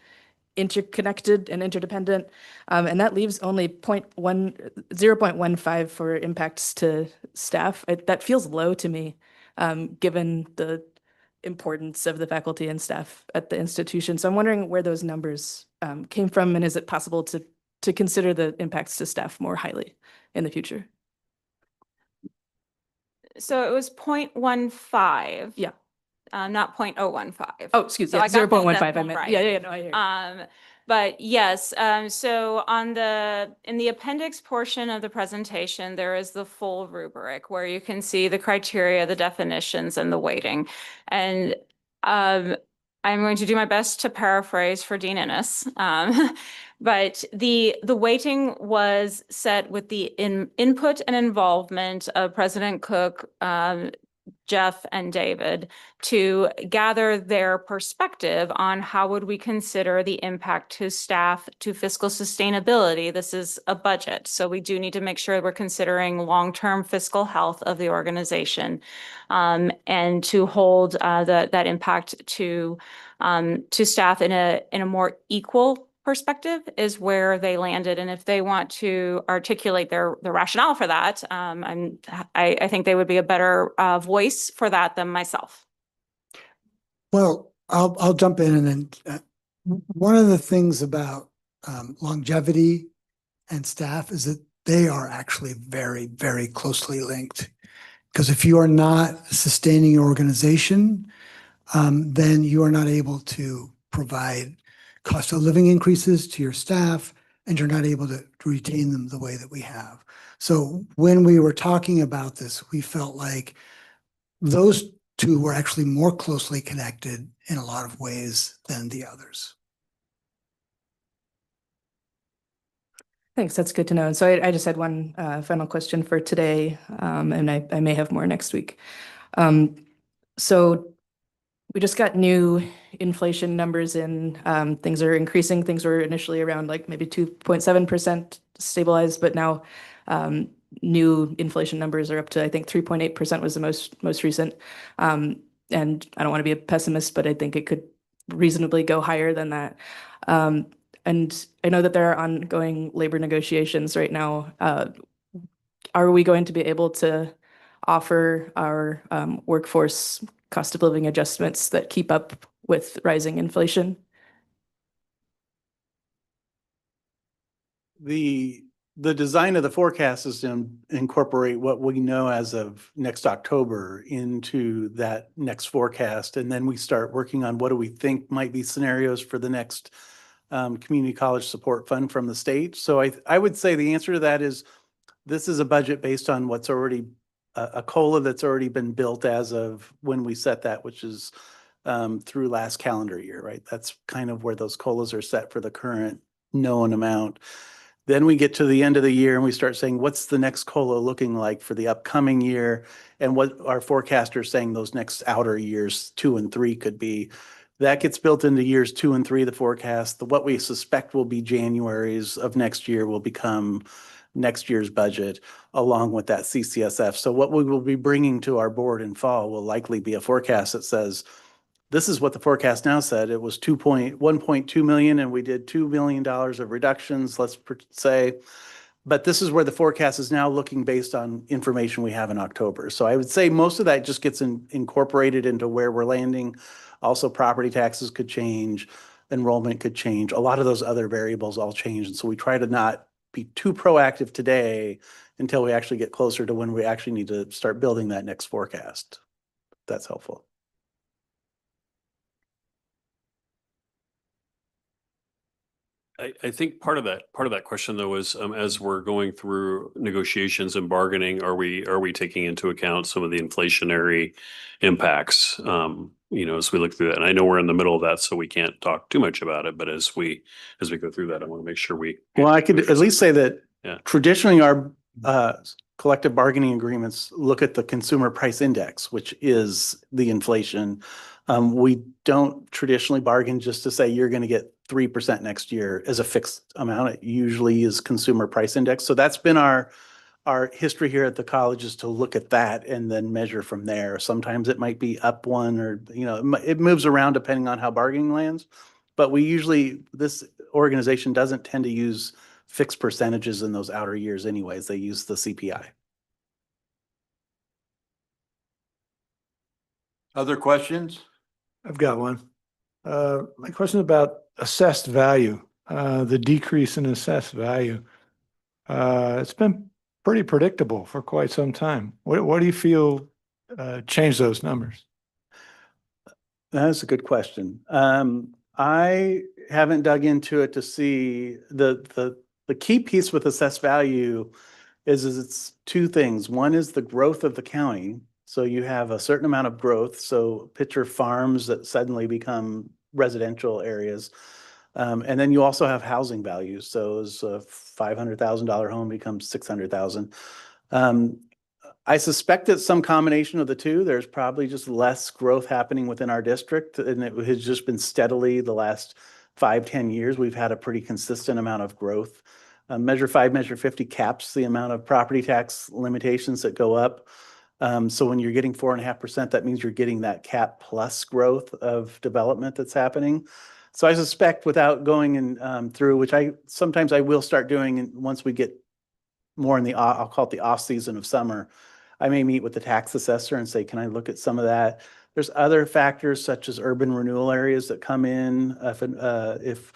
interconnected and interdependent. And that leaves only 0.15 for impacts to staff. That feels low to me, given the importance of the faculty and staff at the institution. So I'm wondering where those numbers came from, and is it possible to consider the impacts to staff more highly in the future? So it was 0.15. Yeah. Not 0.015. Oh, excuse So me. I got the 0.15. I decimal meant. right. Yeah. No, I hear you. But yes, so in the appendix portion of the presentation, there is the full rubric where you can see the criteria, the definitions, and the weighting. And I'm going to do my best to paraphrase for Dean Innes. But the weighting was set with the input and involvement of President Cook, Jeff, and David to gather their perspective on how would we consider the impact to staff to fiscal sustainability. This is a budget, so we do need to make sure we're considering long-term fiscal health of the organization, and to hold that impact to staff in a more equal perspective is where they landed. And if they want to articulate the rationale for that, I think they would be a better voice for that than myself. Well, I'll jump in and then one of the things about longevity and staff is that they are actually very, very closely linked. Because if you are not sustaining your organization, then you are not able to provide cost of living increases to your staff, and you're not able to retain them the way that we have. So when we were talking about this, we felt like those two were actually more closely connected in a lot of ways than the others. Thanks, that's good to know. And so I just had one final question for today, and I may have more next week. So we just got new inflation numbers in. Things are increasing. Things were initially around like maybe 2.7% stabilized, but now new inflation numbers are up to, I think 3.8% was the most recent. And I don't want to be a pessimist, but I think it could reasonably go higher than that. And I know that there are ongoing labor negotiations right now. Are we going to be able to offer our workforce cost of living adjustments that keep up with rising inflation? The design of the forecast is to incorporate what we know as of next October into that next forecast. And then we start working on what do we think might be scenarios for the next community college support fund from the state. So I would say the answer to that is this is a budget based on what's already a COLA that's already been built as of when we set that, which is through last calendar year, right? That's kind of where those COLAs are set for the current known amount. Then we get to the end of the year and we start saying, what's the next COLA looking like for the upcoming year? And what our forecasters saying those next outer years, 2 and 3 could be. That gets built into years 2 and 3 of the forecast. What we suspect will be January's of next year will become next year's budget along with that CCSF. So what we will be bringing to our board in fall will likely be a forecast that says, this is what the forecast now said. It was 1.2 million and we did $2 million of reductions, let's say. But this is where the forecast is now looking based on information we have in October. So I would say most of that just gets incorporated into where we're landing. Also, property taxes could change, enrollment could change. A lot of those other variables all change. And so we try to not be too proactive today until we actually get closer to when we actually need to start building that next forecast. That's helpful. I think part of that question though is as we're going through negotiations and bargaining, are we taking into account some of the inflationary impacts? As we look through that, and I know we're in the middle of that, so we can't talk too much about it. But as we go through that, I want to make sure we. Well, I could at least say that traditionally our collective bargaining agreements look at the consumer price index, which is the inflation. We don't traditionally bargain just to say you're going to get 3% next year as a fixed amount. It usually is consumer price index. So that's been our history here at the college, is to look at that and then measure from there. Sometimes it might be up 1 or, it moves around depending on how bargaining lands. But this organization doesn't tend to use fixed percentages in those outer years anyways. They use the CPI. Other questions? I've got one. My question is about assessed value, the decrease in assessed value. It's been pretty predictable for quite some time. What do you feel changed those numbers? That's a good question. I haven't dug into it to see the key piece with assessed value is it's two things. One is the growth of the county. So you have a certain amount of growth. So picture farms that suddenly become residential areas. And then you also have housing values. So as a $500,000 home becomes 600,000. I suspect it's some combination of the two. There's probably just less growth happening within our district, and it has just been steadily the last 5-10 years. We've had a pretty consistent amount of growth. Measure 5, Measure 50 caps the amount of property tax limitations that go up. So when you're getting 4.5%, that means you're getting that cap plus growth of development that's happening. So I suspect without going in through, which I sometimes I will start doing once we get more in the, I'll call it the off season of summer, I may meet with the tax assessor and say, can I look at some of that? There's other factors such as urban renewal areas that come in. If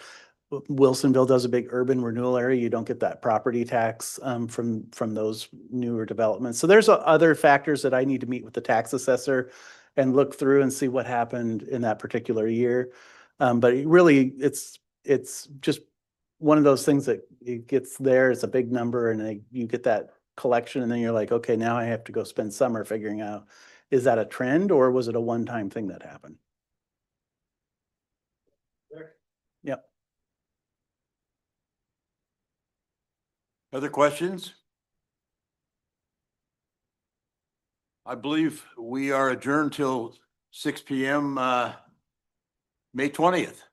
Wilsonville does a big urban renewal area, you don't get that property tax from those newer developments. So there's other factors that I need to meet with the tax assessor and look through and see what happened in that particular year. But it's just one of those things that it gets there, it's a big number, and you get that collection, and then you're like, okay, now I have to go spend summer figuring out, is that a trend or was it a one-time thing that happened? Yep. Other questions? I believe we are adjourned till 6 PM, May 20th.